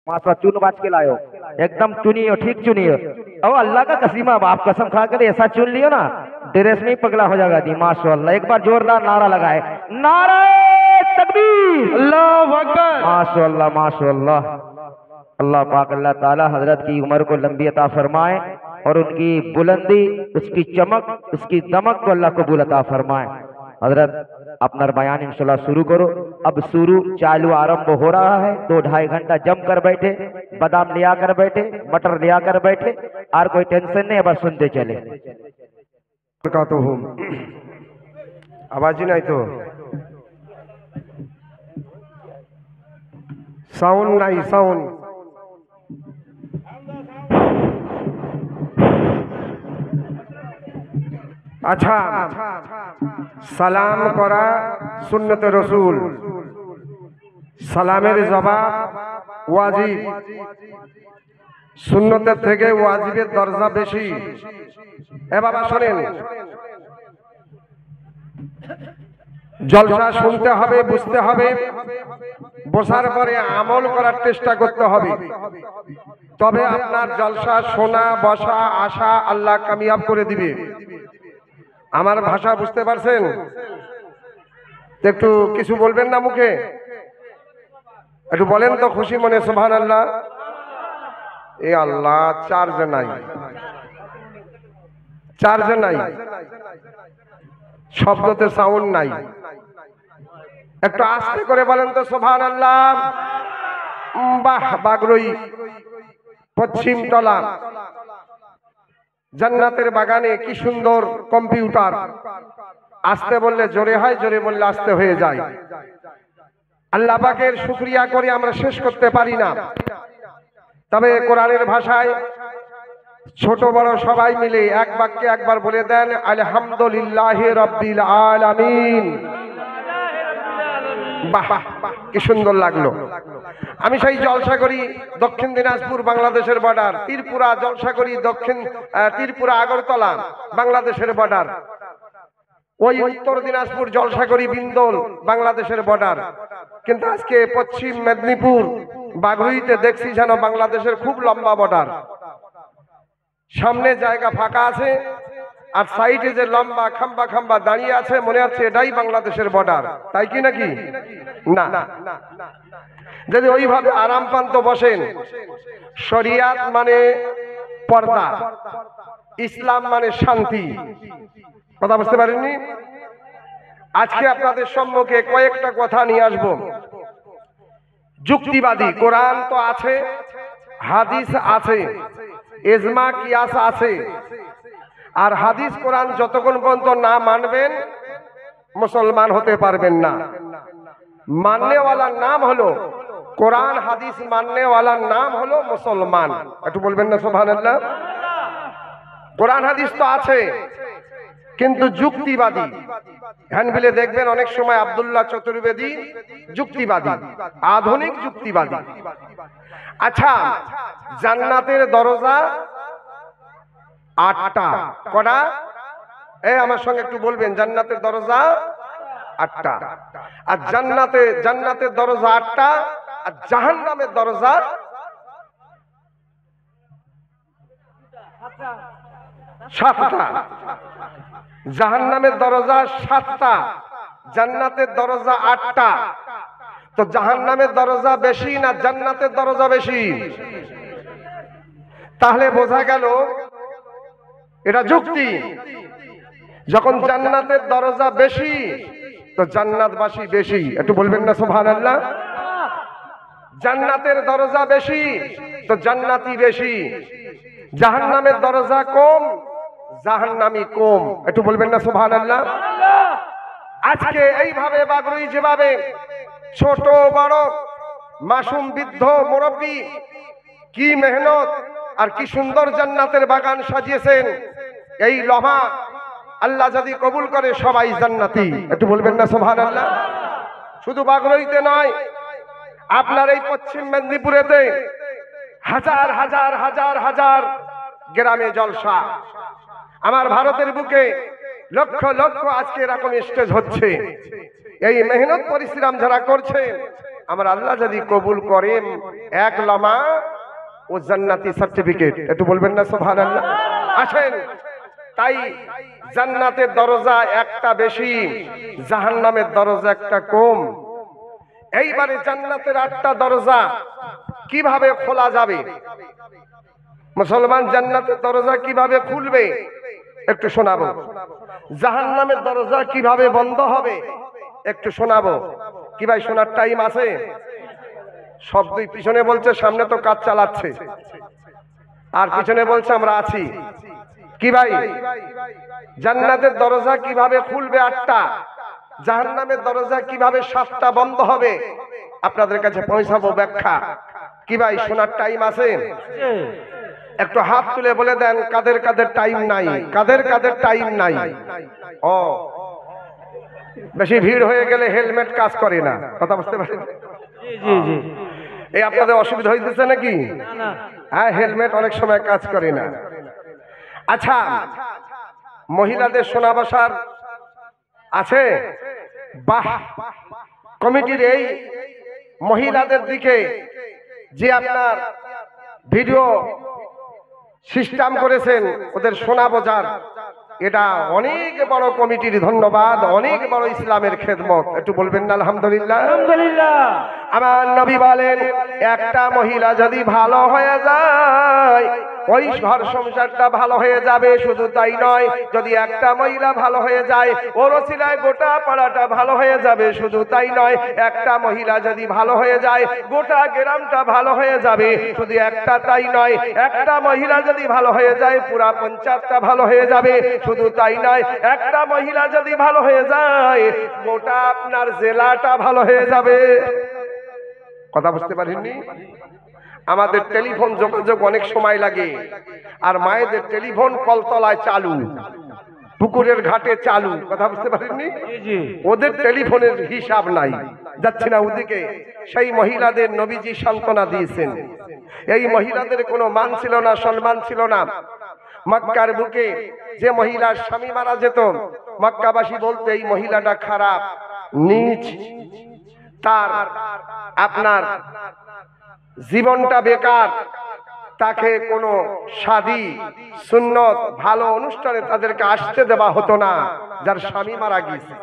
माशा चुन बाज के लायो, एकदम चुनियो, ठीक चुनियो। और अल्लाह का कसीमा, आप कसम खा कर ऐसा चुन लियो ना, ड्रेस में ही पगला हो जाएगा दी। माशाअल्लाह, एक बार जोरदार नारा लगाए, नारा तकबीर, अल्लाहू अकबर। माशाअल्लाह माशाअल्लाह। अल्लाह पाक अल्लाह ताला हजरत की उम्र को लंबी अता फरमाए और उनकी बुलंदी, उसकी चमक, उसकी दमक को अल्लाह कबूल अता फरमाए। हजरत अपना बयान इंशाल्लाह शुरू करो। अब शुरू चालू आरंभ हो रहा है। 2-2.5 घंटा जम कर बैठे, बादाम लिया कर बैठे, मटर लिया कर बैठे, और कोई टेंशन नहीं, बस सुनते चले। आवाज ही नहीं तो साउंड नहीं, साउंड। अच्छा, সালাম করা সুন্নতে রসুল, সালামের জবাব ওয়াজিব। সুন্নতের থেকে ওয়াজিবের দরজা বেশি। এ বাবা শোনেন, জলসা শুনতে হবে, বুঝতে হবে, বসার পরে আমল করার চেষ্টা করতে হবে, তবে আপনার জলসা শোনা, বসা, আসা আল্লাহ কামিয়াব করে দিবে। আমার ভাষা বুঝতে পারছেন? একটু কিছু বলবেন না মুখে? একটু বলেন তো খুশি মনে সুবহানাল্লাহ। এ আল্লাহ, চার্জ নাই, চার্জ নাই, শব্দতে সাউন্ড নাই। একটু আস্তে করে বলেন তো সুবহানাল্লাহ। বাহ, বাগরই পশ্চিম তলা জান্নাতের বাগানে কি সুন্দর কম্পিউটার। আস্তে বললে জোরে হয়, জোরে বললে আস্তে হয়ে যায়। আল্লাহ পাকের শুকরিয়া করে আমরা শেষ করতে পারি না। তবে কোরআনের ভাষায় ছোট বড় সবাই মিলে এক বাক্যে একবার বলে দেন, আলহামদুলিল্লাহি রাব্বিল আলামিন। বাহ, কি সুন্দর লাগলো। আমি সেই জলসা করি দক্ষিণ দিনাজপুর, বাংলাদেশের বর্ডার। ত্রিপুরা জলসা করি দক্ষিণ ত্রিপুরা আগরতলা, বাংলাদেশের বর্ডার। ওই উত্তর দিনাজপুর জলসা করি বিন্দল, বাংলাদেশের বর্ডার। কিন্তু আজকে পশ্চিম মেদিনীপুর বাগরুইতে দেখছি যেন বাংলাদেশের খুব লম্বা বর্ডার। সামনে জায়গা ফাঁকা আছে, আর সাইডে যে লম্বা খাম্বা খাম্বা দাঁড়িয়ে আছে, মনে হচ্ছে এটাই বাংলাদেশের বর্ডার। তাই কি নাকি? না, যদি ওইভাবে আরাম পান তো বসেন। শরিয়াত মানে পর্দা, ইসলাম মানে শান্তি। কথা বুঝতে পারেননি? আজকে আপনাদের সম্মুখে কয়েকটা কথা নিয়ে আসব। যুক্তিবাদী কোরআন তো আছে, হাদিস আছে, ইজমা কিয়াস আছে। আর হাদিস কোরআন যতক্ষণ পর্যন্ত না মানবেন মুসলমান হতে পারবেন না। মাননেওয়ালার নাম হলো কোরআন হাদিস, মাননেওয়ালার নাম হলো মুসলমান। একটু বলবেন না সুবহানাল্লাহ। কোরআন হাদিস তো আছে, কিন্তু যুক্তিবাদী হ্যান্ডবিলে দেখবেন অনেক সময় আব্দুল্লাহ চতুর্বেদী যুক্তিবাদী, আধুনিক যুক্তিবাদী। আচ্ছা, জান্নাতের দরজা 8টা। কটা? আমার সঙ্গে একটু বলবেন, জান্নাতের দরজা 8টা। আর জান্নাতের দরজা 8টা, আর জাহান্নামের দরজা 7টা। জাহান্নামের দরজা 7টা, জান্নাতের দরজা 8টা। তো জাহান্নামের দরজা বেশি না জান্নাতের দরজা বেশি? তাহলে বোঝা গেল এটা যুক্তি। যখন জান্নাতের দরজা বেশি তো জান্নাতবাসী বেশি। একটু বলবেন না সুবহানাল্লাহ। জান্নাতের দরজা বেশি তো জান্নাতি বেশি। জাহান্নামের দরজা কম, জাহান্নামী কম। একটু বলবেন না সুবহানাল্লাহ। আজকে এইভাবে বাগরুই যেভাবে ছোট বড়, মাসুম, বৃদ্ধ, মুরব্বী, কি মেহনত আর কি সুন্দর জান্নাতের বাগান সাজিয়েছেন। এই লমহা আল্লাহ যদি কবুল করে সবাই জান্নাতি। একটু বলবেন না সুবহানাল্লাহ। শুধু বাগরুইতে নয়, আপনার এই পশ্চিম মেদিনীপুরেতে হাজার হাজার হাজার হাজার গ্রামে জলসা। আমার ভারতের বুকে লক্ষ লক্ষ আজকে এরকম স্টেজ হচ্ছে। এই মেহনত পরিশ্রম যারা করছে আমার আল্লাহ যদি কবুল করেন এক লমা ও জান্নাতি সার্টিফিকেট, একটু বলবেন না সুবহানাল্লাহ। আসেন, তাই জান্নাতের দরজা একটা বেশি, জাহান্নামের দরজা একটা কম। এইবারে জান্নাতের 8টা দরজা কিভাবে খোলা যাবে, মুসলমান জান্নাতের দরজা কিভাবে খুলবে একটু শোনাবো। জাহান্নামের দরজা কিভাবে বন্ধ হবে একটু শোনাবো। কি ভাই শোনার টাইম আছে? শব্দই পিছনে বলছে সামনে তো কাজ চালাচ্ছে, আর পিছনে বলছে আমরা আছি। কি ভাই, জান্নাতের দরজা কিভাবে খুলবে 8টা, জাহান্নামের দরজা কিভাবে 7টা বন্ধ হবে, আপনাদের কাছে পৌঁছাবো ব্যাখ্যা। কি ভাই শোনার টাইম আছে? একটু হাত তুলে বলে দেন কাদের কাদের টাইম নাই, কাদের কাদের টাইম নাই। ও বেশি ভিড় হয়ে গেলে হেলমেট কাজ করে না, কথা বুঝতে পারেন? এই আপনাদের অসুবিধা হইতেছে নাকি? হ্যাঁ, হেলমেট অনেক সময় কাজ করে না। আচ্ছা, মহিলাদের শোনা বসার আছে? বাহ, কমিটির এই মহিলাদের দিকে যে আপনার ভিডিও সিস্টেম করেছেন, ওদের শোনা বোঝার, এটা অনেক বড় কমিটির ধন্যবাদ, অনেক বড় ইসলামের খেদমত। একটু বলবেন না আলহামদুলিল্লাহ? আলহামদুলিল্লাহ। আমার নবী বলেন একটা মহিলা যদি ভালো হয়ে যায় ওই ঘর সংসারটা ভালো হয়ে যাবে। শুধু তাই নয়, যদি একটা মহিলা ভালো হয়ে যায় ওর ওসিলায় গোটা পাড়াটা ভালো হয়ে যাবে। শুধু তাই নয়, একটা মহিলা যদি ভালো হয়ে যায় গোটা গ্রামটা ভালো হয়ে যাবে। শুধু একটা তাই নয়, একটা মহিলা যদি ভালো হয়ে যায় পুরা পঞ্চায়েতটা ভালো হয়ে যাবে। শুধু তাই নয়, একটা মহিলা যদি ভালো হয়ে যায় গোটা আপনার জেলাটা ভালো হয়ে যাবে। কথা বুঝতে পারেননি? আমাদের টেলিফোন যোগাযোগ অনেক সময় লাগে, আর মায়েদের টেলিফোন কলতলায় চালু, পুকুরের ঘাটে চালু। কথা বুঝতে পারেননি? ওদের টেলিফোনের হিসাব নাই, যাচ্ছে না ওদিকে। সেই মহিলাদের নবীজি সান্ত্বনা দিয়েছেন। এই মহিলাদের কোনো মান ছিল না, সম্মান ছিল না। মক্কার বুকে যে মহিলার স্বামী মারা যেত, মক্কাবাসী বলতে এই মহিলাটা খারাপ, নীচ, তার আপনার জীবনটা বেকার, তাকে কোনো শাদী সুন্নত ভালো অনুষ্ঠানে তাদেরকে আসতে দেওয়া হতো না যার স্বামী মারা গিয়েছে।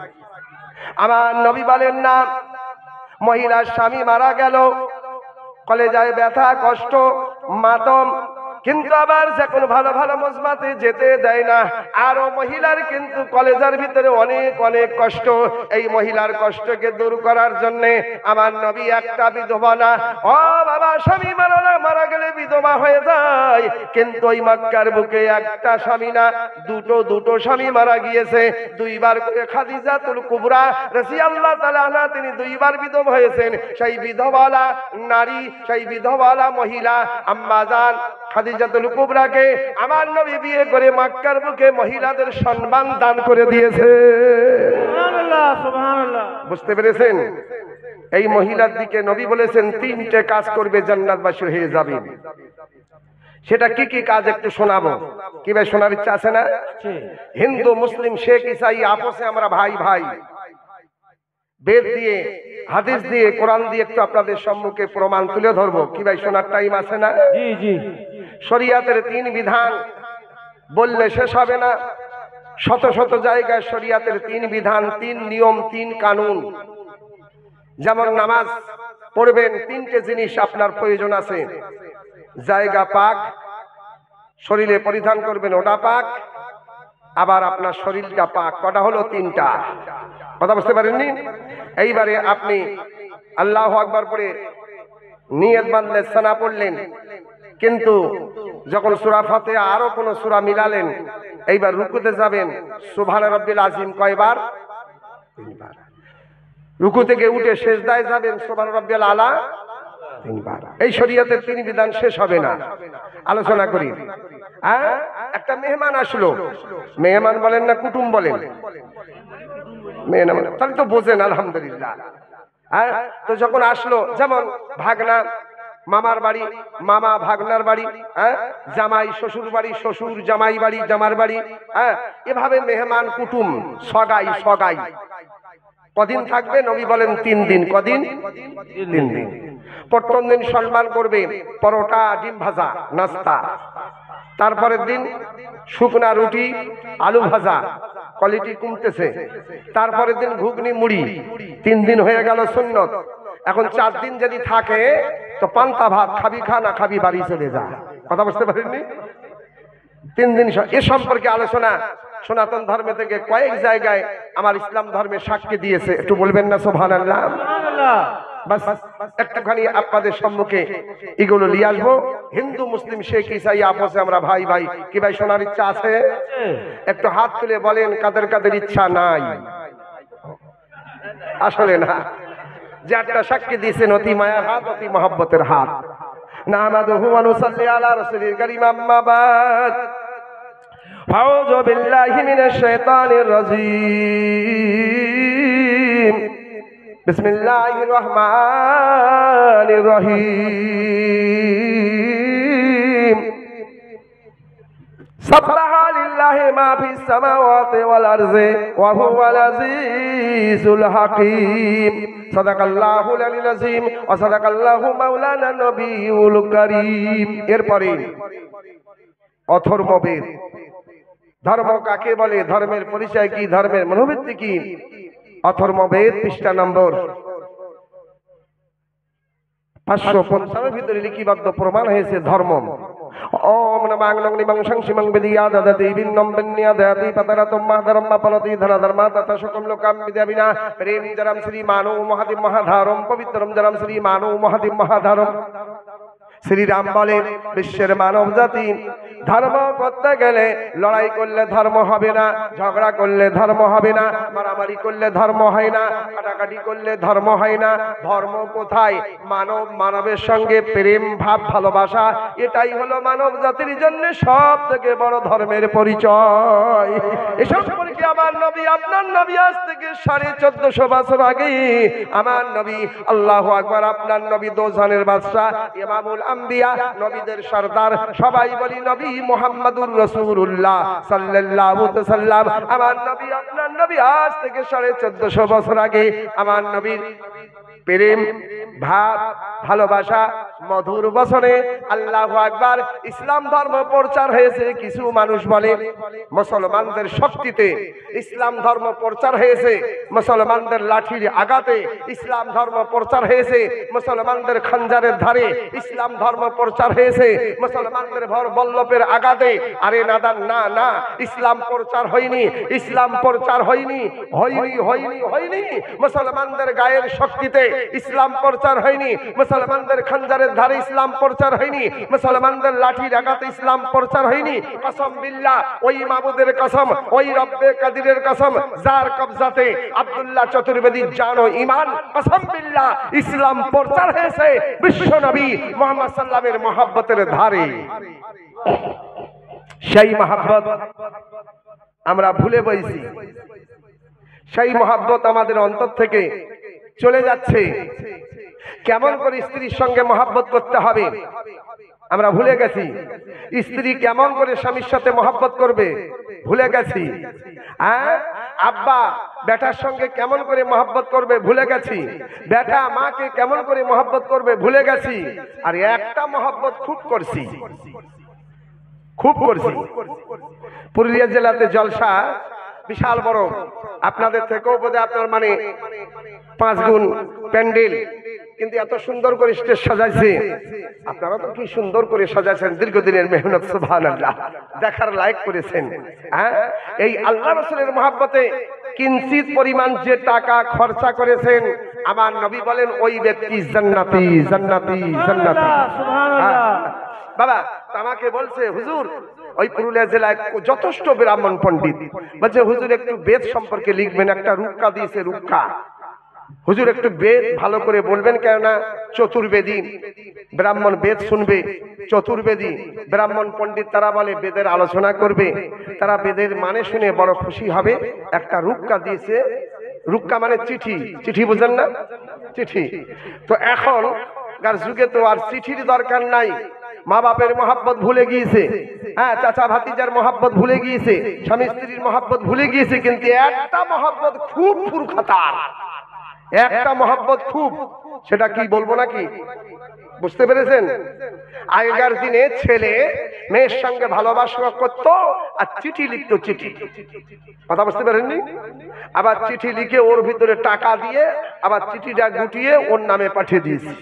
আমার নবী বলেন না, মহিলার স্বামী মারা গেল কলেজায় ব্যথা, কষ্ট, মাতম, কিন্তু আবার যখন ভালো ভালো মজমাতে যেতে দেয় না। আরো মহিলার কিন্তু কলেজার ভিতরে অনেক অনেক কষ্ট। এই মহিলার কষ্টকে দূর করার জন্য আমার নবী একটা বিধবা না, ও বাবা, স্বামী মারা গেলে বিধবা হয়ে যায়, কিন্তু ওই মক্কার বুকে একটা স্বামী না, দুটো স্বামী মারা গিয়েছে। দুইবার করে খাদিজাতুল কুবরা রাদিয়াল্লাহু তাআলা আনহা তিনি দুইবার বিধবা হয়েছেন। সেই বিধবালা নারী, সেই বিধবালা মহিলা আম্মা জান খাদিজাতুল কুবরাকে আমার নবী বিয়ে করে মক্কার বুকে মহিলাদের সম্মান দান করে দিয়েছে। সুবহানাল্লাহ, সুবহানাল্লাহ। বুঝতে পেরেছেন? এই মহিলার দিকে নবী বলেছেন 3টে কাজ করবে জান্নাতবাসী হয়ে যাবে। সেটা কি কি কাজ একটু শোনাবো। কি ভাই শোনার ইচ্ছা আছে না? হিন্দু মুসলিম শেখ ইসাই আপসে আমরা ভাই ভাই। বেদ দিয়ে, হাদিস দিয়ে, কোরআন দিয়ে একটু আপনাদের সম্মুখে প্রমাণ তুলে ধরবো। কি ভাই শোনার টাইম আছে না? জি জি। শরিয়াতের 3 বিধান বললে শেষ হবে না। শত শত জায়গায় শরিয়াতের 3 বিধান, 3 নিয়ম, 3 কানুন। যেমন নামাজ পড়বেন, 3টে জিনিস আপনার প্রয়োজন আছে। জায়গা পাক, শরীরে পরিধান করবেন ওটা পাক, আবার আপনার শরীরটা পাক। কটা হলো? 3টা। কথা বুঝতে পারেননি? এইবারে আপনি আল্লাহু আকবার পড়ে নিয়ত বাঁধলেন, সানা পড়লেন, কিন্তু যখন সূরা ফাতিহা আরো কোন সূরা মিলালেন, এইবার রুকুতে যাবেন, সুবহানা রাব্বিল আযীম কয়বার? 3বার। রুকু থেকে উঠে সিজদায় যাবেন, সুবহানা রাব্বিল আলা 3বার। এই শরীয়তের 3 বিধান শেষ হবে না। আলোচনা করি। একটা মেহমান আসলো, মেহমান বলেন না কুটুম বলেন? মেহমান, তাহলে তো বোঝেন আলহামদুলিল্লাহ। তো যখন আসলো, যেমন ভাগনা মামার বাড়ি, মামা ভাগনার বাড়ি, জামাই শ্বশুর বাড়ি, শ্বশুর জামাই বাড়ি, জামার বাড়ি, এভাবে মেহমান কুটুম, সগাই সগাই। কদিন থাকবে? নবী বলেন 3 দিন। কদিন? 3 দিন। প্রথম দিন সম্মান করবে পরোটা ডিম ভাজা নাস্তা, তারপরের দিন শুকনা রুটি আলু ভাজা, কোয়ালিটি কমতেছে, তারপরের দিন ঘুগনি মুড়ি। 3 দিন হয়ে গেল সুন্নত। এখন 4 দিন যদি থাকে তো পান্তা ভাত খাবি, খা না খাবি বাড়ি চলে যা। কথা বুঝতে পারেননি? 3 দিন এ সম্পর্কে আলোচনা সনাতন ধর্মে থেকে কয়েক জায়গায় আমার ইসলাম ধর্মে সাক্ষী দিয়েছে। একটু বলবেন না সুবহানাল্লাহ? বাস একটুখানি আপনাদের সম্মুখে এগুলো নিয়ে আসবো। হিন্দু মুসলিম শেখ ইসাই আপসে আমরা ভাই ভাই। কি ভাই শোনার ইচ্ছা আছে? একটু হাত তুলে বলেন কাদের কাদের ইচ্ছা নাই। আসলে না, যে একটা সাক্ষী দিয়েছেন অতি মায়ার হাত, অতি মহব্বতের হাত। নাহমাদুহু ওয়া নুসাল্লি আলা রাসূলিল কারীম, আম্মা বাদ। আউযু বিল্লাহি মিনাশ শাইতানির রাজীম। বিসমিল্লাহির রহমানির রহিম। সাব্বাহা লিল্লাহি মা ফিস সামাওয়াতি ওয়াল আরজি ওয়া হুয়াল আজিজুল হাকীম। সাদাকাল্লাহুল আলিয়্যুল আযীম ওয়া সাদাকাল্লাহু মাওলানা নবিয়ুল কারীম। এরপরে অথর্ববেদ। ধর্ম কাকে বলে? ধর্মের পরিচয় কি? ধর্মের মনোবৃত্তি কি? অথর্ববেদ পৃষ্ঠা নম্বর 555 ভিতরে লিখিবদ্ধ প্রমাণ হয়েছে ধর্ম। ওম নমঃ নিবং সংসিমং বিদিয়া দদতি বিন্নম বিন্নিয়া দয়াতি পতরাতম মাধরম পলতি ধনধর্মা তথা সকম লোকাম বিদ্যাবিনা প্রেম জরম শ্রী মানু মহাদিম মহাধারম পবিত্রম জরম শ্রী মানু মহাদিম মহাধারম। শ্রীরাম বলেন বিশ্বের মানব জাতি ধর্ম করতে গেলে লড়াই করলে ধর্ম হবে না, ঝগড়া করলে ধর্ম হবে না, মারামারি করলে ধর্ম হয় না, কাটাকাটি করলে ধর্ম হয় না। ধর্ম কোথায়? মানব মানবের সঙ্গে প্রেম ভাব ভালোবাসা, এটাই হলো মানব জাতির জন্য সব থেকে বড় ধর্মের পরিচয়। এসব সম্পর্কে আমার নবী, আপনার নবী আজ থেকে 1450 বছর আগে আমার নবী, আল্লাহু আকবার, আপনার নবী দোজানের বাদশা, ইমামুল আম্বিয়া, নবীদের সরদার, সবাই বলি নবী মুহাম্মাদুর রাসূলুল্লাহ সাল্লাল্লাহু আলাইহি ওয়াসাল্লাম। আমার নবী, আপনার নবী আজ থেকে 1450 বছর আগে আমার নবীর প্রেম ভাব ভালোবাসা মধুর বচনে আল্লাহু আকবার ইসলাম ধর্ম প্রচার হয়েছে। কিছু মানুষ বলে মুসলমানদের শক্তিতে ইসলাম ধর্ম প্রচার হয়েছে, মুসলমানদের লাঠির আঘাতে ইসলাম ধর্ম প্রচার হয়েছে, মুসলমানদের খঞ্জারের ধারে ইসলাম ধর্ম প্রচার হয়েছে, মুসলমানদের ভর বল্লভের আঘাতে। আরে নাদান, না না, ইসলাম প্রচার হয়নি, ইসলাম প্রচার হয়নি, হয়নি হয়নি হয়নি। মুসলমানদের গায়ের শক্তিতে ইসলাম প্রচার হয়নি, মুসলমানদের খঞ্জারের ধারে ইসলাম প্রচার হয়নি, মুসলমানদের লাঠির আঘাতে ইসলাম প্রচার হয়নি। কসম বিল্লাহ, ওই মাবুদের কসম, ওই রব্বে কাদিরের কসম, যার কবজাতে আব্দুল্লাহ চতুর্বেদীর জান ও ঈমান, কসম বিল্লাহ ইসলাম প্রচার হয়েছে বিশ্ব নবী মুহাম্মদ সাল্লাল্লাহু মহব্বতের ধারে। সেই মহব্বত আমরা ভুলে বইছি, সেই মহব্বত আমাদের অন্তর থেকে চলে যাচ্ছে। কেমন করে স্ত্রীর সঙ্গে মহব্বত করতে হবে আমরা ভুলে গেছি। স্ত্রী কেমন করে স্বামীর সাথে মহব্বত করবে ভুলে গেছি। আব্বা বেটার সঙ্গে কেমন করে মহব্বত করবে ভুলে গেছি। বেটা মাকে কেমন করে মহব্বত করবে ভুলে গেছি। আর একটা মহব্বত খুব করছি, খুব করছি। পুরুলিয়া জেলাতে জলসা বিশাল বড়, আপনাদের থেকেও বোধহয় আপনার মানে 5 গুণ প্যান্ডেল, কিন্তু এত সুন্দর করে স্টেজ সাজাইছে। আপনারা তো কি সুন্দর করে সাজাইছেন, দীর্ঘদিনের মেহনত, সুবহানাল্লাহ, দেখার লায়ক করেছেন। এই আল্লাহ রাসূলের মহব্বতে কিঞ্চিত পরিমাণ যে টাকা খরচা করেছেন, আমার নবী বলেন ওই ব্যক্তি জান্নাতি জান্নাতি জান্নাতি। বাবা আমাকে বলছে হুজুর, ওই পুরুলিয়া জেলায় যথেষ্ট ব্রাহ্মণ পণ্ডিত বলছে হুজুর একটু বেদ সম্পর্কে লিখবেন, একটা রুক্কা দিয়েছে, রুক্কা হুজুর একটু বেদ ভালো করে বলবেন, কেননা চতুর্বেদী ব্রাহ্মণ বেদ শুনবে, চতুর্বেদী ব্রাহ্মণ পণ্ডিত তারা বলে বেদের আলোচনা করবে, তারা বেদের মানে শুনে বড় খুশি হবে। একটা রুক্কা দিয়েছে, রুক্কা মানে চিঠি, চিঠি বুঝেন না, চিঠি। তো এখন যুগে তো আর চিঠির দরকার নাই, মা বাপের মহব্বত ভুলে গিয়েছে, চাচা ভাতিজার মহব্বত ভুলে গিয়েছে, স্বামী স্ত্রীর মহব্বত ভুলে গিয়েছে, কিন্তু একটা মহব্বত খুব ফুরখাতার, একটা মহব্বত খুব, সেটা কি বলবো নাকি? বুঝতে পেরেছেন? আগেকার দিনে ছেলে মেয়ের সঙ্গে ভালোবাসা করতো আর চিঠি লিখতো, চিঠি, কথা বুঝতে পারেননি? আবার চিঠি লিখে ওর ভিতরে টাকা দিয়ে আবার চিঠিটা গুটিয়ে ওর নামে পাঠিয়ে দিয়েছি,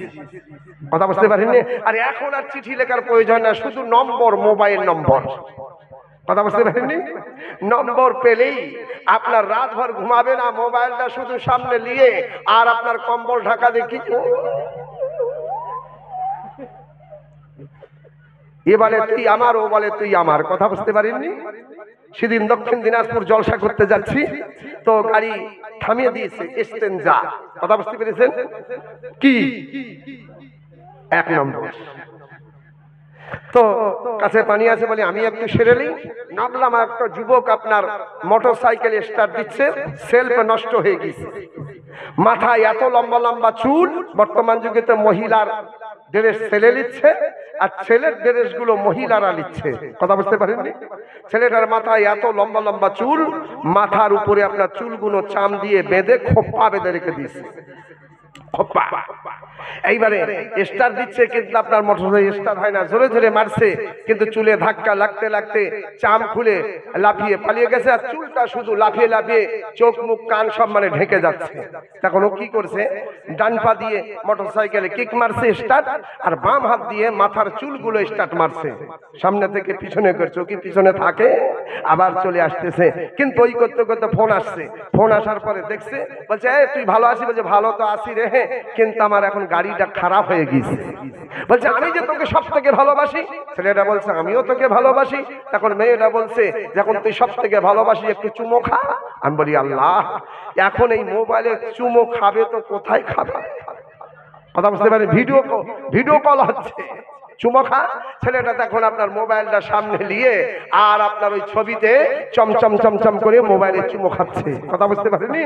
কথা বুঝতে পারেননি? আর এখন আর চিঠি লেখার প্রয়োজন না, শুধু নম্বর, মোবাইল নম্বর, কথা বুঝতে পারেননি? নম্বর পেলেই আপনার রাতভর ঘুমাবে না, মোবাইলটা শুধু সামনে নিয়ে আর আপনার কম্বল ঢাকা দেখি, এ বলে তুই আমার, ও বলে তুই আমার, কথা বুঝতে পারেননি? সেদিন দক্ষিণ দিনাজপুর জলসা করতে যাচ্ছি, তো গাড়ি থামিয়ে দিয়েছে এক্সচেঞ্জা, কথা বুঝতে পেরেছেন? কি এক নম্বর, তো কাছে পানি আছে বলে আমি একটু সেরে নিই, নামলাম। একটা যুবক আপনার মোটর সাইকেল স্টার্ট দিচ্ছে, সেলফ নষ্ট হয়ে গেছে, মাথায় এত লম্বা লম্বা চুল, বর্তমান যুগে তো মহিলার ড্রেস ছেলে নিচ্ছে আর ছেলের ড্রেস গুলো মহিলারা নিচ্ছে, কথা বুঝতে পারেননি? ছেলেটার মাথায় এত লম্বা লম্বা চুল, মাথার উপরে আপনার চুলগুলো চাম দিয়ে বেঁধে খোপ্পা বেঁধে রেখে দিয়েছে, খোপ্পা। এইবারে স্টার দিচ্ছে কিন্তু আপনার মোটরসাইকেল স্টার হয় না, জোরে জোরে মারছে কিন্তু চুলে ধাক্কা লাগতে লাগতে চাম খুলে লাফিয়ে পালিয়ে গেছে, আর চুলটা শুধু লাফিয়ে লাফিয়ে চোখ মুখ কান সব মানে ঢেকে যাচ্ছে। তখন ও কি করছে, ডান পা দিয়ে মোটরসাইকেলে কিক মারছে স্টার্ট, আর বাম হাত দিয়ে মাথার চুলগুলো স্টার্ট মারছে, সামনে থেকে পিছনে করছে, ও কি পিছনে থাকে আবার চলে আসতেছে। কিন্তু ওই করতে করতে ফোন আসছে, ফোন আসার পরে দেখছে, বলছে এই তুই ভালো আছিস? বলছে ভালো তো আছি রে, কিন্তু আমার এখন গাড়িটা খারাপ হয়ে গেছে। বলছে আমি যে তোকে সব থেকে ভালোবাসি। ছেলেটা বলছে আমিও তোকে ভালোবাসি। তখন মেয়েটা বলছে যখন তুই সব থেকে ভালোবাসি একটু চুমো খা। আমি বলি আল্লাহ, এখন এই মোবাইলে চুমো খাবে তো কোথায় খাবে, কথা বুঝতে পারি? ভিডিও কল হচ্ছে, চুমো খা। ছেলেটা তখন আপনার মোবাইলটা সামনে নিয়ে আর আপনার ওই ছবিতে চমচম চমচম করে মোবাইলে চুমো খাচ্ছে, কথা বুঝতে পারেনি?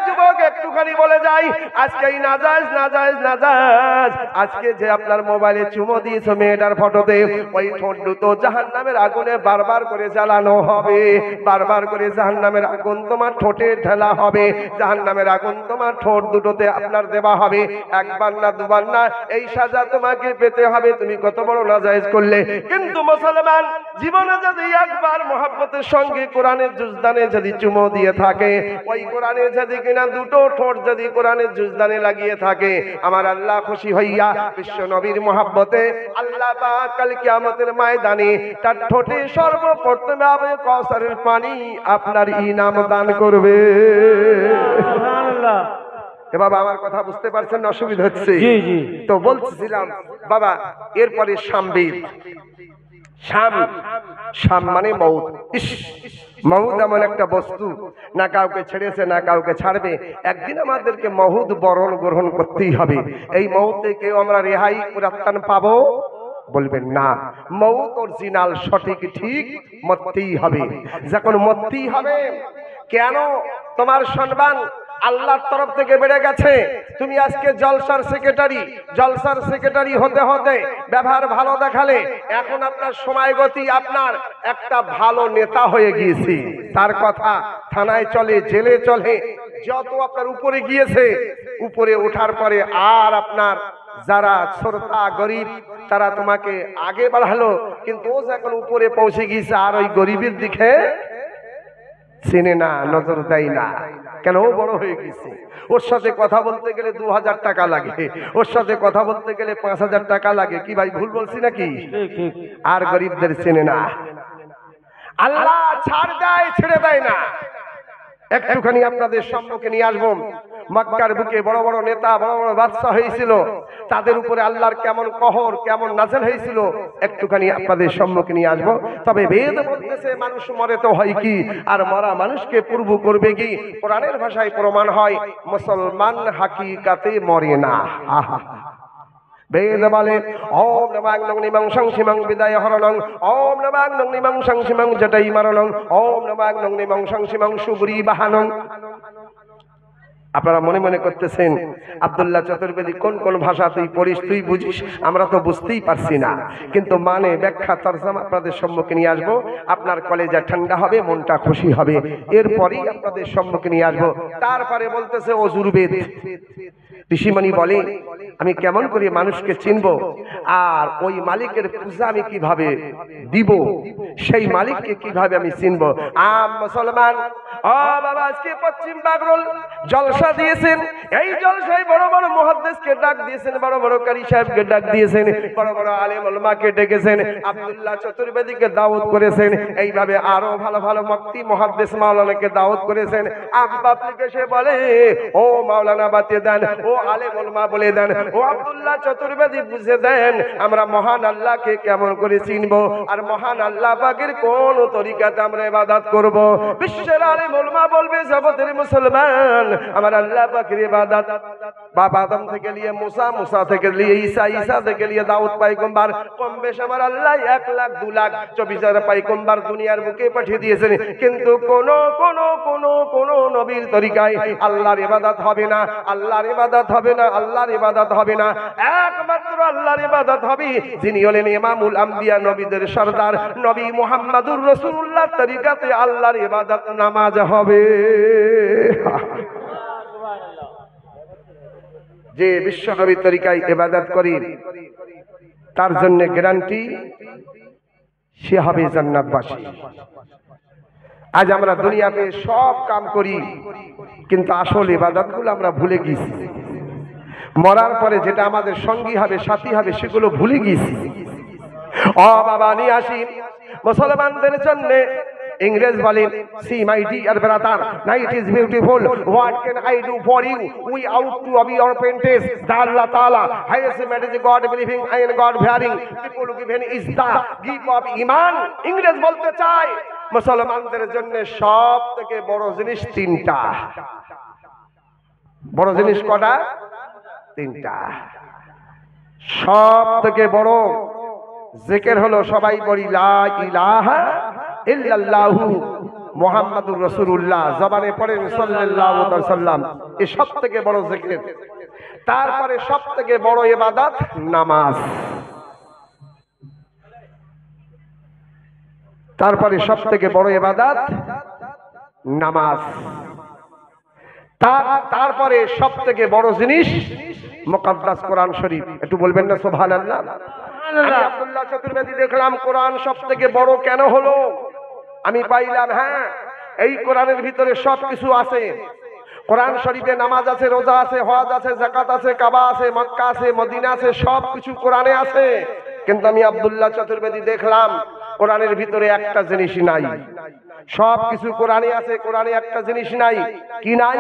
যুবক একটুখানি বলে যাই, আজকে এই নাজায়েজ নাজায়েজ নাজায়েজ, আজকে যে আপনার মোবাইলে চুমো দিয়েছো মেয়েটার ফটোতে, ওই ঠোঁট দুটো জাহান্নামের আগুনে বারবার করে জ্বালানো হবে, বারবার করে জাহান্নামের আগুন তোমার ঠোঁটে ঢালা হবে, জাহান্নামের আগুন তোমার ঠোঁট দুটোতে আপনার দেওয়া হবে, একবার না দুবার না, এই সাজা তোমাকে পেতে হবে। তুমি কত বড় নাজায়েজ করলে। কিন্তু মুসলমান জীবনে যদি একবার মহব্বতের সঙ্গে কোরআনের জুজদানে যদি চুমো দিয়ে থাকে, ওই কোরআনে যদি কিনা দুটো ঠোঁট যদি কোরআনের জুজদানে লাগিয়ে থাকে, আমার আল্লাহ খুশি হইয়া বিশ্ব নবীর মহব্বতে আল্লাহ পাক কাল কিয়ামতের ময়দানে তার ঠোঁটে সর্বপ্রথমে আবে কাউসারের পানি আপনার ইনাম দান করবে। সুবহানাল্লাহ। বাবা আমার কথা বুঝতে পারছেন? অসুবিধা হচ্ছে? জি জি। তো বলছিলাম বাবা, এরপরে শামবিদ, শাম মানে মউত। মউত এমন একটা বস্তু, না কাউকে ছেড়েছে না কাউকে ছাড়বে, একদিন আমাদেরকে মউত বরণ গ্রহণ করতেই হবে। এই মউতে কেউ আমরা রেহাই পরিত্রাণ পাবো? বলবেন না। মউত অরিজিনাল সঠিক ঠিক মরতেই হবে, যখন মরতেই হবে। কেন? তোমার সম্মান আল্লাহর তরফ থেকে বেড়ে গেছে। তুমি আজকে জলসার সেক্রেটারি হতে হতে ব্যবহার ভালো দেখালে, এখন আপনার সময় গতি আপনার একটা ভালো নেতা হয়ে গিয়েছে। তার কথা থানায় চলে, জেলে চলে, যত আপনার উপরে গিয়েছে, উপরে ওঠার পরে আর আপনার যারা শ্রোতা গরিব তারা তোমাকে আগে বাড়ালো, কিন্তু ও যখন উপরে পৌঁছে গিয়েছে আর ওই গরিবের দিকে চিনে না, নজর দেয় না। কেন? ও বড় হয়ে গেছে। ওর সাথে কথা বলতে গেলে 2000 টাকা লাগে, ওর সাথে কথা বলতে গেলে 5000 টাকা লাগে। কি ভাই ভুল বলছি নাকি? আর গরিবদের চেনে না। আল্লাহ ছাড় দেয়, ছেড়ে দেয় না। একটুখানি আপনাদের সম্মুখে নিয়ে আসবো, মক্কার বুকে বড় বড় নেতা, বড় বড় বাদশা হয়েছিল, তাদের উপরে আল্লাহর কেমন কহর, কেমন নাযিল হয়েছিল, একটুখানি আপনাদের সম্মুখে নিয়ে আসবো। তবে বেদ বলতেছে মানুষ মরে তো হয় কি, আর মরা মানুষকে পূর্ব করবে কি? কোরআনের ভাষায় প্রমাণ হয় মুসলমান হাকিকাতে মরে না। আহা, বেদ বলে ওম নমাং নিমং সংসিমং বিদায় হরণং, ওম নমাং নিমং সংসিমং জটাই মারণং, ওম নমাং নিমং সংসিমং সুগ্রী বাহানং। আপনারা মনে মনে করতেছেন আব্দুল্লাহ চতুর্বেদী কোন কোন ভাষা তুই পড়িস, তুই বুঝিস, আমরা তো বুঝতেই পারছি না। কিন্তু মানে ব্যাখ্যা তরজমা আপনাদের সম্মুখে নিয়ে আসবো, আপনার কলেজা ঠান্ডা হবে, মনটা খুশি হবে। এরপরেই আপনাদের সম্মুখে নিয়ে আসবো। তারপরে বলতেছে অজুরবেদ। ঋষিমণি বলে আমি কেমন করে মানুষকে চিনবো, আর ওই মালিকের পূজা আমি কিভাবে দিব, সেই মালিককে কিভাবে আমি চিনবো। মুসলমান, ও বাবা, আজকে পশ্চিম বাগরুল জলসা দিয়েছেন। এই জলসায় বড় বড় মুহাদ্দিসকে ডাক দিয়েছেন, বড় বড় কারি সাহেবকে ডাক দিয়েছেন, বড় বড় আলেম উলামাকে ডেকেছেন, আব্দুল্লাহ চতুর্বেদীকে দাওয়াত করেছেন, এইভাবে আরো ভালো ভালো মুফতি মুহাদ্দিস মাওলানাকে দাওয়াত করেছেন। আব্বাকে সে বলে, ও মাওলানা বাতিয়ে দেন, ও আলেম উলামা বলে দেন, ও আব্দুল্লাহ চতুর্বেদী বুঝে দেন আমরা মহান আল্লাহকে কেমন করে চিনবো, আর মহান আল্লাহ পাকের কোন তরিকাতে আমরা ইবাদত করব। বিশ্বের আলেম উলামা বলবে, জগতের মুসলমান, আমার আল্লাহ পাকের ইবাদত বাবা আদম থেকে নিয়ে মুসা, মুসা থেকে নিয়ে ঈসা, ঈসা থেকে নিয়ে দাউদ পয়গম্বর, কম বেশ আমার আল্লাহ 1 লাখ 2 লাখ 24,000 পয়গম্বর দুনিয়ার বুকে পাঠিয়ে দিয়েছেন। কিন্তু কোন কোন কোন কোন নবীর তরিকায় আল্লাহর ইবাদত হবে না, আল্লাহর ইবাদত হবে না, আল্লাহর ইবাদত হবে না। একমাত্র আল্লাহর ইবাদত হবে যিনি হলেন ইমামুল আম্বিয়া, নবীদের সরদার নবী মুহাম্মদুর রাসূলুল্লাহ তরিকাতে আল্লাহর ইবাদত নামাজ হবে। যে বিশ্ব নবীর তরিকায় ইবাদত করি তার জন্য গ্যারান্টি সে হবে জান্নাতবাসী। আজ আমরা দুনিয়াতে সব কাম করি, কিন্তু আসল ইবাদতগুলো আমরা ভুলে গেছি। মরার পরে যেটা আমাদের সঙ্গী হবে, সাথী হবে, সেগুলো ভুলে গেছি। ও বাবা, নিয়ে আসি মুসলমানদের জন্য। ইংরেজ বলেন, see my dear brother, night is beautiful, what can I do for you, we out to be your apprentice, Allah Ta'ala highest made is God believing and God fearing people given is the gift of iman। ইংরেজ বলতে চায় মুসলমানদের জন্য সব থেকে বড় জিনিস 3টা। বড় জিনিস কটা? 3টা। সব থেকে বড় জিকির হলো সবাই বলি লা ইলাহা ইল্লাল্লাহু মুহাম্মাদুর রাসূলুল্লাহ, জবানে পড়েন সাল্লাল্লাহু আলাইহি ওয়াসাল্লাম। এই সব থেকে বড় জিকির। তারপরে সব থেকে বড় ইবাদত নামাজ। তারপরে সব থেকে বড় ইবাদত নামাজ। তারপরে সব থেকে বড় জিনিস মুকদ্দাস কোরআন শরীফ। একটু বলবেন না সুবহানাল্লাহ। আব্দুল্লাহ চতুর্বেদী দেখলাম কোরআন সব থেকে বড় কেন হলো, আমি পাইলাম হ্যাঁ এই কোরআনের ভিতরে সব কিছু আছে। কোরআন শরীফে নামাজ আছে, রোজা আছে, হজ আছে, যাকাত আছে, কাবা আছে, মক্কা আছে, মদিনা আছে, সব কিছু কোরআনে আছে। কিন্তু আমি আব্দুল্লাহ চতুর্বেদী দেখলাম কোরআনের ভিতরে একটা জিনিসই নাই। সব কিছু কোরআনে আছে, কোরআনে একটা জিনিস নাই। কি নাই?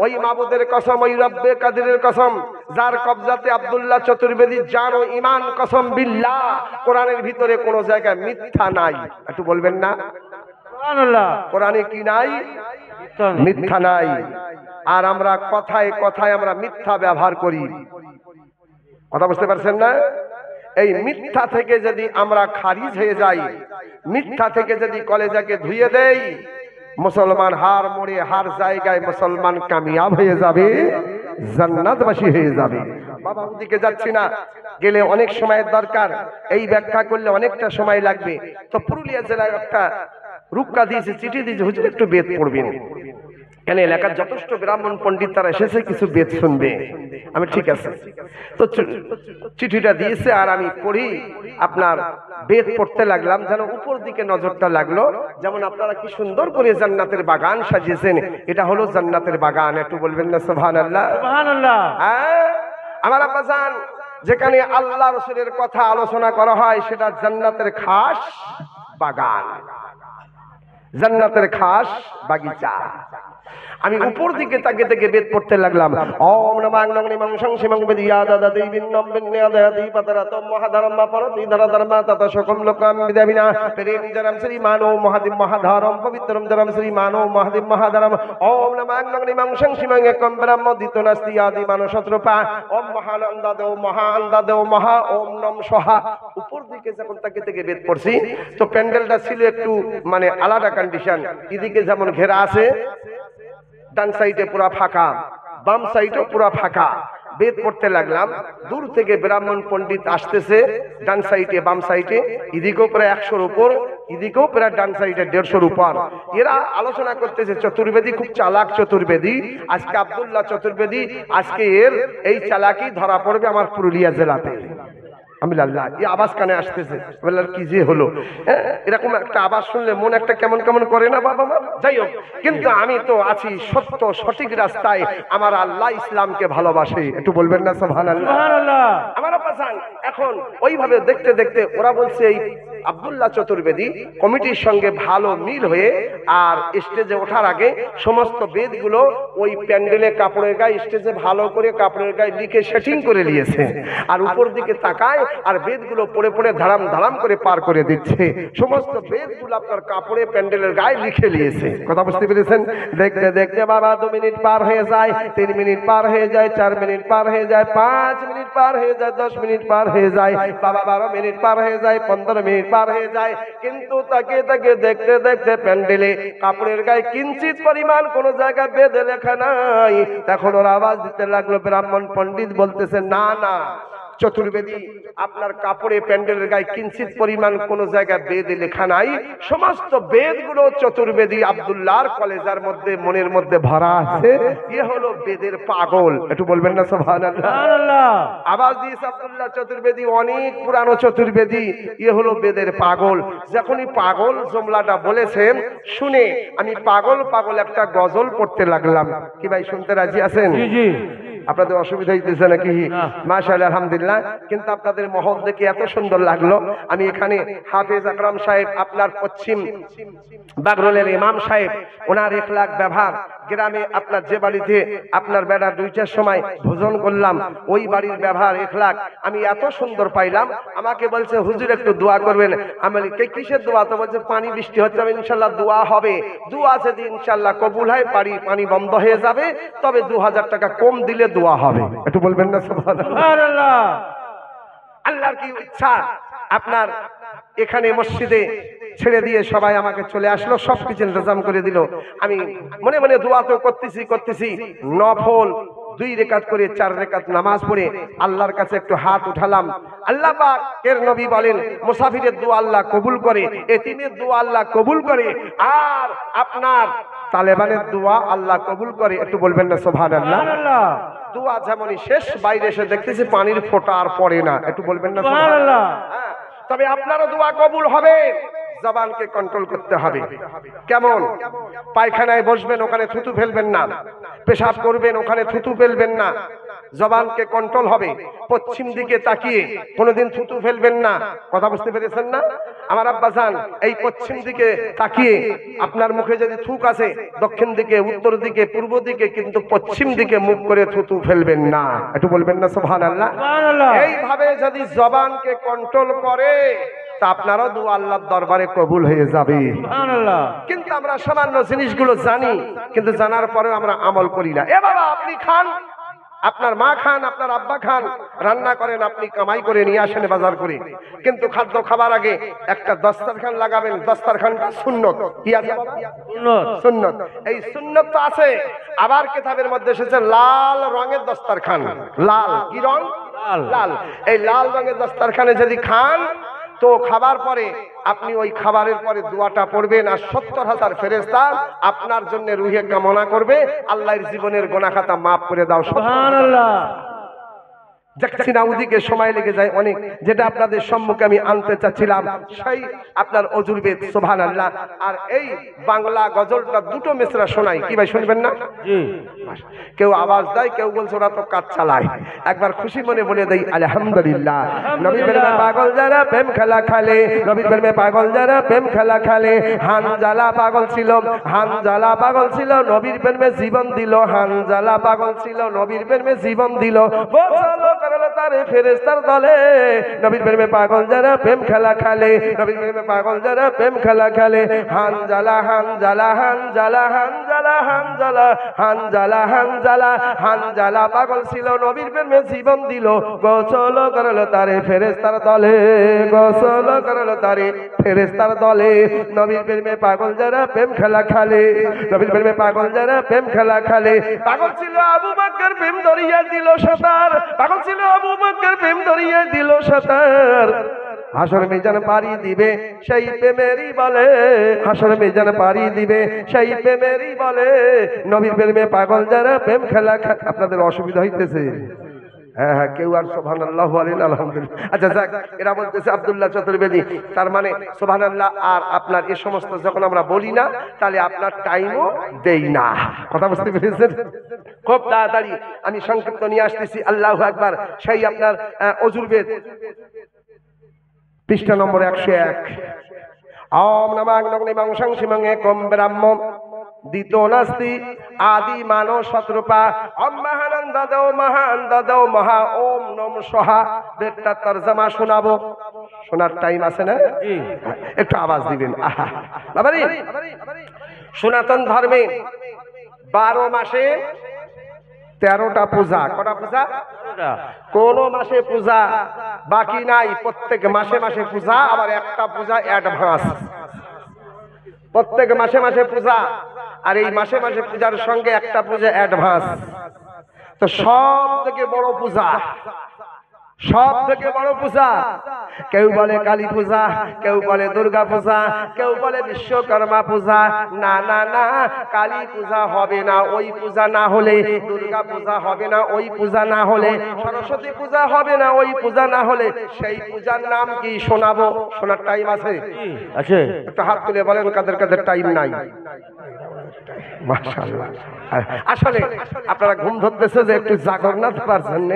ওই মাবুদের কসম, ওই রব্বে কাদিরের কসম, যার কবজাতে আব্দুল্লাহ চতুর্বেদী জান ও ঈমান, কসম বিল্লাহ, কোরআনের ভিতরে কোনো জায়গায় মিথ্যা নাই। একটু বলবেন না সুবহানাল্লাহ। কোরআনে কি নাই? মিথ্যা নাই। আর আমরা কথায় কথায় আমরা মিথ্যা ব্যবহার করি। কথা বুঝতে পারছেন না? এই মিথ্যা থেকে যদি আমরা খারিজ হয়ে যাই, মিথ্যা থেকে যদি কলেজাকে ধুয়ে দেই, মুসলমান হার মোড়ে হার জায়গায় মুসলমান কামিয়াব হয়ে যাবে, জান্নাতবাসী হয়ে যাবে। বাবা ওদিকে যাচ্ছি না, গেলে অনেক সময়ের দরকার, এই ব্যাখ্যা করলে অনেকটা সময় লাগবে। তো পুরুলিয়া জেলায় একটা রুক্কা দিয়েছে, চিঠি দিয়েছে, হুজুর একটু বেদ পড়বেন। কেন এলাকার যথেষ্ট ব্রাহ্মণ পণ্ডিত তারা এসেছে, কিছু বেদ শুনবে। আমি ঠিক আছে, তো চিঠিটা দিয়েছে আর আমি পড়ি, আপনার বেদ পড়তে লাগলাম, যেন উপর দিকে নজরটা লাগলো। যেমন আপনারা কি সুন্দর করে জান্নাতের বাগান সাজিয়েছেন, এটা হলো জান্নাতের বাগান। একটু বলবেন না সুবহানাল্লাহ। সুবহানাল্লাহ। হ্যাঁ, আমার আব্বাজান, যেখানে আল্লাহ রাসূলের কথা আলোচনা করা হয় সেটা জান্নাতের খাস বাগান, জান্নাতের খাস বাগিচা। আমি উপর দিকে তাকিয়ে থেকে বেদ পড়তে লাগলাম। ওম নমঃ নমঃ সংসিমং বিদ্যা দাদি বিন্নম বিন্যাদাতি পতরতম মহাধরম পরতি ধরধর্ম তত সকম লোকাম বিদাবিনা প্রেম জনম শ্রী মানো মহাদিম মহাধরম পবিত্রম জনম শ্রী মানো মহাদিম মহাধরম। ওম নমঃ নমঃ সংসিমং একম ব্রহ্ম দিত নাস্তি আদি মানস শত্রুপা। ওম মহানন্দ দেও মহানন্দ দেও মহা ওম নম সহা। উপর দিকে যখন তাকিয়ে থেকে বেদ পড়ছি, তো প্যান্ডেলটা ছিল একটু মানে আলাদা কন্ডিশন। এদিকে যেমন ঘেরা আছে, ডান সাইডে পুরা ফাঁকা, বাম সাইডও পুরো ফাঁকা। বেদ পড়তে লাগলাম, দূর থেকে ব্রাহ্মণ পণ্ডিত আসতেছে, ডান সাইডে বাম সাইডে, এদিকেও প্রায় 100-র উপর, এদিকেও প্রায় ডান সাইডে 150-র উপর। এরা আলোচনা করতেছে চতুর্বেদী খুব চালাক চতুর্বেদী, আজকে আব্দুল্লাহ চতুর্বেদী, আজকে এর এই চালাকি ধরা পড়বে আমার পুরুলিয়া জেলাতে। আমি আল্লাহ এই আওয়াজ কানে আসতেছে, বললাম কি যে হলো, এরকম একটা আওয়াজ শুনলে মন একটা কেমন কেমন করে না বাবা মা? যাই হোক, কিন্তু আমি তো আছি সত্য সঠিক রাস্তায়, আমার আল্লাহ ইসলামকে ভালোবাসে, একটু বলবেন না সুবহানাল্লাহ? আমার পাশান এখন ওইভাবে দেখতে দেখতে ওরা বলছে এই আব্দুল্লাহ চতুর্বেদী কমিটির সঙ্গে ভালো মিল হয়ে আর স্টেজে ওঠার আগে সমস্ত বেদগুলো ওই প্যান্ডেলে কাপড়ের গায়ে স্টেজে ভালো করে কাপড়ের গায়ে লিখে সেটিং করে নিয়েছে, আর উপর দিকে তাকায় আর বেদগুলো পড়ে পড়ে ধারাম ধারাম করে পার করে দিচ্ছে। সমস্ত বেদগুলো আপনার কাপড়ে প্যান্ডেলের গায়ে লিখে নিয়েছে। কথা বুঝতে পেরেছেন? দেখতে দেখতে বাবা 2 মিনিট পার হয়ে যায়, 3 মিনিট পার হয়ে যায়, 4 মিনিট পার হয়ে যায়, 5 মিনিট পার হয়ে যায়, 10 মিনিট পার হয়ে যায়, বাবা 12 মিনিট পার হয়ে যায়, 15 মিনিট পার হয়ে যায়, কিন্তু তাকে তাকে দেখতে দেখতে প্যান্ডেলে কাপড়ের গায়ে কিঞ্চিত পরিমাণ কোন জায়গায় বেদে লেখা নাই। তখন ওরা আওয়াজ দিতে লাগলো, ব্রাহ্মণ পণ্ডিত বলতেছে না না চতুর্বেদী, আপনার কাপড়ে প্যান্ডেলের গায়ে কিঞ্চিত পরিমাণ কোন জায়গায় বেদ লেখা নাই, সমস্ত বেদগুলো চতুর্বেদী আব্দুল্লাহর কলেজার মধ্যে মনের মধ্যে ভরা আছে, এ হলো বেদের পাগল। একটু বলবেন না সুবহানাল্লাহ? আওয়াজ দিয়েছে আব্দুল্লাহ চতুর্বেদী, অনেক পুরানো চতুর্বেদী, এ হলো বেদের পাগল। যখনই পাগল জমলাটা বলেছেন শুনে আমি পাগল পাগল একটা গজল পড়তে লাগলাম। কি ভাই শুনতে রাজি আছেন? জি জি। আপনাদের অসুবিধা হইতেছে নাকি? মাশাআল্লাহ আলহামদুলিল্লাহ। কিন্তু আপনাদের মহল দেখে এত সুন্দর লাগলো। আমি এখানে হাফেজ আকরাম সাহেব, আপনার পশ্চিম বাগরোলের ইমাম সাহেব, ওনার 1 লাখ ব্যবহার গ্রামে আপনার যে বাড়িতে আপনার বেড়া 2টার সময় ভোজন করলাম, ওই বাড়ির ব্যবহার 1 লাখ আমি এত সুন্দর পাইলাম। আমাকে বলছে হুজুর একটু দোয়া করবেন। আমি বলি কিসের দোয়া? তো বলছে পানি বৃষ্টি হচ্ছে, আমি ইনশাল্লাহ দোয়া হবে, দোয়া যদি ইনশাল্লাহ কবুল হয় পানি বন্ধ হয়ে যাবে, তবে 2000 টাকা কম দিলে দোয়া হবে। একটু বলবেন না সুবহানাল্লাহ? আল্লাহর কি ইচ্ছা, আপনার এখানে মসজিদে ছেড়ে দিয়ে সবাই আমাকে চলে আসলো, সবকিছু ইন্তজাম করে দিল। আমি মনে মনে দোয়া তো করতেছি, নফল 2 রেকাত করে 4 রেকাত নামাজ পড়ে আল্লাহর কাছে একটু হাত উঠালাম। আল্লাহ পাক এর নবী বলেন মুসাফিরের দোয়া আল্লাহ কবুল করে, এতিমের দোয়া আল্লাহ কবুল করে, আর আপনার তালেবানের দোয়া আল্লাহ কবুল করে। একটু বলবেন না সুবহানাল্লাহ? দোয়া যেমনই শেষ, বাইরে এসে দেখতেছি পানির ফোঁটা আর পড়ে না। একটু বলবেন না সুবহানাল্লাহ? তবে আপনারও দোয়া কবুল হবে, জবানকে কন্ট্রোল করতে হবে। কেমন? পায়খানায় বসবেন, ওখানে থুতু ফেলবেন না, পেশাব করবেন, ওখানে থুতু ফেলবেন না, জবানকে কন্ট্রোল হবে। পশ্চিম দিকে তাকিয়ে কোনোদিন থুতু ফেলবেন না। কথা বুঝতে পেরেছেন না আমার আব্বাজান? এই পশ্চিম দিকে তাকিয়ে আপনার মুখে যদি থুক আসে, দক্ষিণ দিকে, উত্তর দিকে, পূর্ব দিকে, কিন্তু পশ্চিম দিকে মুখ করে থুতু ফেলবেন না। একটু বলবেন না সুবহানাল্লাহ? এইভাবে যদি জবানকে কন্ট্রোল করে তা আপনারও দোয়া আল্লাহর দরবারে কবুল হয়ে যাবে। সুবহানাল্লাহ। কিন্তু আমরা সামান্য জিনিসগুলো জানি, কিন্তু জানার পরেও আমরা আমল করি না। এ বাবা আপনি খান, আপনার মা খান, আপনার আব্বা খান, রান্না করেন, আপনি কামাই করে নিয়ে আসেন বাজার করে, কিন্তু খাদ্য খাবার আগে একটা দস্তরখান লাগাবেন। দস্তরখানটা সুন্নত। কি আছে বাবা? সুন্নত। এই সুন্নত তো আছে, আবার কিতাবের মধ্যে এসেছে লাল রঙের দস্তরখান। লাল কি রং? লাল। এই লাল রঙের দস্তরখানে যদি খান তো খাবার পরে আপনি ওই খাবারের পরে দোয়াটা পড়বেন, আর 70,000 ফেরেশতা আপনার জন্য রুহে কামনা করবে, আল্লাহর জীবনের গুনাহ খাতা মাফ করে দাও। সুবহানাল্লাহ। দেখছি না ওদিকে সময় লেগে যায় অনেক, যেটা আপনাদের সম্মুখে আমি আনতে চাচ্ছিলাম সেই আপনার অজুরবেদ। সুবহানাল্লাহ। আর এই বাংলা গজলটা 2টো মিসরা শোনাই। কি ভাই শুনবেন না? জি। কেউ আওয়াজ দেয়, কেউ বলছে ওরা তো কাজ চালায়। একবার খুশি মনে বলে দেই আলহামদুলিল্লাহ। নবীর প্রেমে পাগল যারা প্রেম খেলা খেলে, নবীর প্রেমে পাগল যারা প্রেম খেলা খেলে। হানজালা পাগল ছিল, হানজালা পাগল ছিল, নবীর প্রেমে জীবন দিল। হানজালা পাগল ছিল, নবীর প্রেমে জীবন দিল। করলো তারে ফেরেশতার দলে নবীর প্রেমে পাগল যারা প্রেম খেলা খেলে নবীর প্রেমে পাগল যারা প্রেম খেলা খেলে হানজালা হানজালা হানজালা হানজালা হানজালা হানজালা হানজালা হানজালা পাগল ছিল নবীর প্রেমে জীবন দিল গোসল করলো তারে ফেরেশতার দলে গোসল করলো তারে ফেরেশতার দলে নবীর প্রেমে পাগল যারা প্রেম খেলা খেলে নবীর প্রেমে পাগল যারা প্রেম খেলা খেলে পাগল ছিল আবু বকর প্রেম দরিয়া দিল সাঁতার পাগল ছিল আবু বকর প্রেম দরিয়া দিল সাঁতার হাসর মিজান পারি দিবে সেই প্রেমেরই বলে হাসর মিজান পারি দিবে সেই প্রেমেরই বলে নবীর প্রেমে পাগল যারা প্রেম খেলা আপনাদের অসুবিধা হইতেছে হ্যাঁ হ্যাঁ কেউ আর সুবহানাল্লাহ বলেন আলহামদুলিল্লাহ আচ্ছা যাক এরা বলতেছে আব্দুল্লাহ চতুর্বেদী তার মানে সুবহানাল্লাহ আর আপনার এই সমস্ত যখন আমরা বলি না তাহলে আপনার টাইমও দেই না কথা বুঝতে পেরেছেন খুব তাড়াতাড়ি আমি সংক্ষিপ্ত নিয়ে আসতেছি আল্লাহু আকবার সেই আপনার অজুরবেদ পৃষ্ঠা নম্বর 101 ওম নমাগ্নগ্নিমং সংসিমং একম ব্রহ্ম দ্বিতীয় নাস্তি আদি মানব শত্রুপা ওম মহানন্দ দেও মহা ওম নম সোহা বেদটা তরজমা শোনাবো শোনার টাইম আছে না একটু আওয়াজ দিবেন আহা বাবারে সনাতন ধর্মে 12 মাসে 13টা পূজা কটা পূজা কোন মাসে পূজা বাকি নাই প্রত্যেক মাসে মাসে পূজা আবার একটা পূজা অ্যাডভান্স প্রত্যেক মাসে মাসে পূজা আর এই মাসে মাসে পূজার সঙ্গে একটা পূজা অ্যাডভান্স তো সব থেকে বড় পূজা সব থেকে বড় পূজা কেউ বলে কালী পূজা কেউ বলে দুর্গা পূজা কেউ বলে বিশ্বকর্মা পূজা না না না কালী পূজা হবে না ওই পূজা না হলে দুর্গা পূজা হবে না ওই পূজা না হলে সরস্বতী পূজা হবে না ওই পূজা না হলে সেই পূজার নাম কি শোনাবো শোনার টাইম আছে আছে একটু হাত তুলে বলেন কাদের কাদের টাইম নাই মাশাআল্লাহ আসলে আপনারা ঘুম ধরতেছে যে একটু জাগর না থাকার জন্য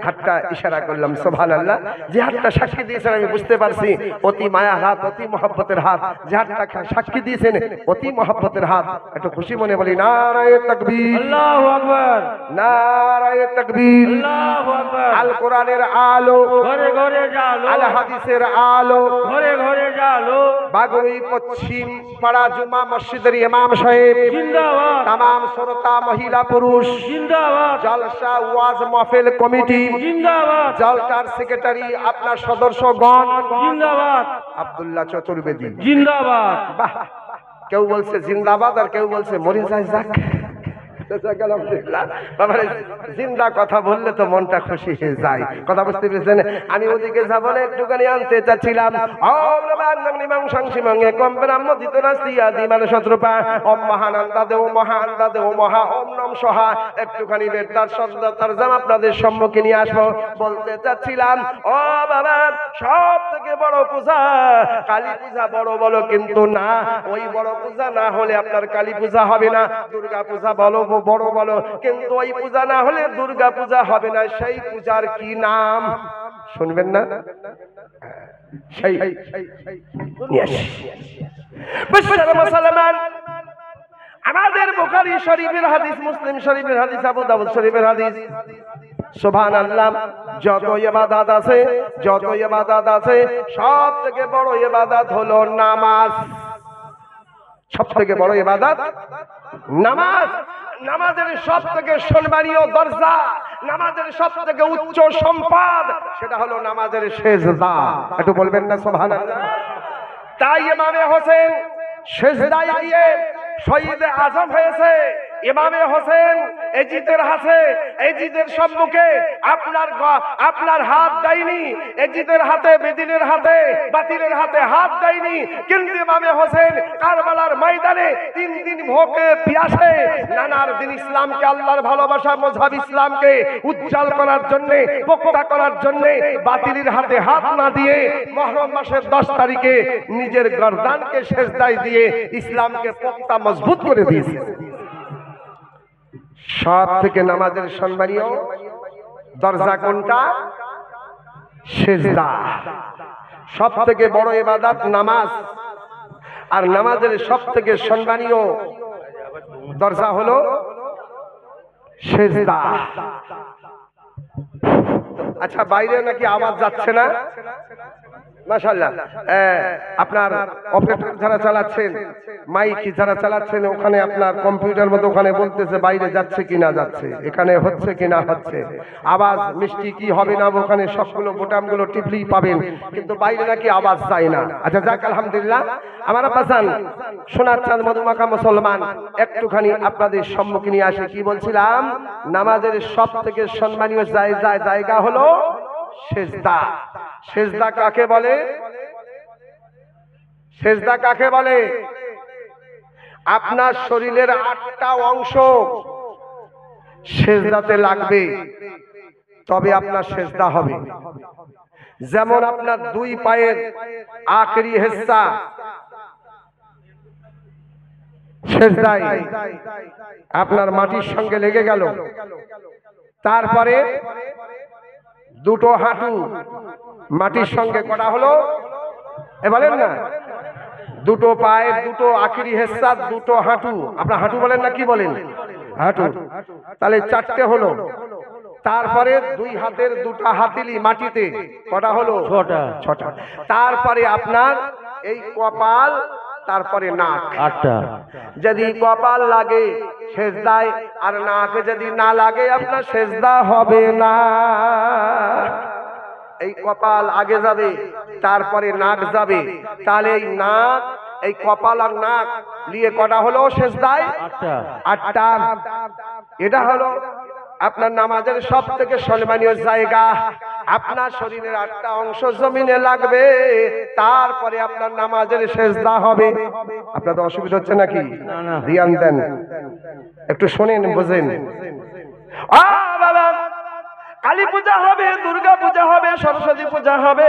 হাতটা ইশারা করলাম সুবহানাল্লাহ যে হাতটা সাক্ষী দিয়েছেন আমি বুঝতে পারছি অতি মায়া হাত অতি মহব্বতের হাত যে হাতটা সাক্ষী দিয়েছেন অতি মহব্বতের হাত একটু খুশি মনে বলি নারায়ে তাকবীর আল্লাহু আকবার নারায়ে তাকবীর আল্লাহু আকবার আল কোরআনের আলো ঘরে ঘরে জালো আল হাদিসের আলো ঘরে ঘরে জালো বাগুড়ি পশ্চিম পাড়া জুমা মসজিদের ইমাম সাহেব জিন্দাবাদ तमाम শ্রোতা মহিলা পুরুষ জিন্দাবাদ জলসা ওয়াজ মাহফিল কমিটি জিন্দাবাদ জলসার সেক্রেটারি আপনার সদস্যগণ জিন্দাবাদ আব্দুল্লাহ চতুর্বেদী জিন্দাবাদ বাহ কেউ বলছে জিন্দাবাদ আর কেউ বলছে মরি যায় যাক বাবারে জিন্দা কথা বললে তো মনটা খুশি হয়ে যায় কথা বুঝতে পেরেছেন আমি ওদিকে যাব না একটুখানি আনতে চাচ্ছিলাম ওম নমাগ্নগ্নিমং সংসিমং একম ব্রহ্ম দ্বিতীয় নাস্তি আদি মানব শত্রুপা ওম মহানন্দা দেও মহা ওম নম সোহা একটুখানি বেদার শব্দ তরজমা আপনাদের সম্মুখে নিয়ে আসবো বলতে চাচ্ছিলাম ও বাবা সব থেকে বড় পূজা কালী পূজা বড় বলো কিন্তু না ওই বড় পূজা না হলে আপনার কালী পূজা হবে না দুর্গা পূজা বলো বড় বলো কিন্তু ওই পূজা না হলে দুর্গা পূজা হবে না সেই পূজার কি নাম শুনবেন না সেই মুসলমান আমাদের বুখারী শরীফের হাদিস মুসলিম শরীফের হাদিস আবু দাউদ শরীফের হাদিস সুবহানাল্লাহ যত ইবাদত আছে সব থেকে বড় ইবাদত হলো নামাজ সব থেকে বড় ইবাদত নামাজ নামাজের সব থেকে সম্মানীয় দরজা নামাজের সব থেকে উচ্চ সম্পদ সেটা হলো নামাজের সেজদা একটু বলবেন না সুবহানাল্লাহ তাই ইমামে হোসেন সেজদায় গিয়ে শহীদ আজম হয়েছে ইমামে হোসেন এজিদের সম্মুখে আপনার হাত দেয়নি এজিদের হাতে বেদিনের হাতে বাতিলের হাতে হাত দেয়নি কিন্তু ইমামে হোসেন কারবালার ময়দানে 3 দিন ভোকে পিয়াসে নানার দিন ইসলামকে আল্লাহর ভালোবাসা মযহাব ইসলামকে উজ্জ্বল করার জন্য পোক্তা করার জন্য বাতিলের হাতে হাত না দিয়ে মুহররম মাসের 10 তারিখে নিজের গর্দানকে সেজদায় দিয়ে ইসলামকে পোক্তা মজবুত করে দিয়েছে সব থেকে নামাজের সম্মানীয় দরজা কোনটা সেজদা সব থেকে বড় ইবাদত নামাজ আর নামাজের সব থেকে সম্মানীয় দরজা হলো সেজদা আচ্ছা বাইরে নাকি আওয়াজ যাচ্ছে না? মাশাআল্লাহ। আপনার অপারেটর যারা চালাচ্ছেন, মাইক যারা চালাচ্ছেন, ওখানে আপনার কম্পিউটার মধ্যে ওখানে বলতেছে বাইরে যাচ্ছে কি না যাচ্ছে, এখানে হচ্ছে কি না হচ্ছে, আওয়াজ মিষ্টি কি হবে না, ওখানে সবগুলো বোতামগুলো টিপলেই পাবেন, কিন্তু বাইরে নাকি আওয়াজ যায় না। আচ্ছা যাক, আলহামদুলিল্লাহ। আমার আব্বাসান সোনার চাঁদ মধুমাখা মুসলমান, একটুখানি আপনাদের সম্মুখে নিয়ে আসে। কি বলছিলাম? নামাজের সব থেকে সম্মানীয় জায়গা হলো সেজদা। সেজদা কাকে বলে? সেজদা কাকে বলে? আপনার শরীরের 8টা অংশ সেজদাতে লাগবে, তবে আপনার সেজদা হবে। যেমন আপনার 2 পায়ের আখেরি হিস্সা সেজদায় আপনার মাটির সঙ্গে লেগে গেল, তারপরে 2টো হাঁটু মাটির সঙ্গে করা হলো, বলেন না, 2টো পায়ের 2টো আখেরি হিস্সা, 2টো হাঁটু, আপনার হাঁটু বলেন না কি বলেন? হাঁটু। তাহলে 4টে হলো। তারপরে 2 হাতের 2টা হাতিলি মাটিতে কটা হলো? 6টা। তারপরে আপনার এই কপাল, তারপরে নাক, 8টা। যদি কপাল লাগে সেজদায় আর নাক যদি না লাগে আপনার সেজদা হবে না। এই কপাল আগে যাবে, তারপরে নাক যাবে, তাহলে এই নাক, এই কপাল আর নাক নিয়ে কটা হলো সেজদায়? 8টা। এটা হলো আপনার নামাজের সব থেকে সম্মানীয় জায়গা। আপনার শরীরের 8টা অংশ জমিনে লাগবে, তারপরে আপনার নামাজের সেজদা হবে। আপনাদের অসুবিধা হচ্ছে নাকি? ধ্যান দেন, একটু শোনেন, বোঝেন। বাবা, কালী পূজা হবে, দুর্গা পূজা হবে, সরস্বতী পূজা হবে,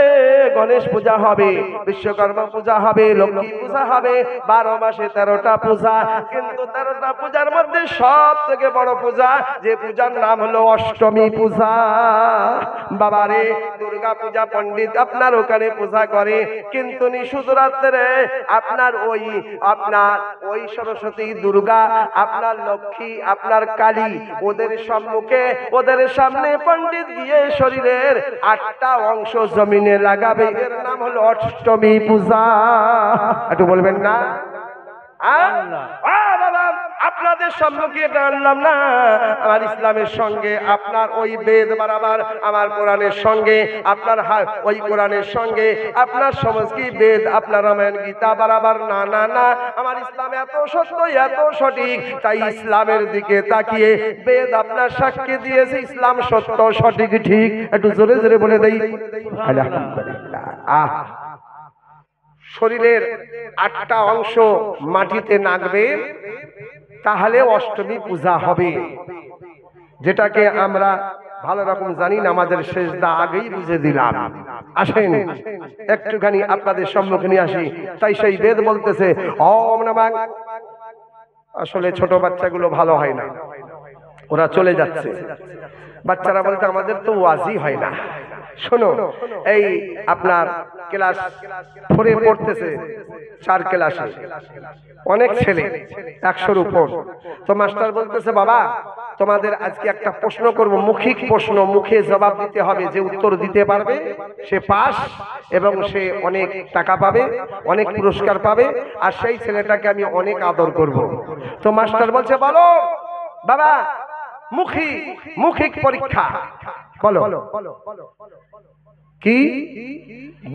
গণেশ পূজা হবে, বিশ্বকর্মা পূজা হবে, লক্ষ্মী পূজা হবে, 12 মাসে 13টা পূজা। কিন্তু 13টা পূজার মধ্যে সব থেকে বড় পূজা, যে পূজার নাম হলো অষ্টমী পূজা। বাবারে, দুর্গা পূজা পণ্ডিত আপনার ওখানে পূজা করে, কিন্তু নিশুধ রাত্রে আপনার ওই সরস্বতী, দুর্গা, আপনার লক্ষ্মী, আপনার কালী, ওদের সম্মুখে, ওদের সামনে পণ্ডিত গিয়ে শরীরের 8টা অংশ জমিনে লাগাবে। এর নাম হলো অষ্টমী পূজা। একটু বলবেন না? বাবা, আপনাদের সম্মুখে এটা আনলাম না, আমার ইসলামের সঙ্গে আপনার ওই বেদ বরাবর, আমার কোরআনের সঙ্গে আপনার ওই কোরআনের সঙ্গে আপনার সমস্ত বেদ, আপনার রামায়ণ গীতা বরাবর না, না, না। আমার ইসলাম এত সত্য, এত সঠিক, তাই ইসলামের দিকে তাকিয়ে বেদ আপনার সাক্ষী দিয়েছে ইসলাম সত্য, সঠিক, ঠিক। একটু জোরে জোরে বলে দেই আলহামদুলিল্লাহ। শরীরের 8টা অংশ মাটিতে নাগবে, তাহলে অষ্টমী পূজা হবে, যেটাকে আমরা ভালো রকম জানি না। আমাদের সেজদা আগেই বুঝে দিলাম। আসেন একটুখানি আপনাদের সম্মুখে নিয়ে আসি। তাই সেই বেদ বলতেছে ওম নমঃ। আসলে ছোট বাচ্চাগুলো ভালো হয় না, ওরা চলে যাচ্ছে। বাচ্চারা বলতে আমাদের তো ওয়াজি হয় না। শোনো, এই আপনার ক্লাস 4-এ পড়তেছে, 4 ক্লাসে, অনেক ছেলে, 100-র উপর। তো মাস্টার বলতেছে, বাবা তোমাদের আজকে একটা প্রশ্ন করব, মৌখিক প্রশ্ন, মুখে জবাব দিতে হবে। যে উত্তর দিতে পারবে সে পাস, এবং সে অনেক টাকা পাবে, অনেক পুরস্কার পাবে, আর সেই ছেলেটাকে আমি অনেক আদর করব। তো মাস্টার বলছে, বলো বাবা, মৌখিক পরীক্ষা বলো, কি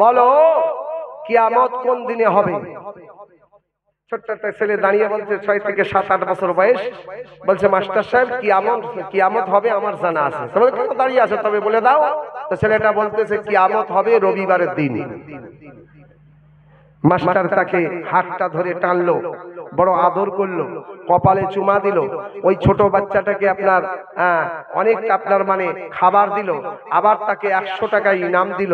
বলো, কিয়ামত কোন দিনে হবে? ছোট্ট একটা ছেলে দাঁড়িয়ে বলছে, 6 থেকে 7-8 বছর বয়স, বলছে মাস্টার সাহেব কিয়ামত হবে আমার জানা আছে। তবে কেন দাঁড়িয়ে আছে, তবে বলে দাও। তো ছেলেটা বলতেছে কিয়ামত হবে রবিবারের দিন। মাস্টার তাকে হাতটা ধরে টানলো, বড় আদর করলো, কপালে চুমা দিল। ওই ছোট বাচ্চাটাকে আপনার অনেকটা আপনার মানে খাবার দিল, আবার তাকে 100 টাকা ইনাম দিল।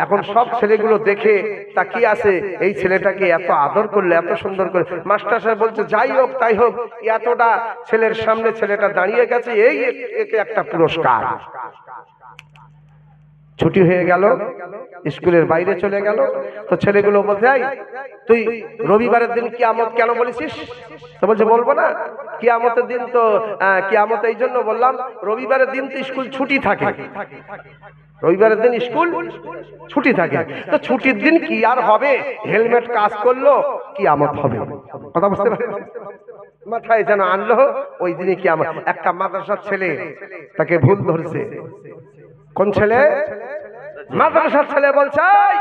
এখন সব ছেলেগুলো দেখে তাকিয়ে আছে, এই ছেলেটাকে এত আদর করলো, এত সুন্দর করে। মাস্টার সাহেব বলছে, যাই হোক তাই হোক, এতটা ছেলের সামনে ছেলেটা দাঁড়িয়ে গেছে, এই একে একটা পুরস্কার। ছুটি হয়ে গেল, স্কুলের বাইরে চলে গেল। তো ছেলেগুলো বলছে, তুই রবিবারের দিন কিয়ামত কেন বলেছিস? তো বলছে, বলবো না, কিয়ামতের দিন তো কিয়ামত এই জন্য বললাম, রবিবারের দিন তো স্কুল ছুটি থাকে। রবিবারের দিন স্কুল ছুটি থাকে, তো ছুটির দিন কি আর হবে, হেলমেট কাজ করলো কিয়ামত হবে। কথা বুঝতে পারেন? মাথায় যেন আনলো ওই দিনে কিয়ামত। একটা মাদ্রাসার ছেলে তাকে ভুল ধরছে। কোন ছেলে? মাদ্রাসার ছেলে বলছে, "এই,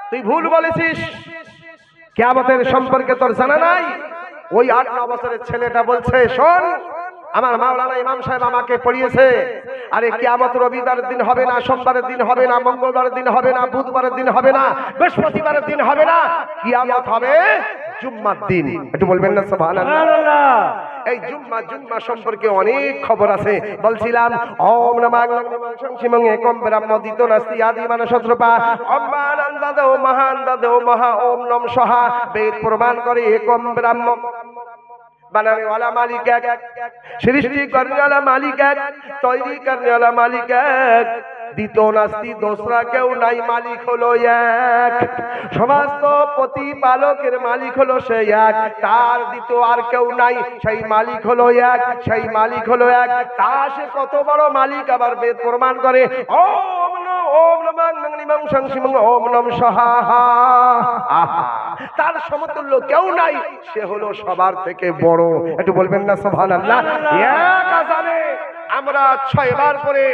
তুই ভুল বলেছিস, কিয়ামতের সম্পর্কে তোর জানা নাই?" ওই 8-9 বছরের ছেলেটা বলছে, "শোন, আমার মাওলানা ইমাম সাহেব আমাকে পড়িয়েছে, আরে কিয়ামত রবিবারের দিন হবে না, সোমবারের দিন হবে না, মঙ্গলবারের দিন হবে না, বুধবারের দিন হবে না, বৃহস্পতিবারের দিন হবে না, কিয়ামত হবে জুম্মার দিন।" একটু বলবেন না সুবহানাল্লাহ? এই জুম্মা সম্পর্কে অনেক খবর আছে। বলছিলাম ওম নমঃ শিবং একম ব্রহ্মদিত নাস্তি আদি মানসত্রপা অম্মানন্দাদ ও মহানন্দাদ ও মহা ওম নম সহা। বেদ প্রমাণ করে একম ব্রহ্ম, बनाने वाला मालिक एक, सृष्टि करने वाला मालिक एक, तैरी करने वाला मालिक एक, দ্বিতীয় নাস্তি দোসরা কেউ নাই, মালিক হলো এক। সমস্ত প্রতিপালকের মালিক হলো সেই এক, তার দ্বিতীয় আর কেউ নাই, সেই মালিক হলো এক, সেই মালিক হলো এক। তা সে কত বড় মালিক আবার বেদ প্রমাণ করে ওম নম সহা। তার সমতুল্য কেউ নাই, সে হলো সবার থেকে বড়। একটু বলবেন না সুবহানাল্লাহ? এক আযানে আমরা 6 বার করে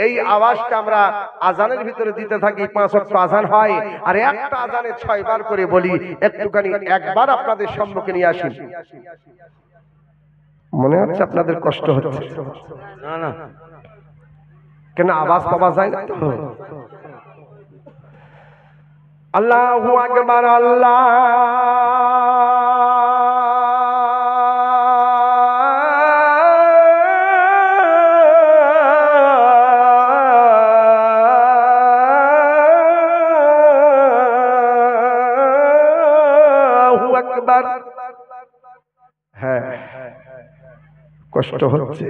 এই আওয়াজটা আমরা আজানের ভিতরে দিতে থাকি। 5 ওয়াক্ত আজান হয়, আর একটা আজানে 6 বার করে বলি। একটুখানি একবার আপনাদের সম্মুখে নিয়ে আসি। মনে হচ্ছে আপনাদের কষ্ট হচ্ছে? না না, কেন আওয়াজ পাওয়া যায় না তো? আল্লাহু আকবার, আল্লাহ আকবার। হ্যাঁ, কষ্ট হচ্ছে,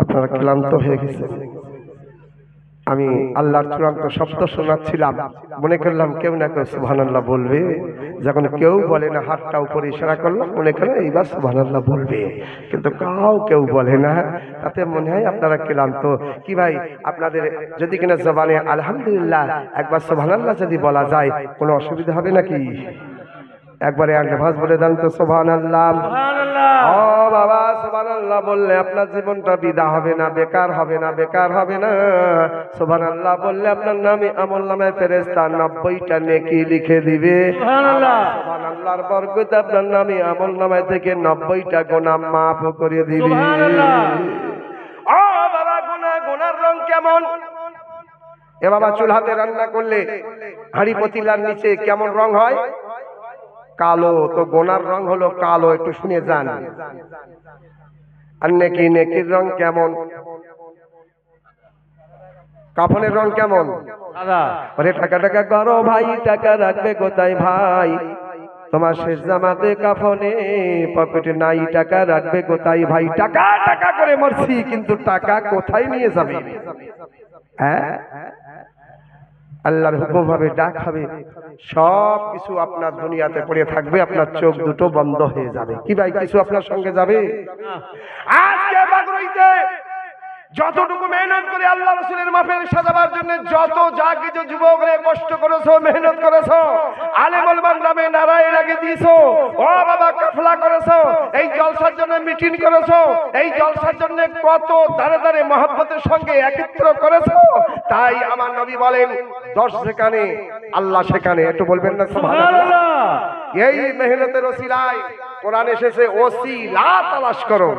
আপনারা ক্লান্ত হয়ে গেছে। আমি আল্লাহর চূড়ান্ত শব্দ শোনাচ্ছিলাম, মনে করলাম কেউ না কেউ সুবহানাল্লাহ বলবে। যখন কেউ বলে না, হাতটা উপরে ইশারা করলাম, মনে করলাম এইবার সুবহানাল্লাহ বলবে, কিন্তু কেউ বলে না। তাতে মনে হয় আপনারা ক্লান্ত। কি ভাই, আপনাদের যদি কিনা জবানে আলহামদুলিল্লাহ একবার সুবহানাল্লাহ যদি বলা যায়, কোনো অসুবিধা হবে নাকি? একবারে আঙ্গভাস বলে দেন তো সুবহানাল্লাহ। ও বাবা, সুবহানাল্লাহ বললে আপনার জীবনটা বিদা হবে না, বেকার হবে না, বেকার হবে না। সুবহানাল্লাহ বললে আপনার নামে আমলনামায় ফেরেশতা 90টা নেকি লিখে দিবে। সুবহানাল্লাহ। সুবহানাল্লাহর বরকতে আপনার নামে আমলনামায় থেকে 90টা গুনাহ মাফ করে দিবে। সুবহানাল্লাহ। ও বাবা, গুনার রং কেমন? এ বাবা, চুলাতে রান্না করলে হাঁড়ি পাতিলার নিচে কেমন রং হয়? কালো। তো গোনার রং হলো কালো। একটু শুনে যান। আর নেকির রং কেমন? কাফনের রং কেমন? সাদা। আরে টাকা করো ভাই, টাকা রাখবে কোথায় ভাই? তোমার শেষ জামাতে কাফনে পকেটে নাই, টাকা রাখবে কোথায় ভাই? টাকা করে মরছি, কিন্তু টাকা কোথায় নিয়ে যাবে? হ্যাঁ, আল্লাহর হুকুম হবে, ডাক হবে, সব কিছু আপনার দুনিয়াতে পড়ে থাকবে, আপনার চোখ দুটো বন্ধ হয়ে যাবে। কি ভাই, কিছু আপনার সঙ্গে যাবে? আজকে বাগরইতে যতটুকু মেহনত করে আল্লাহ রাসূলের মাহফিল সাজাবার জন্য যত যা কিছু যুবকরা কষ্ট করেছো, মেহনত করেছো, আলেম ওলামার নামে নারায়ে লাগিয়ে দিয়েছো, ও বাবা কাফলা করেছো, এই জলসার জন্য মিটিং করেছো, এই জলসার জন্য কত দাঁড়ে দাঁড়ে মহব্বতের সঙ্গে একত্র করেছো। তাই আমার নবী বলেন, 10 যেখানে আল্লাহ সেখানে। একটু বলবেন না সুবহানাল্লাহ? এই মেহনতের ওসিলায় কোরআন এসেছে, ওসিলা তালাশ করো।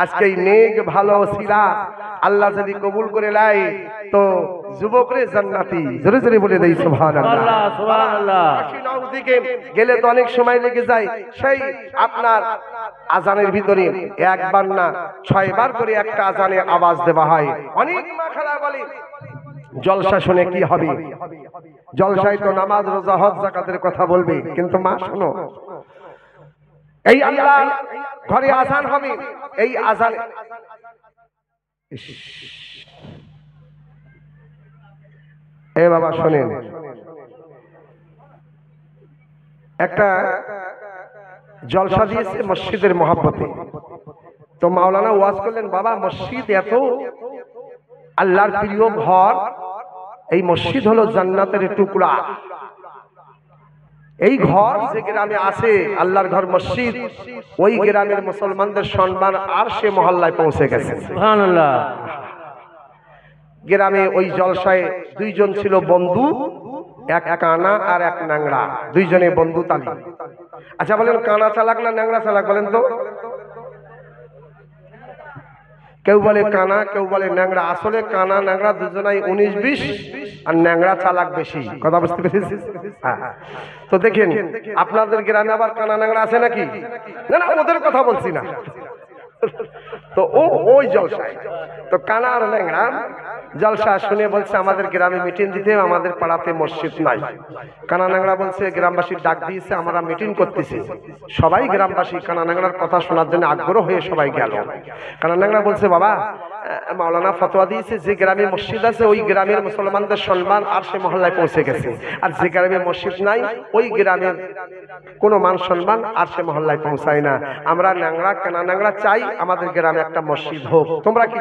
আজকে এই নেক ভালো ওসিলা আল্লাহ যদি কবুল করে লাই, তো যুবকরে জান্নাতি। জোরে জোরে বলে দেই সুবহানাল্লাহ, সুবহানাল্লাহ। দিকে গেলে তো অনেক সময় লেগে যায়। সেই আপনার আজানের ভিতরে একবার না 6 বার করে একটা আজানে আওয়াজ দেওয়া হয়। অনেক মা খালা বলে জলসা শুনে কি হবে? জলসায় তো নামাজ, রোজা, হজ, যাকাতের কথা বলবে, কিন্তু মা শোনো, এই আল্লাহ ঘরে আজান হবে, এই আজান এ বাবা শোনেন, একটা জলসা দিয়েছে মসজিদের মহব্বতে। তো মাওলানা ওয়াজ করলেন, বাবা মসজিদ এত আল্লাহর প্রিয় ঘর এই মসজিদ হলো জান্নাতের টুকরা। এই ঘর যে গ্রামে আছে আল্লাহর ঘর মসজিদ, ওই গ্রামের মুসলমানদের সম্মান আর সে মহল্লায় পৌঁছে গেছে। সুবহানাল্লাহ। গ্রামে ওই জলসায় দুইজন ছিল বন্ধু, এক কানা আর এক ন্যাংরা, দুইজনে বন্ধু তালি। আচ্ছা বলেন কানা চালাক না ন্যাংরা চালাক বলেন তো? কেউ বলে কানা, কেউ বলে ন্যাংরা। আসলে কানা ন্যাংরা দুজনাই 19-20, আর ন্যাংরা চালাক বেশি। কথা বুঝতে পেরেছিস? হ্যাঁ। তো দেখেন আপনাদের গ্রামে আবার কানা ন্যাংরা আছে নাকি? না না, ওদের কথা বলছি না। তো ওই জলসায় তো কানা আর ন্যাংরা জলসা শুনে বলছে আমাদের গ্রামে মিটিং দিতে, আমাদের পাড়াতে মসজিদ নাই। কানা ন্যাংরা বলছে গ্রামবাসীর ডাক দিয়েছে, আমরা মিটিং করতেছি। সবাই গ্রামবাসী কানা ন্যাংরার কথা শোনার জন্য আগ্রহ হয়ে সবাই গেল। কানা ন্যাংরা বলছে বাবা, মাওলানা ফতোয়া দিয়েছে যে গ্রামে মসজিদ আছে ওই গ্রামের মুসলমানদের সম্মান আর সে মহল্লায় পৌঁছে গেছে, আর যে গ্রামে মসজিদ নাই ওই গ্রামের কোনো মান সম্মান আর সে মহল্লায় পৌঁছায় না। আমরা ন্যাংরা কানা ন্যাংরা চাই আমাদের গ্রামে একটা মসজিদ হোক। তোমরা কি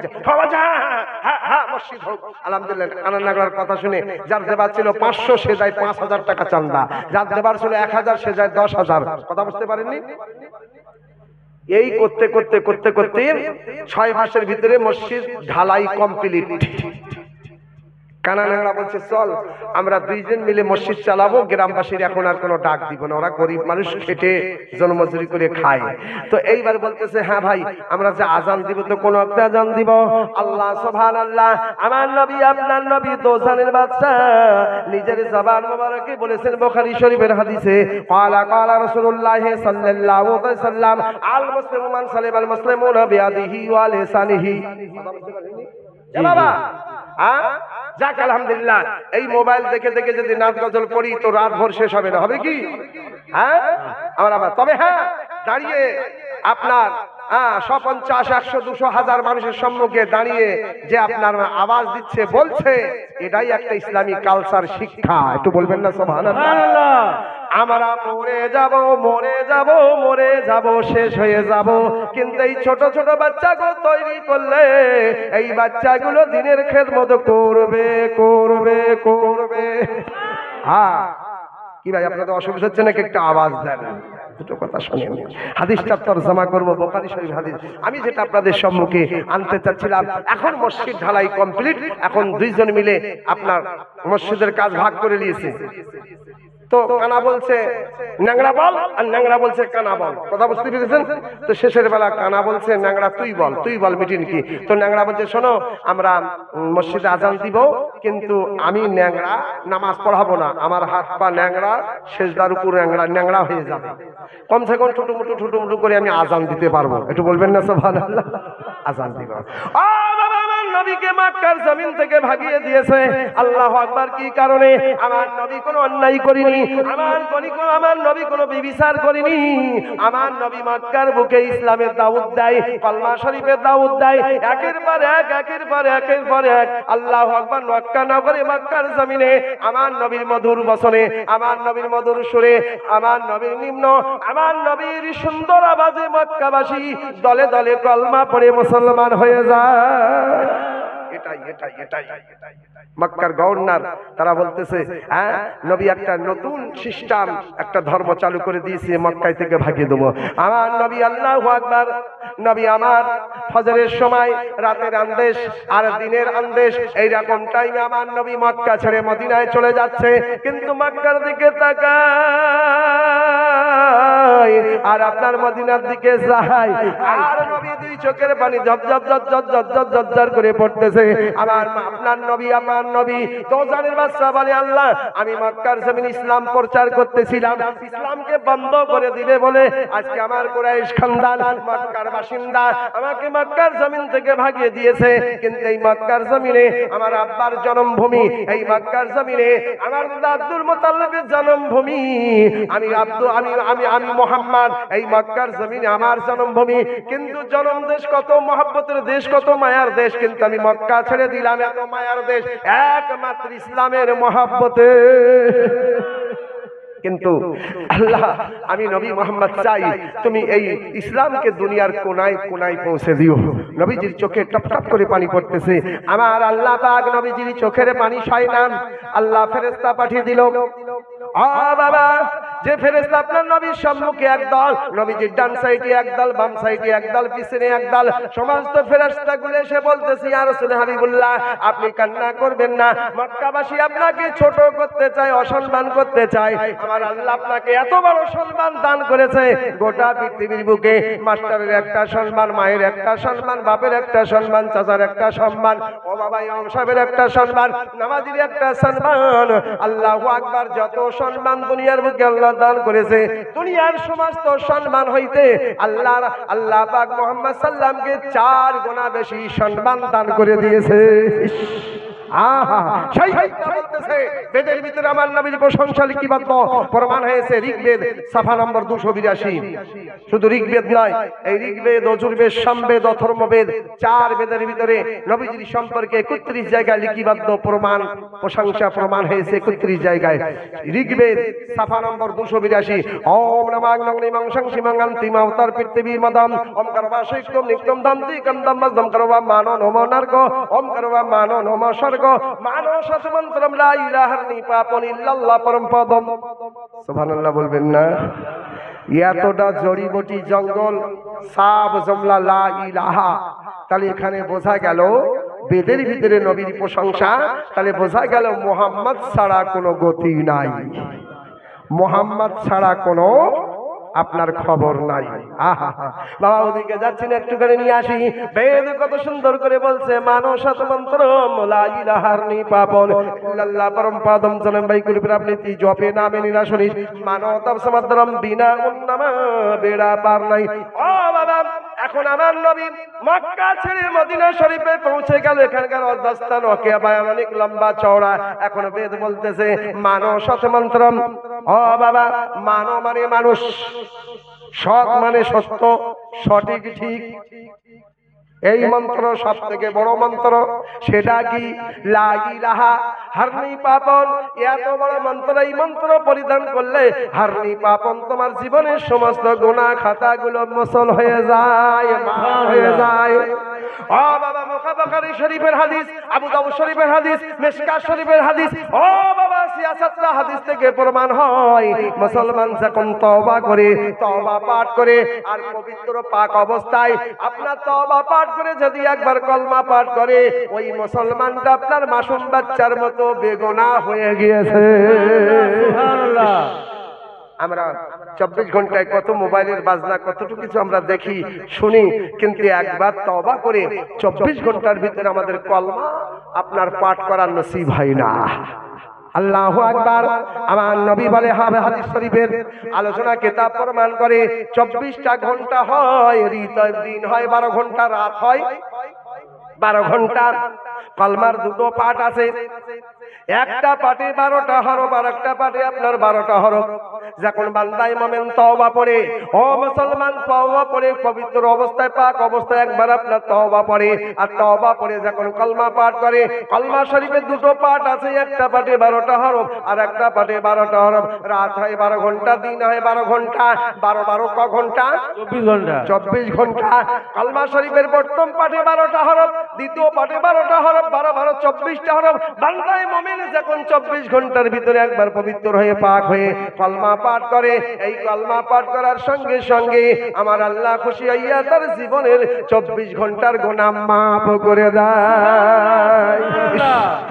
মসজিদ হোক? আলহামদুলিল্লাহ। কানা ন্যাংরার কথা শুনে যার দেবার ছিল 500 সে যায় 5000 টাকা চান্দা, যার দেবার ছিল 1000 সে যায় 10,000। কথা বুঝতে পারেননি? এই করতে করতে করতে করতে 6 মাসের ভিতরে মসজিদ ঢালাই কমপ্লিট। কানা ন্যাংরা বলছে চল আমরা দুইজন মিলে মসজিদ চালাবো, গ্রামবাসীর এখন আর কোনো ডাক দিব না, ওরা গরিব মানুষ খেটে জন্মজুরি করে খায়। তো এইবার বলতেছে হ্যাঁ ভাই আমরা যে আজান দিব তো কোন একটা আজান দিব। আল্লাহ সুবহানাল্লাহ, আমার নবী আপনার নবী দোজানের বাদশা নিজের জবান মোবারকে বলেছেন বুখারী শরীফের হাদিসে, ক্বালা ক্বালা রাসূলুল্লাহ সাল্লাল্লাহু আলাইহি ওয়াসাল্লাম আল মুসলিমু মান সালিমাল মুসলিমুনা বিয়াদিহি ওয়া লিসানিহি। বাবা যাক আলহামদুলিল্লাহ, এই মোবাইল দেখে দেখে যদি নাচ গজল পড়ি তো রাত ভোর শেষ হবে না, হবে কি? হ্যাঁ আমরা তবে হ্যাঁ দাঁড়িয়ে আপনার 150, 100, 200, 1000 মানুষের সম্মুখে দাঁড়িয়ে যে আপনার আওয়াজ দিচ্ছে বলছে, এটাই একটা ইসলামী কালচার শিক্ষা। একটু বলবেন না সুবহানাল্লাহ? আমরা মরে যাব মরে যাব মরে যাব শেষ হয়ে যাব, কিন্তু এই ছোট ছোট বাচ্চাগুলো তৈরি করলে এই বাচ্চাগুলো দিনের খেদমত করবে করবে করবে। হ্যাঁ কি ভাই আপনাদের অসুবিধা হচ্ছে নাকি? একটা আওয়াজ দেন, দুটো কথা শুনেন। হাদিসটা তরজমা করব বুখারী শরীফ হাদিস। আমি যেটা আপনাদের সম্মুখে আনতে চাচ্ছিলাম, এখন মসজিদ ঢালাই কমপ্লিট, এখন দুইজন মিলে আপনার মসজিদের কাজ ভাগ করে নিয়েছে। তো কানা বলছে ন্যাংরা বল, আর ন্যাংরা বলছে কানা বল। কথা বুঝতে পেরেছেন? তো শেষের বেলা কানা বলছে ন্যাংরা তুই বল মিটিং কি? তো ন্যাংরা বলছে শোনো আমরা মসজিদে আজান দিব, কিন্তু আমি ন্যাংরা নামাজ পড়াবো না, আমার হাত পা ন্যাংরা, সেজদার উপর ন্যাংরা হয়ে যাবে, কমসে কম ঠুটুমুটু করে আমি আজান দিতে পারবো। একটু বলবেন না সুবহানাল্লাহ? আজান দিব। নবীকে মক্কার জমিন থেকে ভাগিয়ে দিয়েছে। আল্লাহু আকবার। কি কারণে? আমার নবী কোনো অন্যায় করিনি, আমার নবী কোনো বিবিচার করিনি। আমার নবী মক্কার বুকে ইসলামের দাওয়াত দেয়, কলমা শরীফের দাওয়াত দেয়, একের পর এক। আল্লাহু আকবার। মক্কা নগরে মক্কার জমিনে আমার নবীর মধুর বচনে, আমার নবীর মধুর সুরে, আমার নবীর নিম্ন, আমার নবীর সুন্দর আওয়াজে মক্কাবাসী দলে দলে কলমা পড়ে মুসলমান হয়ে যায়। এটাই মক্কার গভর্নর তারা বলতেছে হ্যাঁ নবী একটা নতুন সিস্টেম, একটা ধর্ম চালু করে দিয়েছে, মক্কায় থেকে ভাগিয়ে দেবো। আমার নবী আল্লাহু আকবার। নবী আমার ফজরের সময়, রাতের আন্দেশ আর দিনের আন্দেশ এইরকম টাইমে আমার নবী মক্কা ছেড়ে মদিনায় চলে যাচ্ছে, কিন্তু মক্কার দিকে তাকায় আর আপনার মদিনার দিকে যায়, আর নবী দুই চোখের পানি ঝরঝর করে পড়তেছে। আপনার নবী দোজানের বাদশা বলে আল্লাহ আমি মক্কার জমিন ইসলাম প্রচার করতেছিলাম, ইসলামকে বন্ধ করে দিবে বলে আজকে আমার কুরাইশ খানদান মক্কার বাসিন্দা আমাকে মক্কার জমিন থেকে ভাগিয়ে দিয়েছে, কিন্তু এই মক্কার জমিনে আমার আব্বার জন্মভূমি, এই মক্কার জমিনে আমার আব্দুল মুতাল্লিবের জন্মভূমি, আমি মুহাম্মদ, এই মক্কার জমিনে আমার জন্মভূমি, কিন্তু জন্ম দেশ কত মহব্বতের দেশ, কত মায়ার দেশ, কিন্তু আমি মক্কা ছেড়ে দিলাম এত মায়ার দেশ একমাত্র ইসলামের মহব্বতে। কিন্তু আল্লাহ আমি নবী মোহাম্মদ চাই তুমি এই ইসলামকে দুনিয়ার কোনায় কোনায় পৌঁছে দিও। নবীজির চোখে টপ টপ করে পানি পড়তেছে। আমার আল্লাহ পাক নবীজির চোখের পানি সয় না, আল্লাহ ফেরেশতা পাঠিয়ে দিল। বাবা, যে ফেরেশতা আপনার নবীর সম্মুখে একদল, নবীজির ডান সাইডে একদল, বাম সাইডে একদল, পিছনে একদল, সমস্ত ফেরেশতাগুলো এসে বলতেছে, ইয়া রাসূল হাবিবুল্লাহ, আপনি কান্না করবেন না। মক্কাবাসী আপনাকে ছোট করতে চায়, অসম্মান করতে চায়। আমার আল্লাহ আপনাকে এত বড় সম্মান দান করেছে, গোটা পৃথিবীর বুকে মাস্টারের একটা সম্মান, মায়ের একটা সম্মান, বাপের একটা সম্মান, চাচার একটা সম্মান, ও বাবা ইমাম সাহেবের একটা সম্মান, নামাজির একটা সম্মান। আল্লাহু আকবার, যত সম্মান দুনিয়ার বুকে আল্লাহ দান করেছে, দুনিয়ার সমস্ত সম্মান হইতে আল্লাহ পাক মুহাম্মদ সাল্লামকে 4 গুণা বেশি সম্মান দান করে দিয়েছে। বেদের ভিতরে আমার নবীর প্রশংসা লিপিবদ্ধ প্রমাণ হয়েছে ঋগ্বেদ সাফা নম্বর 282। শুধু ঋগ্বেদ নয়, এই ঋগ্বেদ, যজুর্বেদ, সামবেদ, অথর্ববেদ 4 বেদের ভিতরে নবীজির সম্পর্কে 31 জায়গায় লিপিবদ্ধ প্রমাণ, প্রশংসা প্রমাণ হয়েছে 31 জায়গায়। ঋগ্বেদ সাফা নম্বর 282, ওম নমাগ্নং নিমংসং শিমঙ্গন্তি মাউতার পৃথিবী মদম ওম করবা শৈক্তম নিক্তম দন্তি কন্দম মজদম করবা মানো নমো নার্গ ওম করবা মানো নমো স্বর্গ মানো সতমন্ত্রম লা ইলাহা নিপাপন ইল্লাল্লাহ পরম পদম। সুবহানাল্লাহ বলবেন না? এতটা জড়িবটি জঙ্গল, সাব জমলা লা ইলাহা, তাহলে এখানে বোঝা গেল বেদের ভিতরে নবীর প্রশংসা, তাহলে বোঝা গেল মুহাম্মদ ছাড়া কোনো গতি নাই, মুহাম্মদ ছাড়া কোনো আপনার খবর নাই। আহা বাবা, ওদিকে যাচ্ছি না, একটুখানি নিয়ে আসি। বেদ কত সুন্দর করে বলছে, মানো সতমন্ত্রম লা ইলাহা নিপাপন ইল্লাল্লাহ পরম পদম। জনম ভাই কুলপির আপনি জপে নামে নিরাশনি মানো তব সমদ্রম বিনা উন্নমা বেড়া পার নাই। ও বাবা, এখন আমার নবী মক্কা ছেড়ে মদিনা শরীফে পৌঁছে গেল। এখানকার অবস্থান অনেক লম্বা চওড়া। এখন বেদ বলতেছে মানো সতমন্ত্রম। ও বাবা, মানো মানে মানুষ, সৎ মানে সত্য, সঠিক ঠিক। এই মন্ত্র সব থেকে বড় মন্ত্র। সেটা কি? লা ইলাহা হারনি পাপন। এত বড় মন্ত্র, এই মন্ত্র পরিধান করলে হারনি পাপন, তোমার জীবনের সমস্ত গুনাহ খাতাগুলো মোচন হয়ে যায়, মাফ হয়ে যায়। ও বাবা, বুখারী শরীফের হাদিস, আবু দাউদ শরীফের হাদিস, মিশকাত শরীফের হাদিস, ও বাবা সিয়াসাতটা হাদিস থেকে প্রমাণ হয়, মুসলমান যখন তওবা করে, তওবা পাঠ করে, আর পবিত্র পাক অবস্থায় আপনার তওবা পাঠ করে যদি একবার কলমা পাঠ করে, ওই মুসলমানটা আপনার মাসুম বাচ্চার মতো বেগুনাহ হয়ে গিয়েছে। সুবহানাল্লাহ। আমরা 24 ঘন্টায় কত মোবাইলের বাজনা, কতটুকু কিছু আমরা দেখি শুনি, কিন্তু একবার তওবা করে 24 ঘন্টার ভিতরে আমাদের কলমা আপনার পাঠ করার নসিব হয় না। আল্লাহু আকবার। আমার নবী বলে, হাদিস শরীফের আলোচনা কিতাব প্রমাণ করে 24টা ঘন্টা হয়, দিন হয় 12 ঘন্টা, রাত হয় 12 ঘন্টা। কলমার দুটো পাঠ আছে, একটা পাঠে 12টা হরফ, আর একটা পাঠে আপনার 12টা হরফ। যখন বান্দায় মুমিন তওবা পড়ে, ও মুসলমান তওবা পড়ে পবিত্র অবস্থায়, পাক অবস্থায় একবার আপনার তওবা পড়ে, আর তওবা পড়ে যখন কলমা পাঠ করে, কলমা শরীফের দুটো পাঠ আছে, একটা পাঠে 12টা হরফ, আর একটা পাঠে 12টা হরফ। রাত হয় 12 ঘন্টা, দিন হয় 12 ঘন্টা। 12 ক ঘন্টা? 24 ঘন্টা। 24 ঘন্টা। কলমা শরীফের প্রথম পাঠে 12টা হরফ, দ্বিতীয় পাঠে 12টা হরফ, 12 12 24টা হরফ। বান্দায় মুমিন যখন 24 ঘন্টার ভিতরে একবার পবিত্র হয়ে পাক হয়ে কলমা পাঠ করে, এই কলমা পাঠ করার সঙ্গে সঙ্গে আমার আল্লাহ খুশি হইয়া তার জীবনের 24 ঘন্টার গুনাহ মাফ করে দেয়।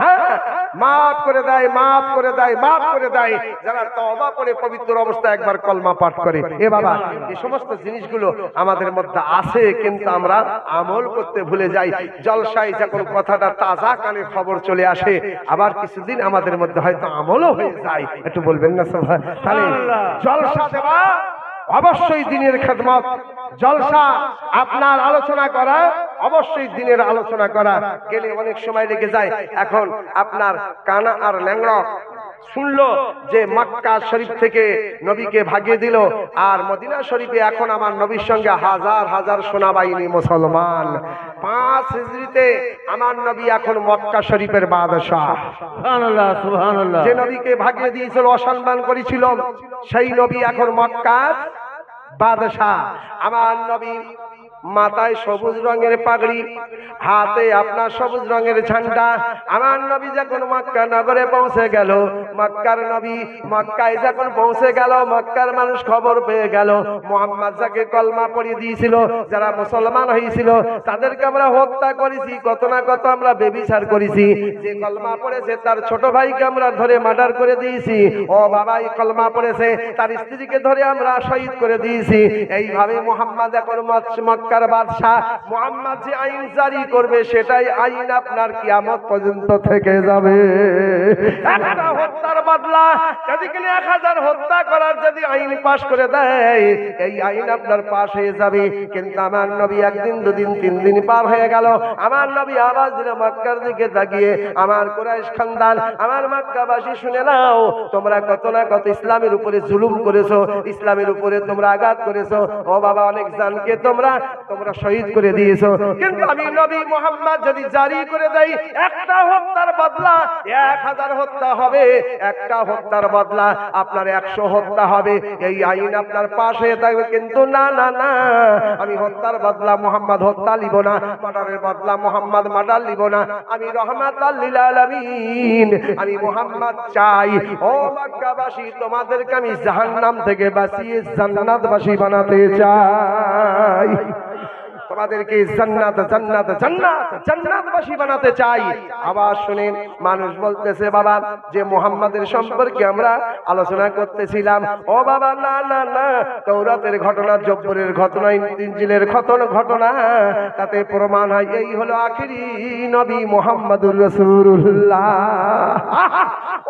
হ্যাঁ, মাফ করে দেয়, মাফ করে দেয়, মাফ করে দেয় যারা তওবা করে পবিত্র অবস্থায় একবার কলমা পাঠ করে। এ বাবা, এই সমস্ত জিনিসগুলো আমাদের মধ্যে আছে, কিন্তু আমরা আমল করতে ভুলে যাই। জলসায় যখন কথাটা তাজা কানে খবর চলে আসে, আবার কিছুদিন আমাদের মধ্যে হয়তো আমলও হয়ে যায়। একটু বলবেন না সবাই? তাহলে জলসা দেওয়া অবশ্যই দিনের খেদমত, জলসা আপনার আলোচনা করা অবশ্যই দিনের আলোচনা করা। গেলে অনেক সময় লেগে যায়। এখন আপনার কানা আর ল্যাংড়া শুনলো যে মক্কা শরীফ থেকে নবীকে ভাগিয়ে দিল, আর মদিনা শরীফে এখন আমার নবীর সঙ্গে হাজার হাজার সেনাবাহিনী মুসলমান। 5 হিজরিতে আমার নবী এখন মক্কা শরীফের বাদশাহ। সুবহানাল্লাহ সুবহানাল্লাহ। যে নবীকে ভাগিয়ে দিয়েছিল, অসম্মান করেছিল, সেই নবী এখন মক্কার বাদশাহ। আমার নবী মাথায় সবুজ রঙের পাগড়ি, হাতে আপনার সবুজ রঙের ঝান্ডা। আমার নবী যখন মক্কা নগরে পৌঁছে গেল, মক্কার নবী মক্কায় যখন পৌঁছে গেল, মক্কার মানুষ খবর পেয়ে গেল মুহাম্মদ যাকে কলমা পড়িয়ে দিয়েছিল, যারা মুসলমান হয়েছিল তাদেরকে আমরা হত্যা করেছি, কত না কত আমরা বেবিচার করেছি। যে কলমা পড়েছে তার ছোট ভাইকে আমরা ধরে মার্ডার করে দিয়েছি। ও বাবা, এই কলমা পড়েছে তার স্ত্রীকে ধরে আমরা শহীদ করে দিয়েছি। এইভাবে মুহাম্মদ এখন মক্কার বাদশাহ। মুহাম্মদ যে আইন জারি করবে সেটাই আইন আপনার কিয়ামত পর্যন্ত থেকে যাবে। একটা হত্যার বদলা যদি 1000 হত্যা করার যদি আইন পাশ করে দেয়, এই আইন আপনার পাশ হয়ে যাবে। কিন্তু আমার নবী 1 দিন 2 দিন 3 দিন পার হয়ে গেল, আমার নবী আওয়াজ দিল মক্কার দিকে তাকিয়ে, আমার কুরাইশ খানদান, আমার মক্কাবাসী শুনে নাও, তোমরা কত না কত ইসলামের উপরে জুলুম করেছো, ইসলামের উপরে তোমরা আঘাত করেছো। ও বাবা, অনেক জানকে তোমরা শহীদ করে দিয়েছো। কিন্তু আমি নবী মুহাম্মদ যদি জারি করে দেই, একটা হত্যার বদলা 1000 হত্যা হবে, একটা হত্যার বদলা আপনার 100 হত্যা হবে, এই আইন আপনার পাশ হয়ে থাকবে। কিন্তু না না না, আমি হত্যার বদলা মুহাম্মদ হত্যা লিব না, মার্ডারের বদলা মুহাম্মদ মার্ডার লিব না। আমি রহমাতাল লিল আলামিন, আমি মুহাম্মদ চাই। ও মক্কাবাসী, তোমাদেরকে আমি জাহান্নাম থেকে বাঁচিয়ে জান্নাতবাসী বানাতে চাই। তোমাদেরকে জান্নাত জান্নাত জান্নাত জান্নাতবাসী বানাতে চাই। আবার শুনেন, মানুষ বলতেছে বাবা যে মুহাম্মাদের সম্পর্কে আমরা আলোচনা করতেছিলাম। ও বাবা, না না না, তাওরাতের ঘটনা, জব্বরের ঘটনা, ইনজিলের ঘটনা, তাতে প্রমাণ হয় এই হলো আখিরি নবী মুহাম্মাদুর রাসূলুল্লাহ।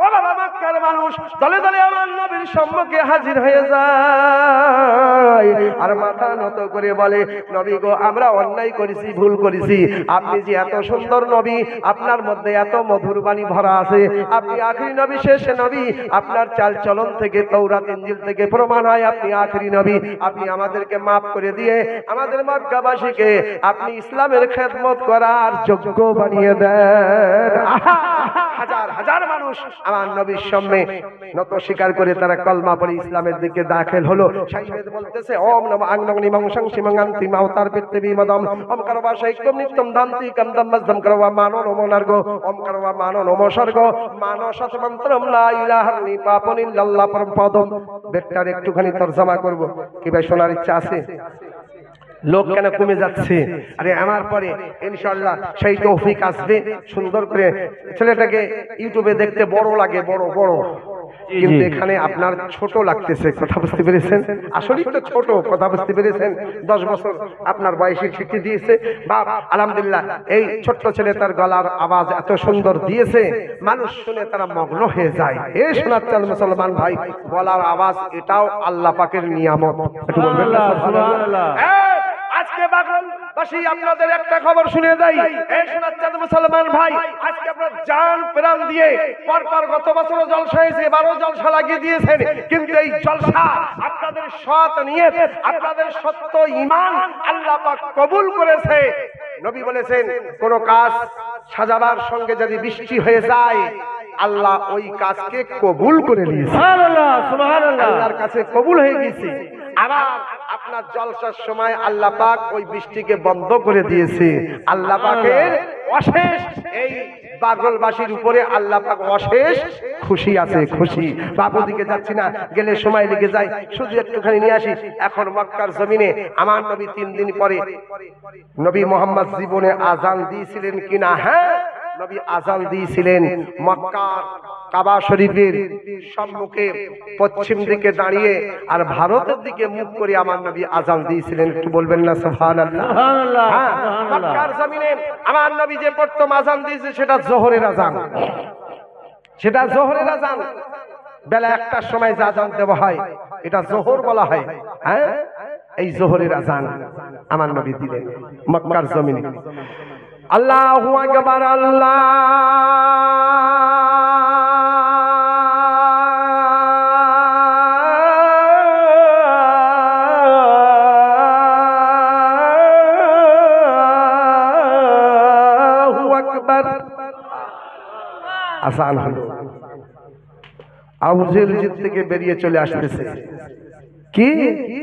ও বাবা, মক্কার মানুষ দলে দলে আমার নবীর সম্মুখে হাজির হয়ে যায় আর মাথা নত করে বলে, নবী গো, আমরা অন্যায় করেছি, ভুল করেছি। আপনি যে এত সুন্দর নবী, আপনার মধ্যে এত মধুর বাণী ভরা আছে, আপনি আখিরি নবী, শেষ নবী। আপনার চাল চলন থেকে, তাওরাত ইনজিল থেকে প্রমাণ হয় আপনি আখিরি নবী। আপনি আমাদেরকে মাফ করে দিয়ে আমাদের মক্কাবাসীকে আপনি ইসলামের খেদমত করার যোগ্য বানিয়ে দেন। হাজার হাজার মানুষ আমার নবীর সামনে নত স্বীকার করে তারা কলমা পড়ে ইসলামের দিকে দাখিল হলো। সাইয়েদ বলতেছে, ওম নমঃ আংনংনি মংসং সিমঙ্গান্তি মাউতার পৃথিবী মদম ওম করবা শৈকম নিত্যম দান্তি কন্দম মজদম করবা মানো নমো নার্গ ওম করবা মানো নমো স্বর্গ মানো শতমন্ত্রম লা ইলাহা ইল্লাল্লাহ পরম পদম। বেটার একটুখানি তরজমা করব, কি ভাই শোনার ইচ্ছা আছে? লোক কেন কমে যাচ্ছে? আরে আমার পরে ইনশাআল্লাহ সেই তৌফিক আসবে। সুন্দর করে ছেলেটাকে ইউটিউবে দেখতে বড় লাগে, বড় বড়, কিন্তু এখানে আপনার ছোট লাগতেছে। কথা বুঝতে পেরেছেন? আসলেই তো ছোট, কথা বুঝতে পেরেছেন? 10 বছর আপনার বয়সে শিক্ষা দিয়েছে। বাপ আলহামদুলিল্লাহ, এই ছোট্ট ছেলে তার গলার আওয়াজ এত সুন্দর দিয়েছে, মানুষ শুনে তারা মগ্ন হয়ে যায়। এই শোনাচ্ছেন মুসলমান ভাই, গলার আওয়াজ এটাও আল্লাহ পাকের নিয়ামত। একটু বলবেন না সুবহানাল্লাহ? আজকে বাগলবাসী আপনাদের একটা খবর শুনে দেই। এই শোনাচ্ছেন মুসলমান ভাই, আজকে আপনারা জান প্রাণ দিয়ে পরপর গত বছর জলসা হয়েছে, 12 জলসা লাগিয়ে দিয়েছেন, কিন্তু এই জলসা আপনাদের সৎ নিয়ত, আপনাদের সত্য ঈমান আল্লাহ পাক কবুল করেছে। নবী বলেছেন, কোন কাজ সাজাবার সঙ্গে যদি বৃষ্টি হয়ে যায়, আল্লাহ ওই কাজকে কবুল করে নিয়েছে। সুবহানাল্লাহ সুবহানাল্লাহ, আল্লাহর কাছে কবুল হয়ে গেছে। আবার আপনার জলসার সময় আল্লাহ পাক ওই বৃষ্টিকে বন্ধ করে দিয়েছে। আল্লাহ পাকের অশেষ, এই পাগলবাসীর উপরে আল্লাহ পাক অশেষ খুশি আছে, খুশি। বাবু দিকে যাচ্ছি না, গেলে সময় লেগে যায়, শুধু একটুখানি নিয়ে আসি। এখন মক্কার জমিনে আমার নবী 3 দিন পরে, নবী মুহাম্মদ জীবনে আজান দিয়েছিলেন কিনা? হ্যাঁ, নবী আজান দিয়েছিলেন মক্কার কাবা শরীফের সম্মুখে পশ্চিম দিকে দাঁড়িয়ে, আর ভারতের দিকে মুখ করে আমার নবী আজান দিয়েছিলেন। একটু বলবেন না সুবহানাল্লাহ? সুবহানাল্লাহ। মক্কার জমিনে আমার নবী যে প্রথম আজান দিয়েছে সেটা জোহরের আজান, সেটা জোহরের আজান। বেলা 1টার সময় যে আজান দেওয়া হয় এটা জোহর বলা হয়। হ্যাঁ, এই জোহরের আজান আমার নবী দিলেন মক্কার জমিনে। আল্লাহু আকবার, আল্লাহ আসান হলো। আবু জেহেল জিদ থেকে বেরিয়ে চলে আসতেছে। কি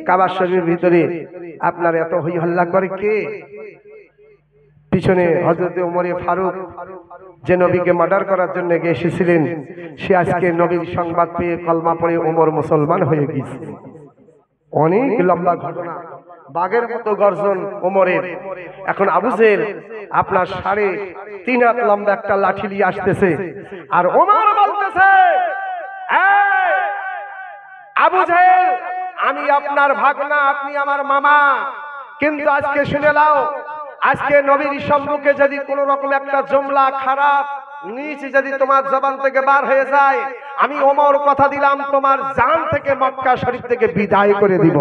কাবা শরীফের ভিতরে আপনার এত হই হল্লা করে কে? পিছনে হযরত ওমর ফারুক যে নবীকে মার্ডার করার জন্য এসেছিলেন, সে আজকে নবীর সংবাদ পেয়ে কলমা পড়ে ওমর মুসলমান হয়ে গেছে। অনেক লম্বা ঘটনা, বাঘের মতো গর্জন ওমরের। এখন আবু জেহেল আপনার 3.5 হাত লম্বা একটা লাঠি নিয়ে আসতেছে, আর ওমর বলতেছে, এই আবু জেহেল, আমি আপনার ভাগনা, আপনি আমার মামা, কিন্তু আজকে শুনে নাও, আজকে নবীর সম্মুখে যদি কোন রকম একটা জুমলা খারাপ নিচে যদি তোমার জবান থেকে বার হয়ে যায়, আমি ওমর কথা দিলাম তোমার জান থেকে মক্কা শরীফ থেকে বিদায় করে দিব।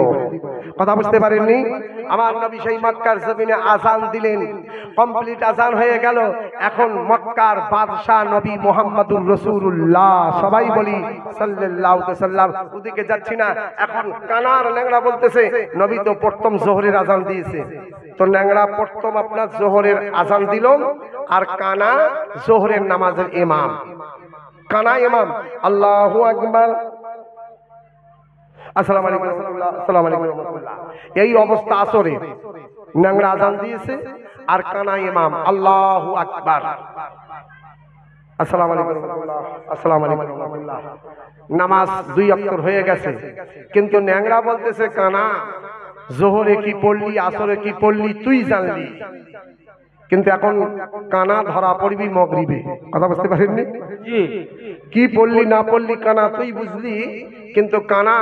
কথা বুঝতে পারেননি? আমার নবী সেই মক্কার জমিনে আজান দিলেন, কমপ্লিট আজান হয়ে গেল। এখন মক্কার বাদশাহ নবী মুহাম্মদুর রাসূলুল্লাহ, সবাই বলি সাল্লাল্লাহু আলাইহি ওয়াসাল্লাম, ওদিকে যাচ্ছি না। এখন কানার ল্যাংড়া বলতেছে, নবী তো প্রথম যোহরের আজান দিয়েছে। তো ল্যাংড়া প্রথম আপনার যোহরের আজান দিল, আর কানা যোহরের নামাজের ইমাম। কানা ইমাম, আল্লাহু আকবার, আসসালামু আলাইকুম রাহমাতুল্লাহ, আসসালামু আলাইকুম রাহমাতুল্লাহ। এই অবস্থা আসরে ল্যাংড়া আজান দিয়েছে, আর কানা ইমাম আল্লাহু আকবার, আসসালামু আলাইকুম রাহমাতুল্লাহ, আসসালামু আলাইকুম রাহমাতুল্লাহ। নামাজ 2 অক্তর হয়ে গেছে, কিন্তু ল্যাংড়া বলতেছে, কানা যোহরে কি পড়লি, আসরে কি পড়লি তুই জানলি, কিন্তু এখন কানা ধরা পড়বি মাগরিবে। কথা বুঝতে পারেননি? কি পড়লি না পড়লি কানা তুই বুঝলি, কিন্তু কানা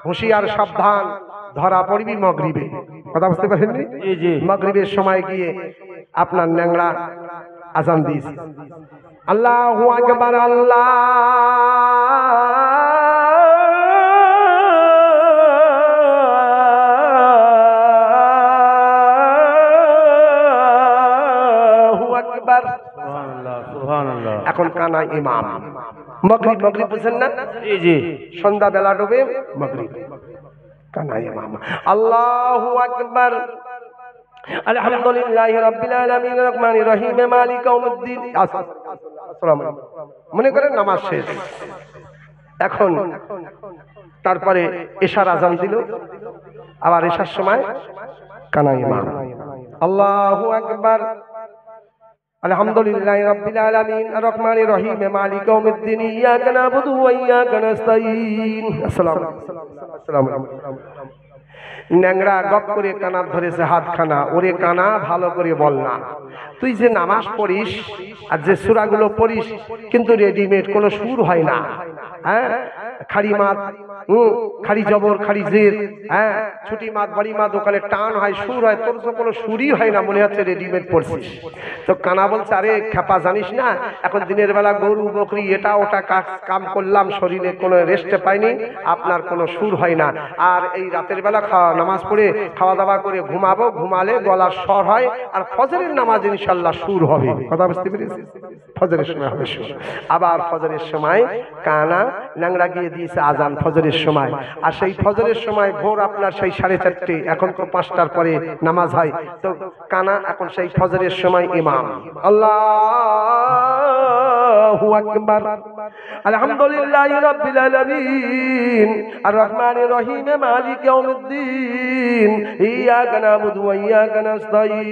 হুঁশিয়ার, সাবধান, ধরা পড়বি মাগরিবে। কথা বুঝতে পারেননি? মাগরিবের সময় গিয়ে আপনার ল্যাংড়া আজান দিয়েছে, আল্লাহু আকবার, আল্লাহু আকবার, সুবহানাল্লাহ, সুবহানাল্লাহ। এখন কানা ইমাম, মাগরিব, মাগরিব বুঝেন না? জি জি, সন্ধ্যা বেলা ডুবে মাগরিব, কানা ইমাম, আল্লাহু আকবার, আলহামদুলিল্লাহি রাব্বিল আলামিন, রহমানির রহিম, মালিক ইয়াউমিদ্দিন। আসসালামু আলাইকুম। মনে করেন নামাজ শেষ। এখন তারপরে এশার আজান দিল, আবার এশার সময় কানা ইমাম, আল্লাহু আকবার, আলহামদুলিল্লাহি রাব্বিল আলামিন, রহমানির রহিম, মালিক ইয়াউমিদ্দিন, ইয়াকা না'বুদু ওয়া ইয়াকা নাস্তাঈন। আসসালামু আলাইকুম। ন্যাংরা গপ করে কানা ধরেছে হাতখানা, ওরে কানা ভালো করে বল না, তুই যে নামাজ পড়িস আর যে সূরাগুলো পড়িস, কিন্তু রেডিমেড কোনো সুর হয় না। হ্যাঁ, খাড়ি মাত, খাড়ি জবর, খাড়ি জের, হ্যাঁ, ছুটি মাত, বাড়ি মাত, ওখানে টান হয়, সুর হয়, তোর তো কোনো সুরই হয় না, মনে হচ্ছে রেডিমেড পড়ছিস। তো কানা বলছে, আরে খেপা, জানিস না এখন দিনের বেলা গরু বকরি এটা ওটা কাম করলাম, শরীরে কোনো রেস্টে পাইনি, আপনার কোনো সুর হয় না। আর এই রাতের বেলা নামাজ পড়ে খাওয়া দাওয়া করে ঘুমাবো, ঘুমালে গলার স্বর হয়, আর ফজরের নামাজ ইনশাআল্লাহ সুর হবে। কথা বুঝতে পেরেছিস? ফজরের সময় হবে সুর। আবার ফজরের সময় কানা ল্যাংড়া গিয়ে দিয়েছে আজান ফজরের সময়, আর সেই ফজরের সময় ভোর আপনার সেই 4:30, এখন তো 5টার পরে নামাজ হয়। তো কানা এখন সেই ফজরের সময় ইমাম, আল্লাহু আকবার, আলহামদুলিল্লাহি রাব্বিল আলামিন, আর রহমানির রহিম, মালিক ইয়াউমিদ্দিন, ইয়াকা না'বুদু ওয়া ইয়াকা নাস্তাঈন।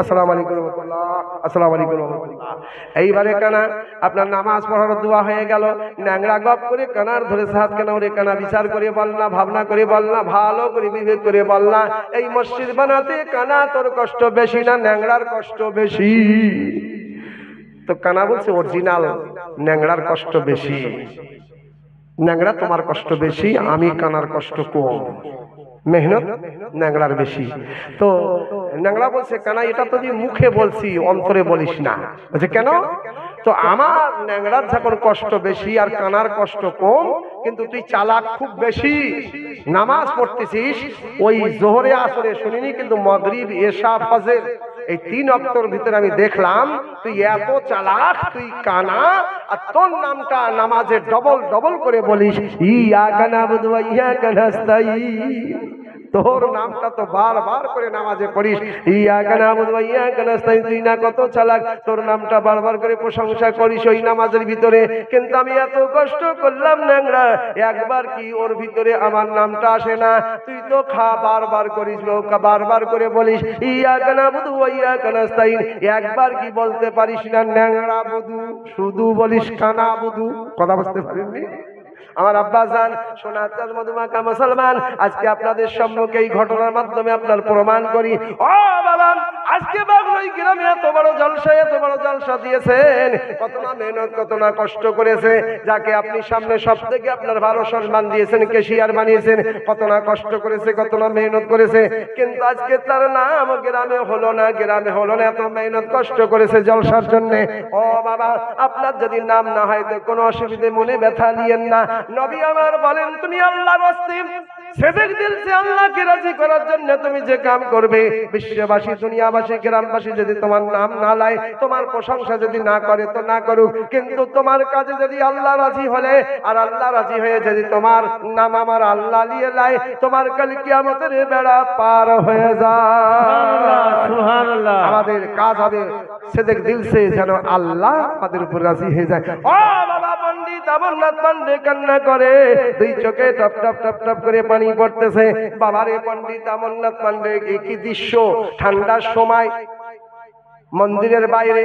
আসসালামু আলাইকুম ওয়া রাহমাতুল্লাহ, আসসালামু আলাইকুম ওয়া রাহমাতুল্লাহ। এইবারে কানা আপনার নামাজ পড়ার দোয়া হয়ে গেল, ন্যাংরা গপ করে কানার ধরেছে হাত, কেন ওরে কানা বিচার করে বল না, ভাবনা করে বল না, ভালো করে বিবেক করে বল না, এই মসজিদ বানাতে কানা তোর কষ্ট বেশি না ন্যাংরার কষ্ট বেশি? তো কানা বলছে, অরিজিনাল ন্যাংরার কষ্ট বেশি, ন্যাংরা তোমার কষ্ট বেশি, আমি কানার কষ্ট কম, মেহনত ন্যাংরার বেশি। তো ন্যাংরা বলছে, কানা এটা তো তুই মুখে বলছি, অন্তরে বলিস না। বলছে কেন? তো আমার ন্যাংরার যখন কষ্ট বেশি আর কানার কষ্ট কম, কিন্তু তুই চালাক খুব বেশি, নামাজ পড়তেছিস ওই জোহরে আসরে শুনিনি, কিন্তু মাগরিব, এশা, ফজর এই 3 অক্তর ভিতরে আমি দেখলাম তুই এত চালাক, তুই কানা, আর তোর নামটা নামাজে ডবল ডবল করে বলিস, ইয়াকা না'বুদু ওয়া ইয়াকা নাস্তাঈন। তোর নামটা তো বারবার করে নামাজে পড়িস, ইয়াকা নাবুদু ওয়া ইয়াকা নাস্তাইন, তুই না কত চালাক, তোর নামটা বারবার করে প্রশংসা করিস ওই নামাজের ভিতরে, কিন্তু আমি এত কষ্ট করলাম ন্যাংরা, একবার কি ওর ভিতরে আমার নামটা আসে না? তুই তো বারবার করিস, বারবার করে বলিস ইয়াকা নাবুদু ওয়া ইয়াকা নাস্তাইন, একবার কি বলতে পারিস না ন্যাংরা বুধু, শুধু বলিস কানা বুধু? কথা বুঝতে পারেননি আমার আব্বা জান, সোনার মধুমাখা মুসলমান, আজকে আপনাদের সম্মুখে এই ঘটনার মাধ্যমে আপনার প্রমাণ করি। ও বাবা, আজকে বাগলই গ্রামে এত বড় জলসা দিয়েছেন, কত না মেহনত, কত না কষ্ট করেছে, যাকে আপনি সামনে সব থেকে আপনার ভালো সম্মান দিয়েছেন, কেশিয়ার বানিয়েছেন, কত না কষ্ট করেছে, কত না মেহনত করেছে, কিন্তু আজকে তার নাম গ্রামে হলো না, এত মেহনত কষ্ট করেছে জলসার জন্য। ও বাবা, আপনার যদি নাম না হয় তো কোনো অসুবিধে মনে ব্যথা নিয়েন না। নবী আমার বলেন, তুমি আল্লাহর রাস্তে সেদিক দিল সে আল্লাহকে রাজি করার জন্য তুমি যে কাম করবে, বিশ্ববাসী, দুনিয়াবাসী, গ্রামবাসী যদি তোমার নাম না লাই, তোমার প্রশংসা যদি না করে তো না করুক, কিন্তু তোমার কাজে যদি আল্লাহ রাজি হলে আর আল্লাহ রাজি হয়ে যদি তোমার নাম আমার আল্লাহ নিয়ে লাই, তোমার কাল কিয়ামতের বেড়া পার হয়ে যায়। সুবহানাল্লাহ। আমাদের কাজ হবে সেদিক দিল সে যেন আল্লাহ আমাদের উপর রাজি হয়ে যায়। ও বাবা, পণ্ডিত অমরনাথ পান্ডে কান্না করে, দুই চোখে টপ টপ টপ টপ করে পানি পড়তেছে। বাবারে পণ্ডিত অমরনাথ পান্ডে, কি দৃশ্য! ঠান্ডার সময় মন্দিরের বাইরে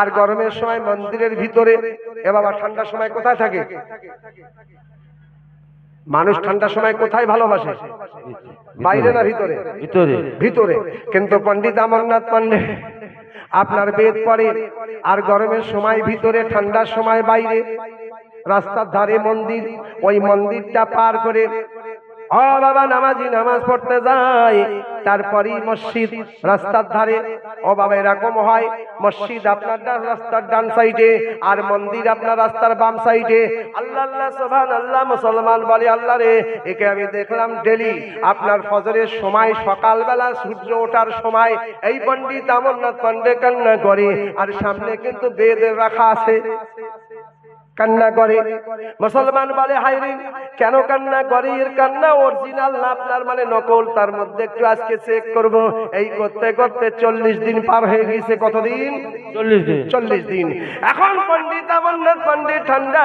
আর গরমের সময় মন্দিরের ভিতরে। এ বাবা, ঠান্ডার সময় কোথায় থাকে মানুষ? ঠান্ডার সময় কোথায় ভালোবাসে? বাইরে না ভিতরে? ভিতরে। কিন্তু পণ্ডিত অমরনাথ পান্ডে আপনার বেদ পড়ে, আর গরমের সময় ভিতরে, ঠান্ডার সময় বাইরে। রাস্তার ধারে মন্দির, ওই মন্দিরটা পার করে ও বাবা নামাজি নামাজ পড়তে যায়, তারপরই মসজিদ রাস্তার ধারে। ও বাবা, এরকম হয়, মসজিদ আপনার রাস্তার ডান সাইডে আর মন্দির আপনার রাস্তার বাম সাইডে। আল্লাহ আল্লাহ সুবহানাল্লাহ। মুসলমান বলে, আল্লাহ রে, একে আমি দেখলাম ডেলি আপনার ফজরের সময়, সকালবেলা সূর্য ওঠার সময় এই পণ্ডিত অমরনাথ পান্ডে কান্না করে, আর সামনে কিন্তু বেদ রাখা আছে, কান্না করে। মুসলমান বলে, হায়রে, কেন কান্না করে? এর কান্না অরিজিনাল না আপনার মানে নকল, তার মধ্যে একটু আজকে চেক করব। এই করতে করতে 40 দিন পার হয়ে গেছে। কতদিন? 40 দিন। এখন পণ্ডিত অমরনাথ পান্ডে ঠান্ডা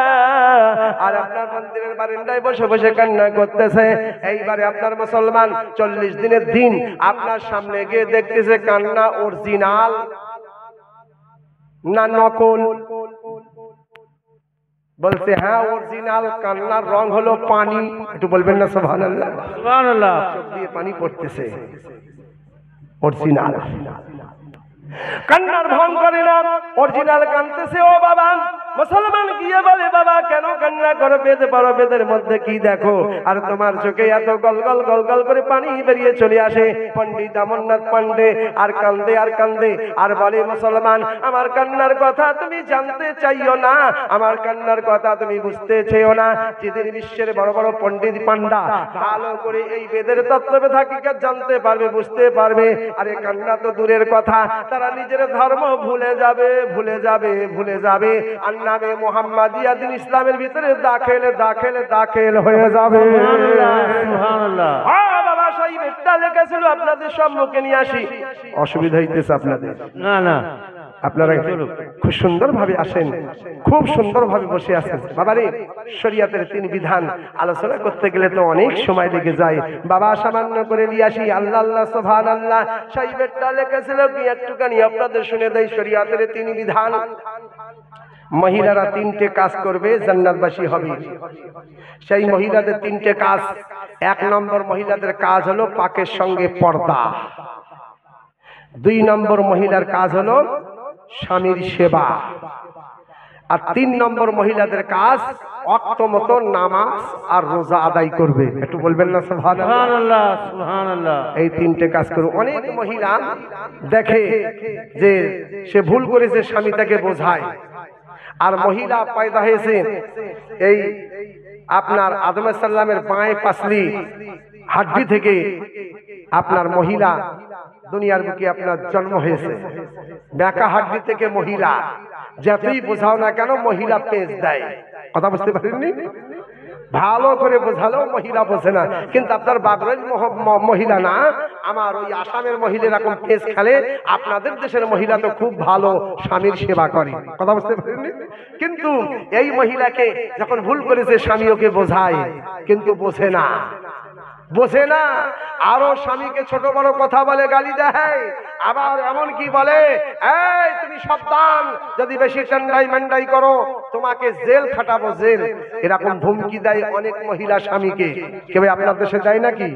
আর আপনার মন্দিরের বারান্দায় বসে বসে কান্না করতেছে। এইবারে আপনার মুসলমান 40 দিনের দিন আপনার সামনে গিয়ে দেখতেছে কান্না অরিজিনাল না নকল। বলছে, হ্যাঁ অরিজিনাল। কান্নার রং হলো পানি। একটু বলবেন না সুবহানাল্লাহ? সুবহানাল্লাহ। চোখ দিয়ে পানি পড়তেছে, অরিজিনাল। কান্নার ভং করে না, অরিজিনাল কাঁদতেছে। ও বাবা, মুসলমান গিয়ে বলে, বাবা কেন কান্না করো? বেদ পড়ো, বেদের মধ্যে কি দেখো? আর তোমার চোখে এত গলগল গলগল করে পানি বেরিয়ে চলে আসে। পণ্ডিত অমরনাথ পান্ডে আর কান্দে আর কান্দে আর বলে, মুসলমান, আমার কান্নার কথা তুমি জানতে চাইও না, আমার কান্নার কথা তুমি বুঝতে চেয়েও না। যেদিন বিশ্বের বড় বড় পণ্ডিত পান্ডা ভালো করে এই বেদের তত্ত্ব হাকিকত জানতে পারবে, বুঝতে পারবে, আরে কান্না তো দূরের কথা, তারা নিজের ধর্ম ভুলে যাবে, ভুলে যাবে, ভুলে যাবে। আর নামে মুহাম্মাদিয়া দিন ইসলামের ভিতরে দাখিল হয়ে যাবে। সুবহানাল্লাহ। বাবা, সেই বেদটা লেখা ছিল, আপনাদের সম্মুখে নিয়ে আসি। অসুবিধা হইতেছে আপনাদের? না না, আপনারা খুব সুন্দর ভাবে আসেন, খুব সুন্দর ভাবে বসে আছেন। বাবারে, শরীয়তের 3 বিধান আলোচনা করতে গেলে তো অনেক সময় লেগে যায়। বাবা, সামান্য করে নিয়ে আসি। আল্লাহ আল্লাহ সুবহানাল্লাহ। সেই বেদটা লেখা ছিল কি, একটুখানি আপনাদের শুনে দেই। শরীয়তের 3 বিধান। মহিলারা 3টে কাজ করবে, জান্নাতবাসী হবে। সেই মহিলাদের 3টে কাজ। 1 নম্বর মহিলাদের কাজ হলো পাকের সঙ্গে পর্দা। 2 নম্বর মহিলার কাজ হলো স্বামীর সেবা। আর 3 নম্বর মহিলাদের কাজ ওয়াক্ত মতো নামাজ আর রোজা আদায় করবে। একটু বলবেন না সুবহানাল্লাহ? সুবহানাল্লাহ। এই 3টে কাজ করবে। অনেক মহিলা দেখে যে সে ভুল করেছে, স্বামী তাকে বোঝায়। আর মহিলা পয়দা হয়েছে এই আপনার আদম আলাইহিস সালামের বাঁয়ে পাসলি হাড্ডি থেকে আপনার মহিলা দুনিয়ার বুকে আপনার জন্ম হয়েছে। ব্যাকা হাড্ডি থেকে মহিলা, যতই বোঝাও না কেন মহিলা পেজ দেয়। কথা বুঝতে পারেননি? ভালো করে বোঝালেও মহিলা বোঝে না। কিন্তু আপনার বাগরের মহিলা না, আমার ওই আসামের মহিলা এরকম পেস খেলে। আপনাদের দেশের মহিলা তো খুব ভালো স্বামীর সেবা করে, কথা বুঝতে পারেননি? কিন্তু এই মহিলাকে যখন ভুল করেছে স্বামী ওকে বোঝায়, কিন্তু বোঝে না, বোঝে না। আরো স্বামীকে ছোট বড় কথা বলে, গালি দেয়। আবার এমন কি বলে, এই তুমি সাবধান, যদি বেশি ঠান্ডাই মান্ডাই করো তোমাকে জেল খাটাবো, জেল। এরকম ধমকি দেয় অনেক মহিলা স্বামীকে। কেউ আপনার দেশে দেয় নাকি?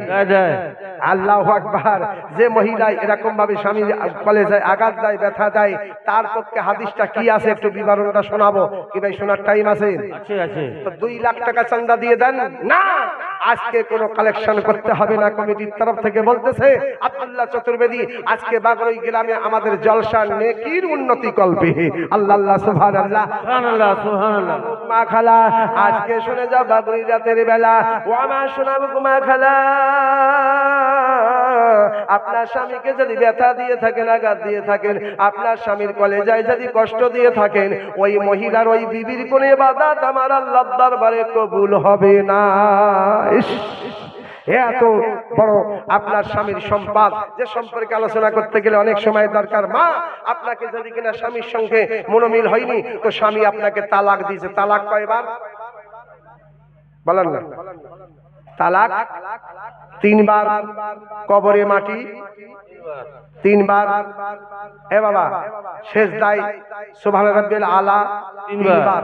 আল্লাহু আকবার। যে মহিলা এরকম ভাবে স্বামী বলে যায়, আঘাত দেয়, ব্যথা দেয়, তার পক্ষে হাদিসটা কি আছে একটু বিবরণটা শোনাবো। কি ভাই শোনার টাইম আছে? তো 2 লাখ টাকা চাঁদা দিয়ে দেন না, আজকে কোনো কালেকশন করতে হবে না। কমিটির তরফ থেকে বলতেছে আব্দুল্লাহ চতুর্বেদী, আজকে বাগরই গ্রামে আমাদের জলসা নেকির উন্নতি কল্পে। আল্লাহ আল্লাহ সুবহানাল্লাহ সুবহানাল্লাহ সুবহানাল্লাহ। মা খালা, আজকে শুনে যাও বাগরই রাতের বেলা ও আমার শোনাবো মা খালা, আপনার স্বামীকে যদি ব্যথা দিয়ে থাকেন, আঘাত দিয়ে থাকেন, আপনার স্বামীর কলেজায় যদি কষ্ট দিয়ে থাকেন, ওই মহিলার ওই বিবির কোন ইবাদত আমার আল্লাহর দরবারে কবুল হবে না। এত বড় আপনার স্বামীর সম্পদ, যে সম্পর্কে আলোচনা করতে গেলে অনেক সময় দরকার। মা, আপনাকে যদি কিনা স্বামীর সঙ্গে মনোমিল হয়নি, তো স্বামী আপনাকে তালাক দিয়েছে। তালাক কয়বার বলেন না? তালাক 3 বার। কবরে মাটি 3 বার। এ বাবা, সেজদায় সুবহান রাব্বিল আলা 3 বার।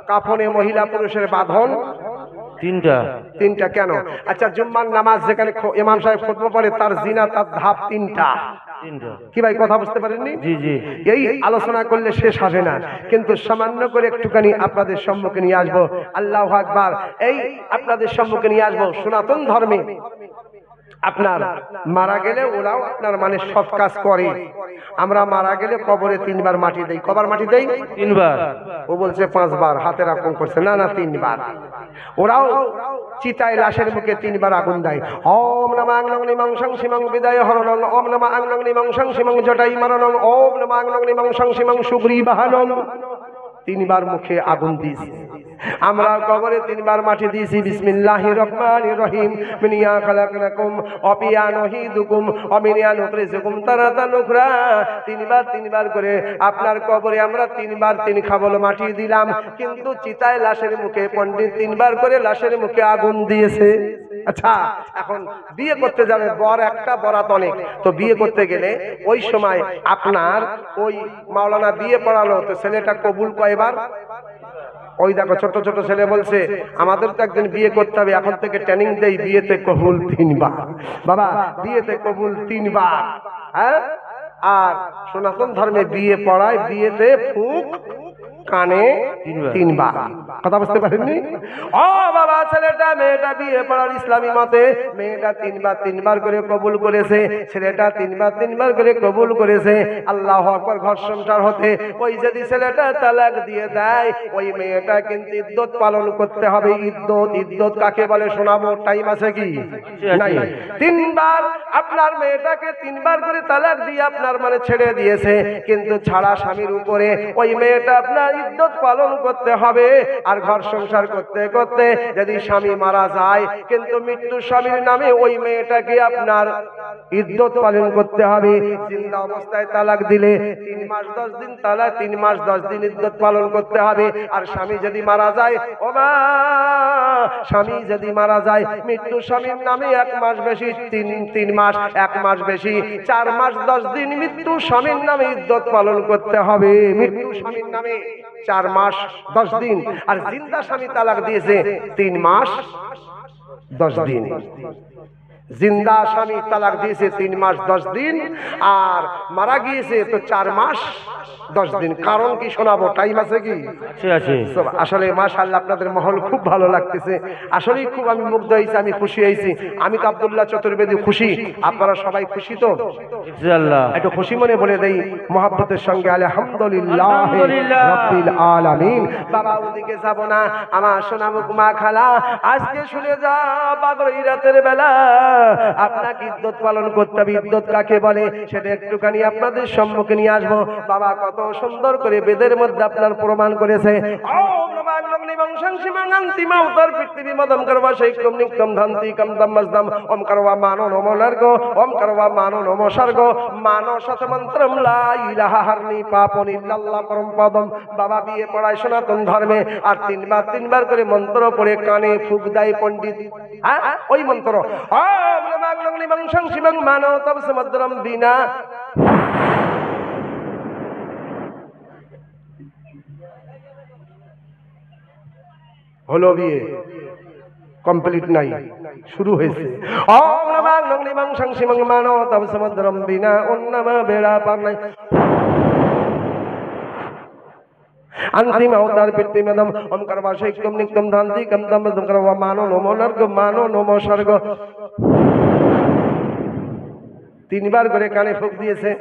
কাফনে মহিলা পুরুষের বাঁধন 3টা। কেন? আচ্ছা, জুম্মার নামাজ যেখানে ইমাম সাহেব খুতবা পড়ে, তার জিনা, তার ধাপ 3টা। কি ভাই কথা বুঝতে পারেননি? জি জি। এই আলোচনা করলে শেষ হবে না, কিন্তু সামান্য করে একটুখানি আপনাদের সম্মুখে নিয়ে আসবো। আল্লাহু আকবার। এই আপনাদের সম্মুখে নিয়ে আসবো সনাতন ধর্মে আপনার মারা গেলে ওরাও আপনার মানে সৎ কাজ করে। আমরা মারা গেলে কবরে 3 বার মাটি দেই। কবার মাটি দেই? 3 বার। ও বলছে 5 বার, হাতে রাখুন করছে। না না, 3 বার। ওরাও চিতায় লাশের মুখে 3 বার আগুন দেয়। ওম নমঃ আংলং নিমং সংসিমং বিদায় হরণং, ওম নমঃ আংলং নিমং সংসিমং জটাই মারণং, ওম নমঃ আংলং নিমং সংসিমং সুগ্রীবাহনং। 3 বার মুখে আগুন দিয়েছি। আমরা কবরে 3 বার মাটি দিয়েছি। বিসমিল্লাহির রহমানির রহিম। মিনিয়া খালাকনাকুম অপিয়া নহিদুকুম অমিনিয়া নুকরিজুকুম তারাতান উখরা। 3 বার করে আপনার কবরে আমরা 3 বার 3 খাবল মাটি দিলাম। কিন্তু চিতায় লাশের মুখে পণ্ডিত 3 বার করে লাশের মুখে আগুন দিয়েছে। আচ্ছা, এখন বিয়ে করতে যাবে, বর একটা বরাত অনেক। তো বিয়ে করতে গেলে ওই সময় আপনার ওই মাওলানা বিয়ে পড়ালো, তো ছেলেটা কবুল কয়বার? ওই দেখো ছোট ছোট ছেলে বলছে আমাদের তো একদিন বিয়ে করতে হবে, এখন থেকে ট্রেনিং দেই, বিয়েতে কবুল 3 বার। বাবা, বিয়েতে কবুল 3 বার। হ্যাঁ, আর সনাতন ধর্মে বিয়ে পড়ায়, বিয়েতে ফুক কানে 3 বার। কথা বুঝতে পারেননি? ও বাবা, ছেলেটা মেয়েটা বিয়ে পড়ার ইসলামী মতে মেয়েটা 3 বার করে কবুল করেছে, ছেলেটা 3 বার করে কবুল করেছে। আল্লাহু আকবার। ঘর সংসার হতে ওই যদি ছেলেটা তালাক দিয়ে দেয়, ওই মেয়েটা কিন্তু ইদ্যত পালন করতে হবে। ইদ্যত কাকে বলে শোনাবো, টাইম আছে কি? নাই। 3 বার আপনার মেয়েটাকে 3 বার করে তালাক দিয়ে আপনার মানে ছেড়ে দিয়েছে, কিন্তু ছাড়া স্বামীর উপরে ওই মেয়েটা আপনার ইদ্যত পালন করতে হবে। আর ঘর সংসার করতে করতে যদি স্বামী মারা যায়, কিন্তু মৃত্যু স্বামীর নামে ওই মেয়েটাকে আপনার ইদ্যত পালন করতে হবে। জিন্দা অবস্থায় তালাক দিলে 3 মাস 10 দিন তালাক, 3 মাস 10 দিন ইদ্যত পালন করতে হবে। আর স্বামী যদি মারা যায়, ও মা, স্বামী যদি মারা যায়, মৃত্যু স্বামীর নামে 1 মাস বেশি, 3 মাস 1 মাস বেশি, 4 মাস 10 দিন মৃত্যু স্বামীর নামে ইদ্যত পালন করতে হবে। মৃত্যু স্বামীর নামে 4 মাস 10 দিন। আর জিন্দা স্বামী তালাক দিয়েছে 3 মাস 10 দিন। জিন্দা স্বামী তালাক দিয়েছে 3 মাস 10 দিন, আর মারা গিয়েছে তো 4 মাস 10 দিন। কারণ কি শোনাবো, টাইম আছে কি? আসলে মাশাআল্লাহ আপনাদের মহল খুব ভালো লাগতেছে। আসলে খুব আমি মুগ্ধ হয়েছি, আমি খুশি হয়েছি। আমি তো আব্দুল্লাহ চতুর্বেদী খুশি, আপনারা সবাই খুশি তো? ইনশাআল্লাহ একটু খুশি মনে বলে দেই মহব্বতের সঙ্গে আলহামদুলিল্লাহ রাব্বিল আলামিন। বাবা, ওদিকে যাব না, আমার শোনাবো মা খালা। আজকে শুনে যা, বাগরই রাতের বেলা আপনাকে ইদ্যত পালন করতে হবে। ইদ্যত কাকে বলে সেটা একটুখানি আপনাদের সম্মুখে নিয়ে আসবো। বাবা কত সুন্দর করে বেদের মধ্যে আপনার প্রমাণ করেছে। বাংলং নিবংশং সীমাঙ্গান্তি মাউতার পৃথিবী মদম করবা শৈক্যম নিক্তম ধান্তি কমদম মজদম ওম করবা মানো নমো নর্গ ওম করবা মানো নমো স্বর্গ মানো শতমন্ত্রম লা ইলাহা হারনি পাপন ইল্লাল্লাহ পরম পদম। বাবা বিয়ে পড়ায় সনাতন ধর্মে আর তিনবার করে মন্ত্র পড়ে কানে ফুক দেয় পণ্ডিত। হ্যাঁ ওই মন্ত্র ওম বাংলং নিবংশং শিবং মানো তব সমুদ্রম বিনা। হলো বিয়ে কমপ্লিট নাই, শুরু হয়েছে। ওম নমঃ নমঃ সংসিমং মানো তব সমুদ্রম বিনা উন্নম বেড়া পার নাই। अंतिम अवतार पृथ्वी मदम ओम करवा शैक्यम निक्तम धांति कमदम करवा मानो नमो नर्ग मानो नमो स्वर्ग। তিনবার করে কানে ফুঁক দিয়েছে,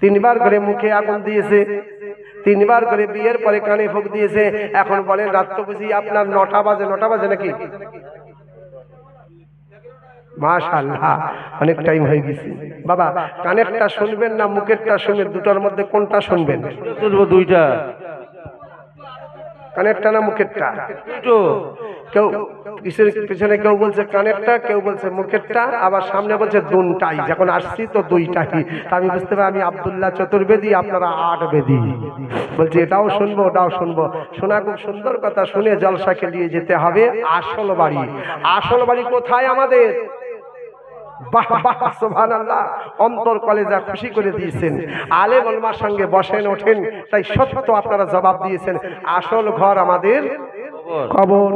তিনবার করে মুখে আগুন দিয়েছে, তিনবার করে বিয়ের পরে কানে ফুঁক দিয়েছে। এখন বলেন রাত বুঝি আপনার 9টা বাজে, 9টা বাজে নাকি? মাশাআল্লাহ অনেক টাইম হয়ে গেছে। বাবা কানেরটা শুনবেন না মুখেরটা শুনবেন? দুটার মধ্যে কোনটা শুনবেন? শুনবো দুইটা। কানেরটা না মুখেরটা? কেউ কিসের পিছনে কেউ বলছে কানেরটা, কেউ বলছে মুখেরটা, আবার সামনে বলছে দুটাই। যখন আসছি তো দুইটাই, আমি বুঝতে পারি আমি আব্দুল্লাহ চতুর্বেদী, আপনারা 8 বেদী। বলছি এটাও শুনবো ওটাও শুনবো। শোনা খুব সুন্দর কথা, শুনে জলসাকে নিয়ে যেতে হবে আসল বাড়ি। আসল বাড়ি কোথায় আমাদের? বাহ বাহ সুবহানাল্লাহ, অন্তর কলেজা খুশি করে দিয়েছেন। আলেম ওলামার সঙ্গে বসেন ওঠেন, তাই সত্য আপনারা জবাব দিয়েছেন। আসল ঘর আমাদের কবর।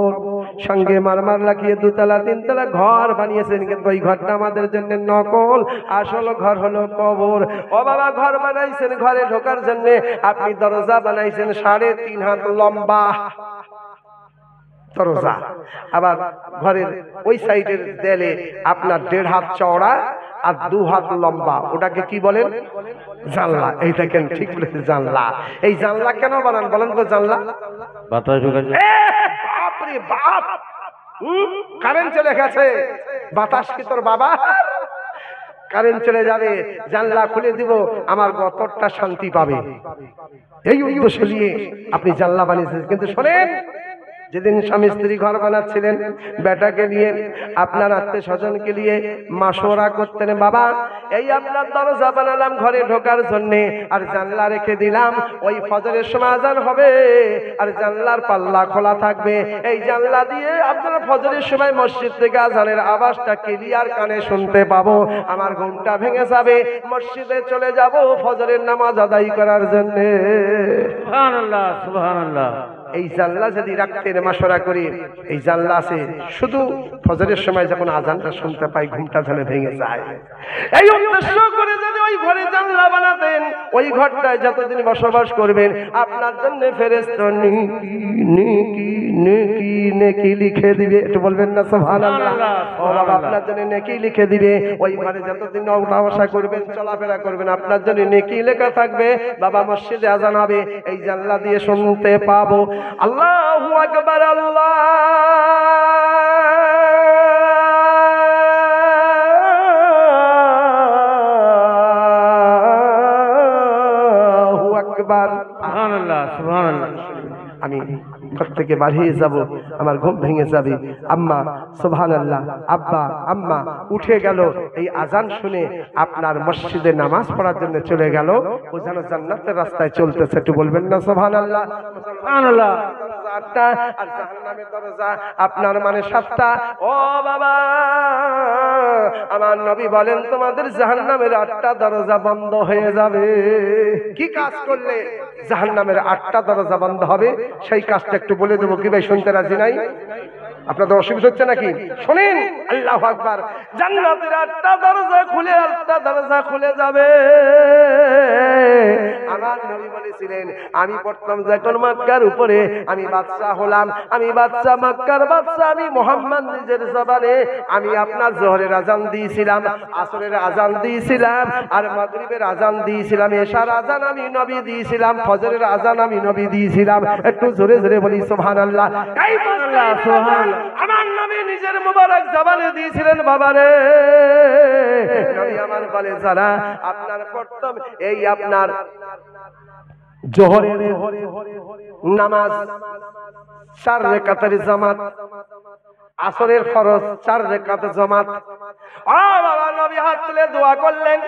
সঙ্গে মারমার লাগিয়ে 2 তলা 3 তলা ঘর বানিয়েছেন, কিন্তু ওই ঘরটা আমাদের জন্য নকল। আসল ঘর হলো কবর। ও বাবা ঘর বানাইছেন, ঘরে ঢোকার জন্য আপনি দরজা বানাইছেন 3.5 হাত লম্বা দরজা, আবার ঘরের ওই সাইডের দেয়ালে আপনার 1.5 হাত চওড়া আর 2 হাত লম্বা। ওটাকে কি বলেন? জানলা। এই দেখেন ঠিক বলেছে, জানলা। এই জানলা কেন বানান বলেন তো? জানলা বাতাস ঢোকার জন্য। বাপরে বাপ, কারেন্ট চলে গেছে। বাতাস কি তোর বাবা? কারেন্ট চলে যাবে, জানলা খুলে দিব, আমার গতরটা শান্তি পাবে। এই উদ্দেশ্য নিয়ে আপনি জানলা বানিয়েছেন। কিন্তু শোনেন, যেদিন স্বামী স্ত্রী ঘর বানাচ্ছিলেন, বেটাকে নিয়ে আপনার আত্মীয় স্বজনকে নিয়ে মাশওয়ারা করতেন, বাবা এই আপনার দরজা বানালাম ঘরে ঢোকার জন্য, আর জানলা রেখে দিলাম, ওই ফজরের সময় আজান হবে আর জানলার পাল্লা খোলা থাকবে। এই জানলা দিয়ে আপনারা ফজরের সময় মসজিদ থেকে আজানের আওয়াজটা ক্লিয়ার কানে শুনতে পাবো। আমার ঘুমটা ভেঙে যাবে, মসজিদে চলে যাব ফজরের নামাজ আদায় করার জন্য। সুবহানাল্লাহ সুবহানাল্লাহ। এই জানলা যদি রাখতেন মাশওয়ারা করে, এই জানলা আছে শুধু ফজরের সময় যখন আজানটা শুনতে পাই ঘুমটা যেন ভেঙে যায়। এই উদ্দেশ্য করে যদি ওই ঘরে জানলা বানাতেন, ওই ঘরটায় যতদিন বসবাস করবেন আপনার জন্য ফেরেশতা নেকি নেকি নেকি নেকি লিখে দিবে। একটু বলবেন না সুবহানাল্লাহ? ও বাবা আপনার জন্য নেকি লিখে দিবে। ওই ঘরে যতদিন ওঠা বসা করবেন চলাফেরা করবেন আপনার জন্য নেকি লেখা থাকবে। বাবা মসজিদে আজান হবে, এই জানলা দিয়ে শুনতে পাবো। আল্লাহু আকবার, আল্লাহু আকবার। সুবহানাল্লাহ সুবহানাল্লাহ। আমি ঘর থেকে বাড়িয়ে যাব, আমার ঘুম ভেঙে যাবে। আম্মা সুবহানাল্লাহ, আব্বা আম্মা উঠে গেল, এই আজান শুনে আপনার মসজিদে নামাজ পড়ার জন্য চলে গেল। ও যেন জান্নাতের রাস্তায় চলতেছে। একটু বলবেন না সুবহানাল্লাহ? সুবহানাল্লাহ। দরজা 8টা আর জাহান্নামের দরজা আপনার মানে 7টা। ও বাবা আমার নবী বলেন তোমাদের জাহান্নামের 8টা দরজা বন্ধ হয়ে যাবে। কি কাজ করলে জাহান্নামের 8টা দরজা বন্ধ হবে সেই কাজটা একটু বলে দেবো। কি ভাই শুনতে রাজি নাই? আপনাদের অসুবিধা হচ্ছে নাকি? শোনেন, আল্লাহু আকবার। জান্নাতের 8টা দরজা খুলে 8টা দরজা খুলে যাবে। আমার নবী বলেছিলেন আমি প্রথম যখন মক্কার উপরে আমি বাদশা হলাম, আমি বাদশা, মক্কার বাদশা, আমি মুহাম্মদ নিজের জবানে আমি আপনার জোহরের আজান দিয়েছিলাম, আসরের আজান দিয়েছিলাম, আর মাগরিবের আজান দিয়েছিলাম, এশার আজান আমি নবী দিয়েছিলাম, ফজরের আজান আমি নবী দিয়েছিলাম। একটু জোরে জোরে বলি সুবহানাল্লাহ। এই সুবহানাল্লাহ সুবহানাল্লাহ। আমার নবী নিজের মুবারক জবানে দিয়েছিলেন। বাবারে নবী আমার বলে যারা আপনার প্রথম এই আপনার জোহরের নামাজ 4 রাকাতের জামাত, আসরের ফরজ 4 রাকাত জামাত। বাবা নবী হাত তুলে দোয়া করলেন,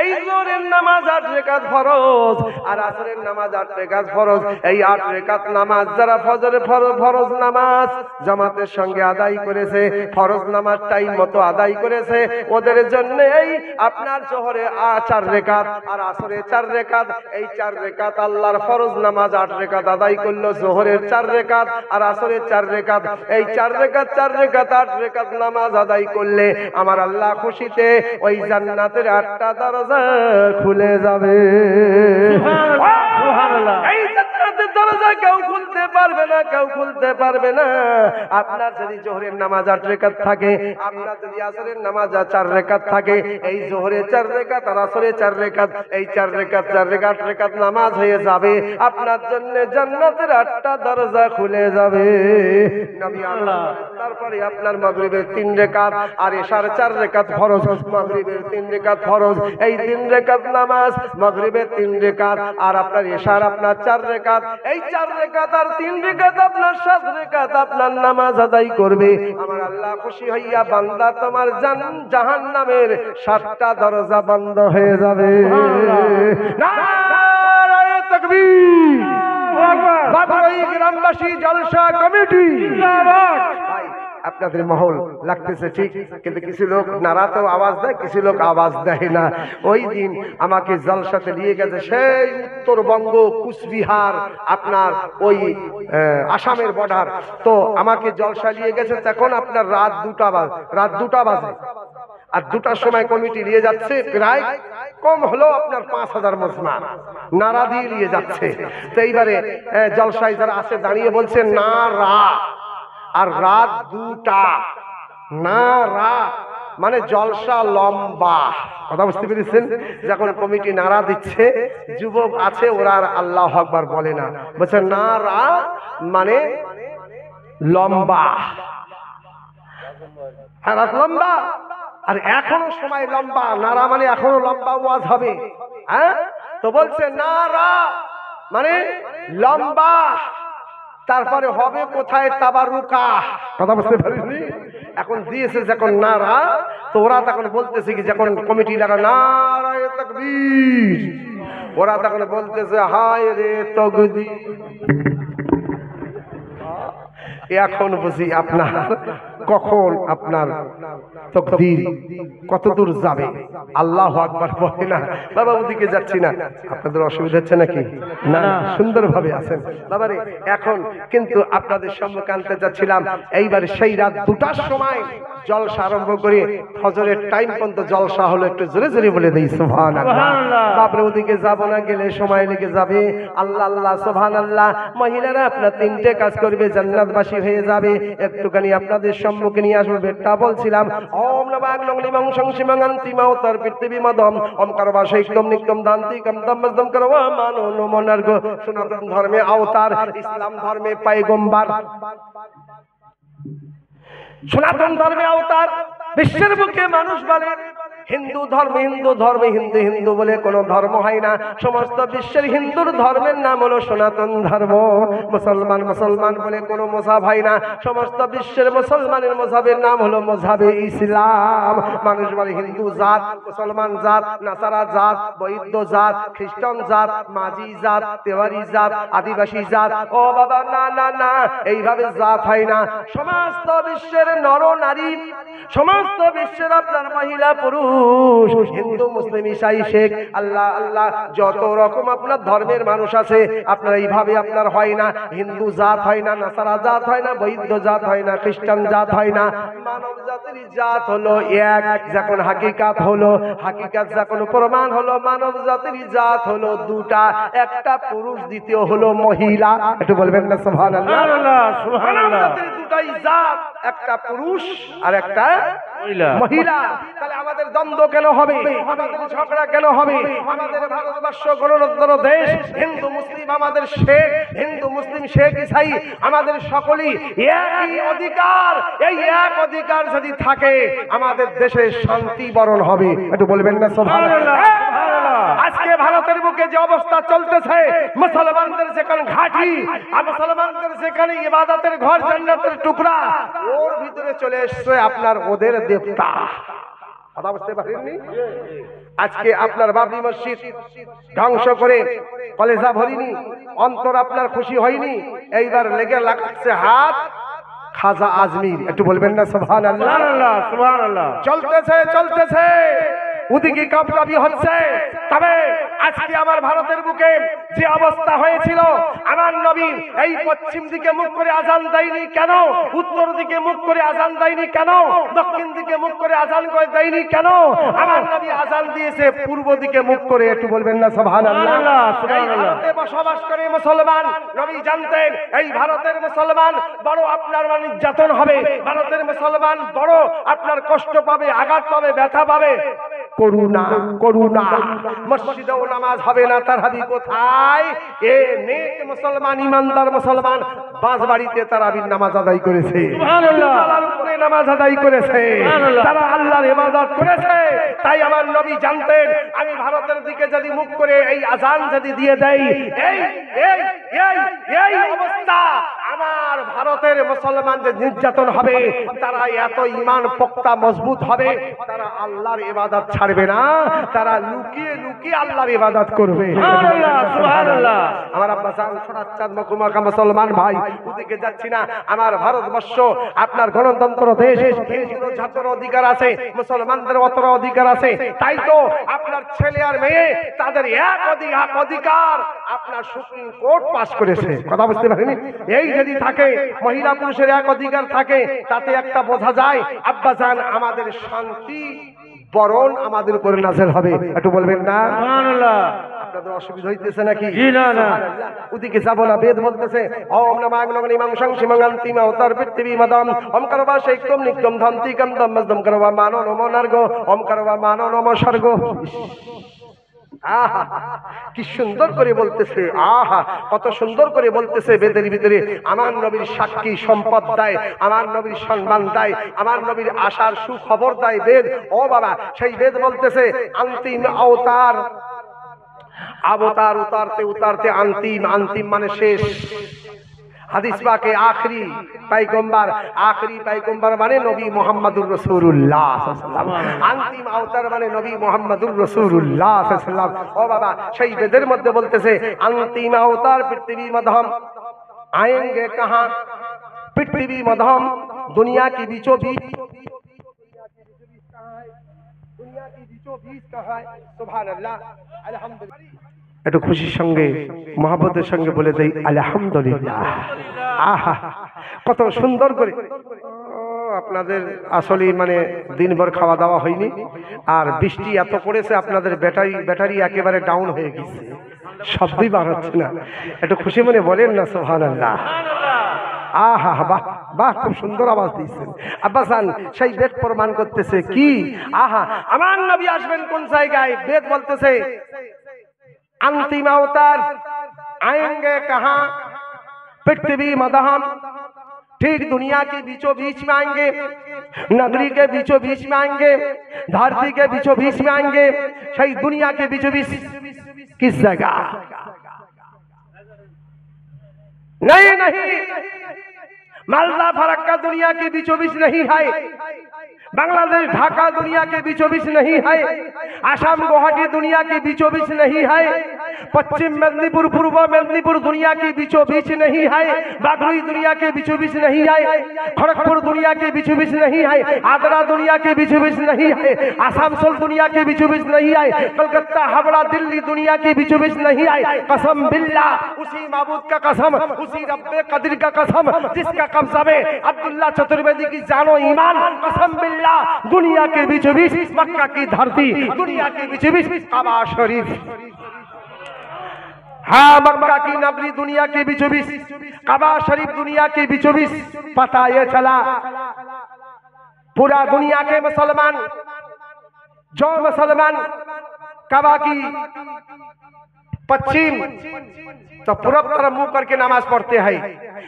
এই জোহরের নামাজ 8 রাকাত ফরজ আর আসরের নামাজ 8 রাকাত ফরজ। এই 8 রাকাত নামাজ যারা ফজরের ফরজ নামাজ জামাতের সঙ্গে আদায় করেছে, ফরজ নামাজ টাইম মতো আদায় করেছে, ওদের জন্য এই আপনার জোহরে 4 রাকাত আর আসরে 4 রাকাত। এই 4 রাকাত আল্লাহর ফরজ নামাজ 8 রাকাত আদায় করলো, জোহরের 4 রাকাত আর আসরের 4 রাকাত। এই 4 রাকাত 4 রাকাত 8 রাকাত নামাজ আদায় করলে আমার আল্লাহ খুশিতে ওই জান্নাতের 8টা দরজা খুলে যাবে। সুবহানাল্লাহ। এই জান্নাতের দরজা কেউ খুলতে পারবে না, কেউ খুলতে পারবে না। আপনার যদি জোহরের নামাজ 8 রাকাত থাকে, আপনার যদি আসরের নামাজ 4 রাকাত থাকে, এই জোহরে 4 রাকাত আর আসরে 4 রাকাত, এই 4 রাকাত 4 রাকাত 8 রাকাত নামাজ হয়ে যাবে, আপনার জন্য জান্নাতের 8টা দরজা খুলে যাবে। নবী আল্লাহ তারপরে আপনার মাগরিবের 3 রাকাত আর এশার 4 রাকাত ফরজ, মাগরিবের 3 রাকাত ফরজ, এই 3 রাকাত নামাজ, মাগরিবের 3 রাকাত আর আপনার এশার আপনার 4 রাকাত, এই 4 রাকাত আর 3 রাকাত আপনার 7 রাকাত আপনার নামাজ আদায় করবে। আমার আল্লাহ খুশি হইয়া বান্দা তোমার জাহান্নামের 7টা দরজা বন্ধ হয়ে যাবে। নারায়ে তাকবীর। বাবরই গ্রামবাসী জলসা কমিটি জিন্দাবাদ। ভাই আপনাদের মহল লাগতেছে ঠিক, কিন্তু কিছু লোক নারাতেও আওয়াজ দেয়, কিছু লোক আওয়াজ দেয় না। ওই দিন আমাকে জলসাতে নিয়ে গেছে সেই উত্তরবঙ্গ কুচবিহার আপনার ওই আসামের বর্ডার, তো আমাকে জলসা নিয়ে গেছে তখন আপনার রাত 2টা বাজে আর 2টার সময় কমিটি নিয়ে যাচ্ছে, প্রায় কম হলো আপনার 5000 মুসলমান নারা দিয়ে নিয়ে যাচ্ছে। তো এইবারে জলসায় যারা আছে দাঁড়িয়ে বলছে নারা, আর রাত 2টা, নারা মানে জলসা লম্বা। কথা বুঝতে পেরেছেন? যখন কমিটি নারা দিচ্ছে, যুবক আছে ওরা আর আল্লাহু আকবার বলে না, বলছে নারা মানে লম্বা, রাত লম্বা আর এখনো সময় লম্বা, নারা মানে এখনো লম্বা ওয়াজ হবে। হ্যাঁ, তো বলছে নারা মানে লম্বা, তারপরে হবে কোথায় তাবারুকা। কথা বুঝতে পারিনি? এখন দিয়েছে যখন নারা, তো ওরা তখন বলতেছে কি, যখন কমিটি লাগা নারায়ে তাকবীর, ওরা তখন বলতেছে হায় রে তাকবীর। এখন বুঝি আপনার কখন আপনার তাকবীর কত দূর যাবে। আল্লাহু আকবার বলে না বাবা, ওদিকে যাচ্ছি না। আপনাদের অসুবিধা হচ্ছে নাকি? না, সুন্দরভাবে আছেন বাবারে। এখন কিন্তু আপনাদের সম্মুখে আনতে যাচ্ছিলাম, এইবার সেই রাত 2টার সময় জলসা আরম্ভ করে ফজরের টাইম পর্যন্ত জলসা হলো। একটু জোরে জোরে বলে দেই সুবহানাল্লাহ। বাপরে ওদিকে যাব না, গেলে সময় লেগে যাবে। আল্লাহ আল্লাহ সুবহানাল্লাহ। মহিলারা আপনার 3টে কাজ করবে, জান্নাতবাসী হয়ে যাবে। একটুখানি আপনাদের সম্মুখে নিয়ে আসবো। বেটা বলছিলাম ওম নমঃ লিমং সংসিমাঙ্গন্তি মাউতার পৃথিবী মদম ওম করবা শৈকম নিকম দান্তি কম দমজম করবা মানো নমনার্গ। সনাতন ধর্মে আওতার, ইসলাম ধর্মে পয়গম্বর। সনাতন ধর্মে আওতার, বিশ্বের বুকে মানুষ বলে হিন্দু ধর্মে হিন্দু বলে কোন ধর্ম হয় না। সমস্ত বিশ্বের হিন্দুর ধর্মের নাম হলো সনাতন ধর্ম। মুসলমান বলে কোনো মযহাব হয় না। সমস্ত বিশ্বের মুসলমানের মযহাবের নাম হলো মযহাবে ইসলাম। মানুষ বলে হিন্দু জাত, মুসলমান জাত, নাসারা জাত, বৌদ্ধ জাত, খ্রিস্টান জাত, মাঝি জাত, তেওয়ারি জাত, আদিবাসী জাত। ও বাবা না না না, এইভাবে জাত হয় না। সমস্ত বিশ্বের নর নারী, সমস্ত বিশ্বের আপনার মহিলা পুরুষ, হিন্দু মুসলিম ঈসাই শেখ আল্লাহ আল্লাহ যত রকম আপনার ধর্মের মানুষ আছে, আপনার এইভাবে আপনার হয় না। হিন্দু জাত হয় না, নাসারা জাত হয় না, বৌদ্ধ জাত হয় না, খ্রিস্টান জাত হয় না। মানব জাতির জাত হলো এক। যখন হাকিকাত হলো, হাকিকাত যখন প্রমাণ হলো, মানব জাতির জাত হলো 2টা, একটা পুরুষ, দ্বিতীয় হলো মহিলা। একটু বলবেন না সুবহানাল্লাহ? সুবহানাল্লাহ। 2টাই জাত, একটা পুরুষ আর একটা মহিলা। তাহলে আমাদের দ্বন্দ্ব কেন হবে? আমাদের ঝগড়া কেন হবে? আমাদের ভারতবর্ষ গণতন্ত্র দেশ, হিন্দু মুসলিম আমাদের শেখ, হিন্দু মুসলিম শেখ ঈসাই আমাদের সকলেই একই অধিকার। এই এক অধিকার যদি থাকে, আমাদের দেশে শান্তি বরণ হবে। একটু বলবেন না সুবহানাল্লাহ? আজকে ভারতের বুকে যে অবস্থা চলতেছে, মুসলমানদের সেখানে ঘাঁটি আর মুসলমানদের সেখানে ইবাদতের ঘর, জান্নাতের টুকরা, ওর ভিতরে চলে এসছে আপনার ওদের দেবতা। কথা বুঝতে পারেননি? আজকে আপনার বাবরি মসজিদ ধ্বংস করে কলেজা ভরিনি, অন্তর আপনার খুশি হয়নি, এইবার লেগে লাগছে হাত খাজা আজমির। একটু বলবেন না সুবহানাল্লাহ? সুবহানাল্লাহ। চলতেছে ওদিকে কাঁপকাঁপি হচ্ছে। তবে আজকে আমার ভারতের বুকে যে অবস্থা হয়েছিল, আমার নবী এই পশ্চিম দিকে মুখ করে আজান দেয়নি কেন? উত্তর দিকে মুখ করে আজান দেয়নি কেন? দক্ষিণ দিকে মুখ করে আজান করে দেয়নি কেন? আমার নবী আজান দিয়েছে পূর্ব দিকে মুখ করে। একটু বলবেন না সুবহানাল্লাহ? এই ভারতে বসবাস করে মুসলমান, নবী জানতেন এই ভারতের মুসলমান বড় আপনার নির্যাতন হবে, ভারতের মুসলমান বড় আপনার কষ্ট পাবে, আঘাত পাবে, ব্যথা পাবে। করুণা করুণা, মসজিদেও নামাজ হবে না, তারাবি কোথায়? এ নেক মুসলমান, ইমানদার মুসলমান বাসবাড়িতে তারাবির নামাজ আদায় করেছে, সুবহানাল্লাহ, তারার উপরে নামাজ আদায় করেছে, তারা আল্লাহর ইবাদত করেছে। তাই আমার নবী জানতেন আমি ভারতের দিকে যদি মুখ করে এই আজান যদি দিয়ে দেই, এই এই এই এই অবস্থা আমার ভারতের মুসলমানদের নির্যাতন হবে, তারা এত ঈমান পোক্তা মজবুত হবে, তারা আল্লাহর ইবাদত ছাড়বে না, তারা লুকিয়ে লুকিয়ে আল্লাহর ইবাদত করবে। সুবহানাল্লাহ সুবহানাল্লাহ। আমার আব্বা জান সোনারচাঁদ মকুমাকা মুসলমান ভাই, ওদিকে যাচ্ছি না। আমার ভারতবর্ষ আপনার গণতন্ত্র দেশ, হিন্দুদের যতটা অধিকার আছে মুসলমানদের অতটা অধিকার আছে। তাই তো আপনার ছেলে আর মেয়ে তাদের এক অধিকার আপনার সুপ্রিম কোর্ট পাস করেছে। কথা বুঝতে পারেনি? এই যদি থাকে মহিলা পুরুষের এক অধিকার থাকে, তাতে একটা বোঝা যায় আব্বা জান আমাদের শান্তি বরণ আমাদের উপরে নাযিল হবে। একটু বলবেন না সুবহানাল্লাহ? আপনাদের অসুবিধা হইতেছে নাকি? জি না না, ওদিকে যাব না। বেদ বলতেছে ওম নমঃ নগনি মাংসং সিমঙ্গান্তি মাউতার পৃথিবী মদম ওম করবা শৈকম নিকম ধান্তি কম দম মজদম করবা মানো নমো নার্গ ওম করবা মানো নমো স্বর্গ। আহা কি সুন্দর করে বলতেছে, আহা কত সুন্দর করে বলতেছে। বেদের ভিতরে আমার নবীর সাক্ষী সম্পদ দেয়, আমার নবীর সম্মান দেয়, আমার নবীর আশার সুখবর দেয় বেদ। ও বাবা, সেই বেদ বলতেছে অন্তিম অবতার, অবতার উতারতে উতারতে অন্তিম, অন্তিম মানে শেষ। হাদিস পাকে আখরি পাইগম্বার মানে নবী মুহাম্মদুর রাসূলুল্লাহ সাল্লাল্লাহু আলাইহি ওয়াসাল্লাম। অন্তিম অবতার মানে নবী মুহাম্মদুর রাসূলুল্লাহ সাল্লাল্লাহু আলাইহি ওয়াসাল্লাম। ও বাবা, সেই বেদের মধ্যে বলতেছে অন্তিম অবতার পৃথিবী মধ্যম आएंगे कहां? पृथ्वी मध्यम, दुनिया की बीचों बीच, दुनिया की बीचों बीच कहां है? सुभान अल्लाह, अल्हम्दुलिल्लाह। একটু খুশির সঙ্গে মহব্বতের সঙ্গে বলে দেই আলহামদুলিল্লাহ। আহা কত সুন্দর করে। আপনাদের আসলে মানে দিনভর খাওয়া দাওয়া হয়নি, আর বৃষ্টি এত পড়েছে আপনাদের ব্যাটারি একেবারে ডাউন হয়ে গেছে, শব্দই বার হচ্ছে না। একটু খুশি মনে বলেন না সুবহানাল্লাহ? আহা বাহ বাহ, খুব সুন্দর আওয়াজ দিয়েছেন আব্বা জান। সেই বেদ প্রমাণ করতেছে কি, আহা আমার নবী আসবেন কোন জায়গায়? বেদ বলতেছে अंतिम अवतार आएंगे कहां? पृथ्वी मदहम, ठीक दुनिया के बीचों बीच में आएंगे, नगरी के बीचों बीच में आएंगे, धरती के बीचों बीच में आएंगे। सही दुनिया के बीचों बीच किस जगह? नहीं नहीं, मालदा फरक्का दुनिया के बीचों बीच नहीं है, बांग्लादेश ढाका दुनिया के बीचों बीच नहीं है, आसाम गुवाहाटी दुनिया के बीचों बीच नहीं है, पश्चिम मेदिनीपुर पूर्व मेदिनीपुर दुनिया के बीचों बीच नहीं है, बागुई दुनिया के बीचों बीच नहीं है, खड़गपुर दुनिया के बीचों बीच नहीं है, आगरा दुनिया के बीचों बीच नहीं है, आसानसोल दुनिया के बीचों बीच नहीं है, कलकत्ता हावड़ा दिल्ली दुनिया के बीचों बीच नहीं है। कसम बिल्लाह, उसी माबूद का कसम, उसी रब्बे कदर का कसम जिसका कब्जा में अब्दुल्ला चतुर्वेदी की जानो ईमान, कसम बिल्लाह दुनिया के बीचों बीच मक्का की धरती, दुनिया के बीचों बीच काबा शरीफ, हाँ मक्का की नगरी दुनिया के बीचों बीच, काबा शरीफ दुनिया के बीचों बीच। पता ये चला पूरा दुनिया के मुसलमान, जो मुसलमान काबा की पश्चिम तो पूरब तरफ मुंह करके नमाज पढ़ते हैं।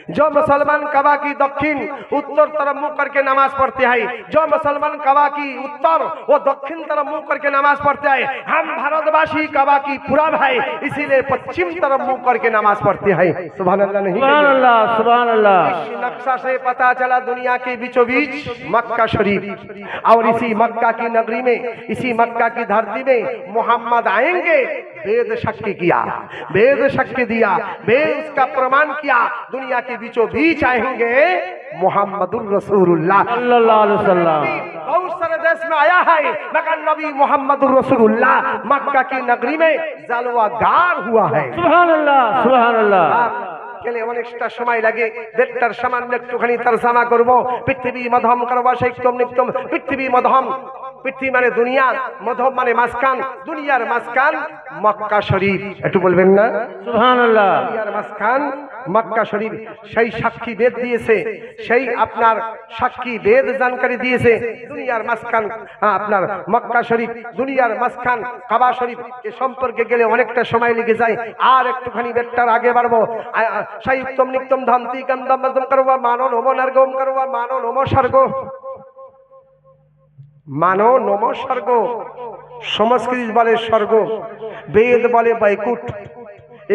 जो मुसलमान काबा की दक्षिण उत्तर तरफ मुंह करके नमाज पढ़ते हैं, जो मुसलमान काबा की उत्तर वो दक्षिण तरफ मुंह करके नमाज पढ़ते हैं। हम भारतवासी काबा की पूरब है, इसीलिए पश्चिम तरफ मुंह करके नमाज पढ़ते हैं। सुभान अल्लाह नहीं? सुभान अल्लाह, सुभान अल्लाह। इस नक्शा से पता चला दुनिया के बीचों बीच मक्का शरीफ, और इसी मक्का की नगरी में, इसी मक्का की धरती में मोहम्मद आएंगे। वेद साक्षी किया, वेद साक्षी दिया, वेद उसका प्रमाण किया। दुनिया के बीचों बीच आएंगे मोहम्मदुर रसूलुल्लाह सल्लल्लाहु अलैहि वसल्लम। बहुत सारे देश में आया है, मगर नबी मोहम्मदुर रसूलुल्लाह मक्का की नगरी में जलवागार हुआ है। सुभान अल्लाह, सुभान अल्लाह। গেলে অনেকটা সময় লাগে, দেড়টার সামান্য একটুখানি তরজমা করব। পৃথিবী মধ্যম করব সৈক্তম নিত্যম। পৃথিবী মধ্যম, পৃথিবী মানে দুনিয়া, মধ্যম মানে মাঝখান, দুনিয়ার মাঝখান মক্কা শরীফ। একটু বলবেন না? সুবহানাল্লাহ। দুনিয়ার মাঝখান মক্কা শরীফ। সেই সাক্ষী বেদ দিয়েছে, সেই আপনার সাক্ষী বেদ জানকারি দিয়েছে। দুনিয়ার মাঝখান আপনার মক্কা শরীফ, দুনিয়ার মাঝখান কাবা শরীফ। এ সম্পর্কে গেলে অনেকটা সময় লেগে যায়। আর একটুখানি বেদটার আগে বাড়বো। সাহিত্যম নিত্যম ধান্তি কান্দম করবা মানো নম নার্গম করবা মানো নম স্বর্গ, মানো নম স্বর্গ। সংস্কৃত বলে স্বর্গ, বেদ বলে বৈকুণ্ঠ,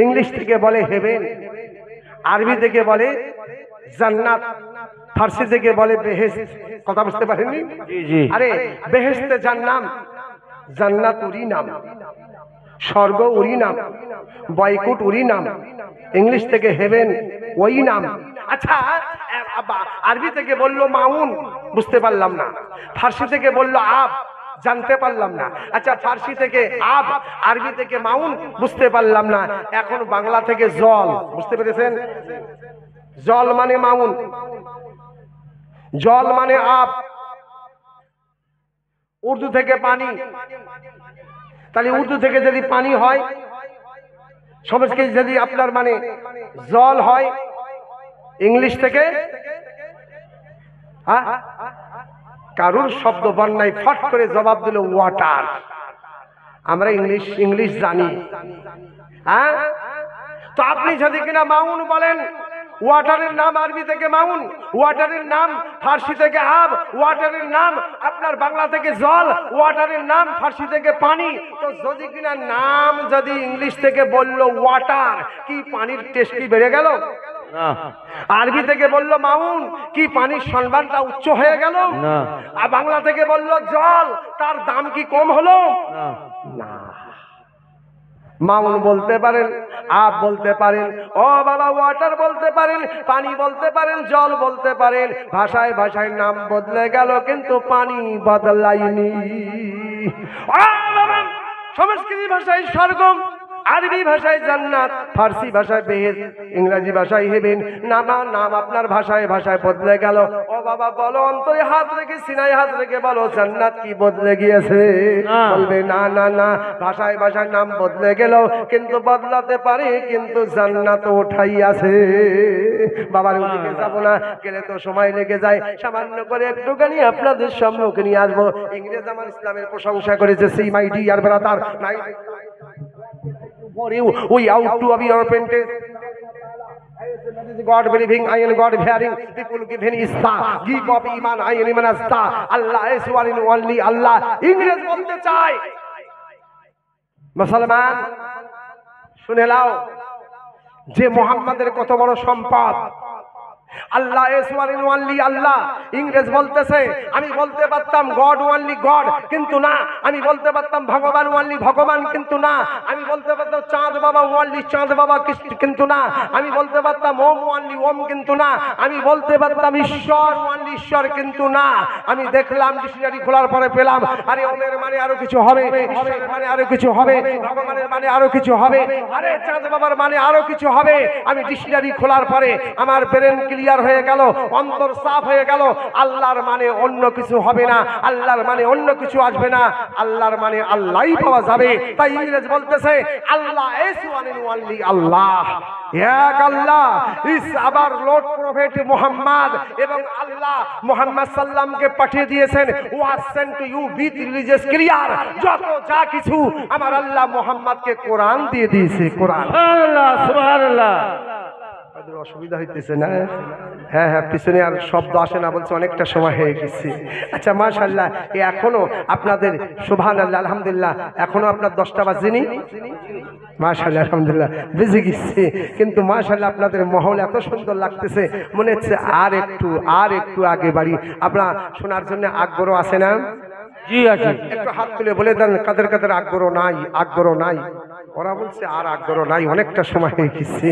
ইংলিশ থেকে বলে হেভেন, আরবি থেকে বলে জান্নাত, ফার্সি থেকে বলে বেহেশত। কথা বুঝতে পারেননি? জি জি। আরে বেহেশতে যার নাম, জান্নাত উরি নাম, স্বর্গ উরি নাম, বৈকুণ্ঠ উরি নাম, ইংলিশ থেকে হেভেন ওই নাম। আচ্ছা, আরবি থেকে বললো মাউন, বুঝতে পারলাম না। ফার্সি থেকে বললো আব, জানতে পারলাম না। আচ্ছা, ফার্সি থেকে আব, আরবি থেকে মাউন, বুঝতে পারলাম না। এখন বাংলা থেকে জল, বুঝতে পেরেছেন? জল মানে মাউন, জল মানে আব, উর্দু থেকে পানি। তাহলে উর্দু থেকে যদি পানি হয়, সংস্কৃত যদি আপনার মানে জল হয়, ইংলিশ থেকে কারুর শব্দ বন্যায় ফট করে জবাব দিল ওয়াটার। আমরা ইংলিশ জানি, হ্যাঁ? তো আপনি যদি কিনা মাউন বলেন, ওয়াটারের নাম আরবি থেকে মাউন, ওয়াটারের নাম ফার্সি থেকে আব, ওয়াটারের নাম আপনার বাংলা থেকে জল, ওয়াটারের নাম ফার্সি থেকে পানি। তো যদি কিনা নাম যদি ইংলিশ থেকে বললো ওয়াটার, কি পানির টেস্ট কি বেড়ে গেল? না। আরবি থেকে বললো মাউন, কি পানির সম্মানটা উচ্চ হয়ে গেল? না। আর বাংলা থেকে বললো জল, তার দাম কি কম হলো? না। মাউন বলতে পারেন, আব বলতে পারেন, ও বাবা ওয়াটার বলতে পারেন, পানি বলতে পারেন, জল বলতে পারেন। ভাষায় ভাষায় নাম বদলে গেল, কিন্তু পানি বদলায়নি। সংস্কৃত ভাষায় স্বর্গ, আরবি ভাষায় জান্নাত, ফার্সি ভাষায় বেহেশত, ইংরেজি ভাষায় হেভেন। নাম আপনার ভাষায় ভাষায় বদলে গেল। ও বাবা বলো, অন্তরে হাত রেখে সিনায় হাত রেখে বলো, জান্নাত কি বদলে গিয়েছে? বলবে না না না, ভাষায় ভাষায় নাম বদলে গেল, কিন্তু বদলাতে পারে, কিন্তু জান্নাত ওঠাই আছে। বাবার ওদিকে যাবো না, গেলে তো সময় লেগে যায়। সামান্য করে একটুখানি আপনাদের সম্মুখে নিয়ে আসবো। ইংরেজ আমার ইসলামের প্রশংসা করেছে, সি মাই ডিয়ার ব্রাদার, নাই for you, we out to be repentant. God believing, I am God fearing. People give him ista, give up iman, I am iman asta. Allah is one and only Allah. ইংরেজ বলতে চাই, মুসলমান শুনে নাও, যে মুহাম্মাদের কত বড় সম্পদ। আল্লাহ ইজ ওয়ান এন্ড ওনলি আল্লাহ। ইংরেজ বলতেছে, আমি বলতে পারতাম গড ওনলি গড, কিন্তু না। আমি বলতে পারতাম ভগবান ওনলি ভগবান, কিন্তু না। আমি বলতে পারতাম চাঁদ বাবা ওনলি চাঁদ বাবা, কিন্তু না। আমি বলতে পারতাম ওম ওনলি ওম, কিন্তু না। আমি বলতে পারতাম ঈশ্বর ওনলি ঈশ্বর, কিন্তু না। আমি দেখলাম ডিকশনারি খোলার পরে পেলাম, আরে ওমের মানে আরো কিছু হবে, ঈশ্বরের মানে আরো কিছু হবে, ভগবানের মানে আরো কিছু হবে, আরে চাঁদ বাবার মানে আরো কিছু হবে। আমি ডিকশনারি খোলার পরে আমার ব্রেন ক্লিয়ার হয়ে গেল, অন্তর সাফ হয়ে গেল। আল্লাহর মানে অন্য কিছু হবে না, আল্লাহর মানে অন্য কিছু আসবে না, আল্লাহর মানে আল্লাহই পাওয়া যাবে। তাই ইংরেজ বলতেছে আল্লাহ ইজ ওয়ান এন্ড অনলি আল্লাহ, এক আল্লাহ। ইস আবার লর্ড প্রফেট মুহাম্মদ এবং আল্লাহ মুহাম্মদ সাল্লামকে পাঠিয়ে দিয়েছেন, was sent to you with religious clear. যত যা কিছু আমার আল্লাহ মুহাম্মদকে কোরআন দিয়ে দিয়েছে, কোরআন। সুবহানাল্লাহ সুবহানাল্লাহ। আপনাদের অসুবিধা হইতেছে না? হ্যাঁ হ্যাঁ, পিছনে আর শব্দ আসে না বলছে, অনেকটা সময় হয়ে গেছে। আচ্ছা মাশাআল্লাহ, এখনো আপনাদের সুবহানাল্লাহ আলহামদুলিল্লাহ, এখনো আপনার 10টা বাজেনি। মাশাআল্লাহ আলহামদুলিল্লাহ, বেজে গেছে, কিন্তু মাশাআল্লাহ আপনাদের মহল এত সুন্দর লাগতেছে, মনে হচ্ছে আর একটু আগে বাড়ি। আপনার শোনার জন্য আগ্রহ আছে না? জি আছে। একটু হাত তুলে বলে দেন কাদের কাদের আগ্রহ নাই, আগ্রহ নাই। ওরা বলছে আর আগ্রহ নাই, অনেকটা সময় হয়ে গেছে।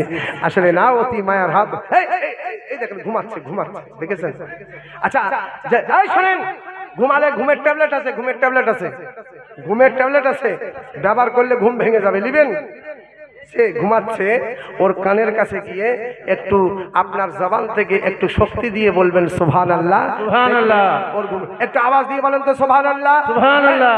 আসলে না, অতি মায়ার হাত। এই দেখেন ঘুমাচ্ছে, দেখেছেন? আচ্ছা শোনেন, ঘুমালে ঘুমের ট্যাবলেট আছে, ঘুমের ট্যাবলেট আছে, ব্যবহার করলে ঘুম ভেঙে যাবে, নিবেন? সে ঘুমাচ্ছে, ওর কানের কাছে গিয়ে একটু আপনার জবান থেকে একটু শক্তি দিয়ে বলবেন সুবহানাল্লাহ, সুবহানাল্লাহ। ওর ঘুম একটু আওয়াজ দিয়ে বলেন তো সুবহানাল্লাহ, সুবহানাল্লাহ।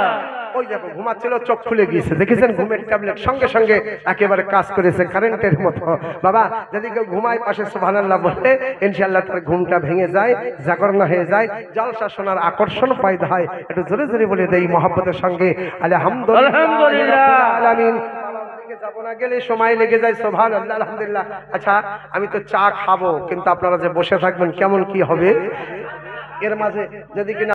ওই দেখো ঘুমাচ্ছিল, চোখ খুলে গিয়েছে, দেখেছেন? ঘুমের ট্যাবলেট সঙ্গে সঙ্গে একেবারে কাজ করেছে, কারেন্টের মতো। বাবা যদি কেউ ঘুমায় পাশে সুবহানাল্লাহ বলে, ইনশাআল্লাহ তার ঘুমটা ভেঙে যায়, জাগরণ হয়ে যায়, জলসা শোনার আকর্ষণ পয়দা হয়। একটু জোরে জোরে বলে দেই মহব্বতের সঙ্গে আলহামদুলিল্লাহ রাব্বিল আলামিন। যাবো না, গেলে সময় লেগে যায়। সুবহানাল্লাহ আলহামদুলিল্লাহ। আচ্ছা আমি তো চা খাবো, কিন্তু আপনারা যে বসে থাকবেন কেমন কি হবে? এর মাঝে যদি কিনা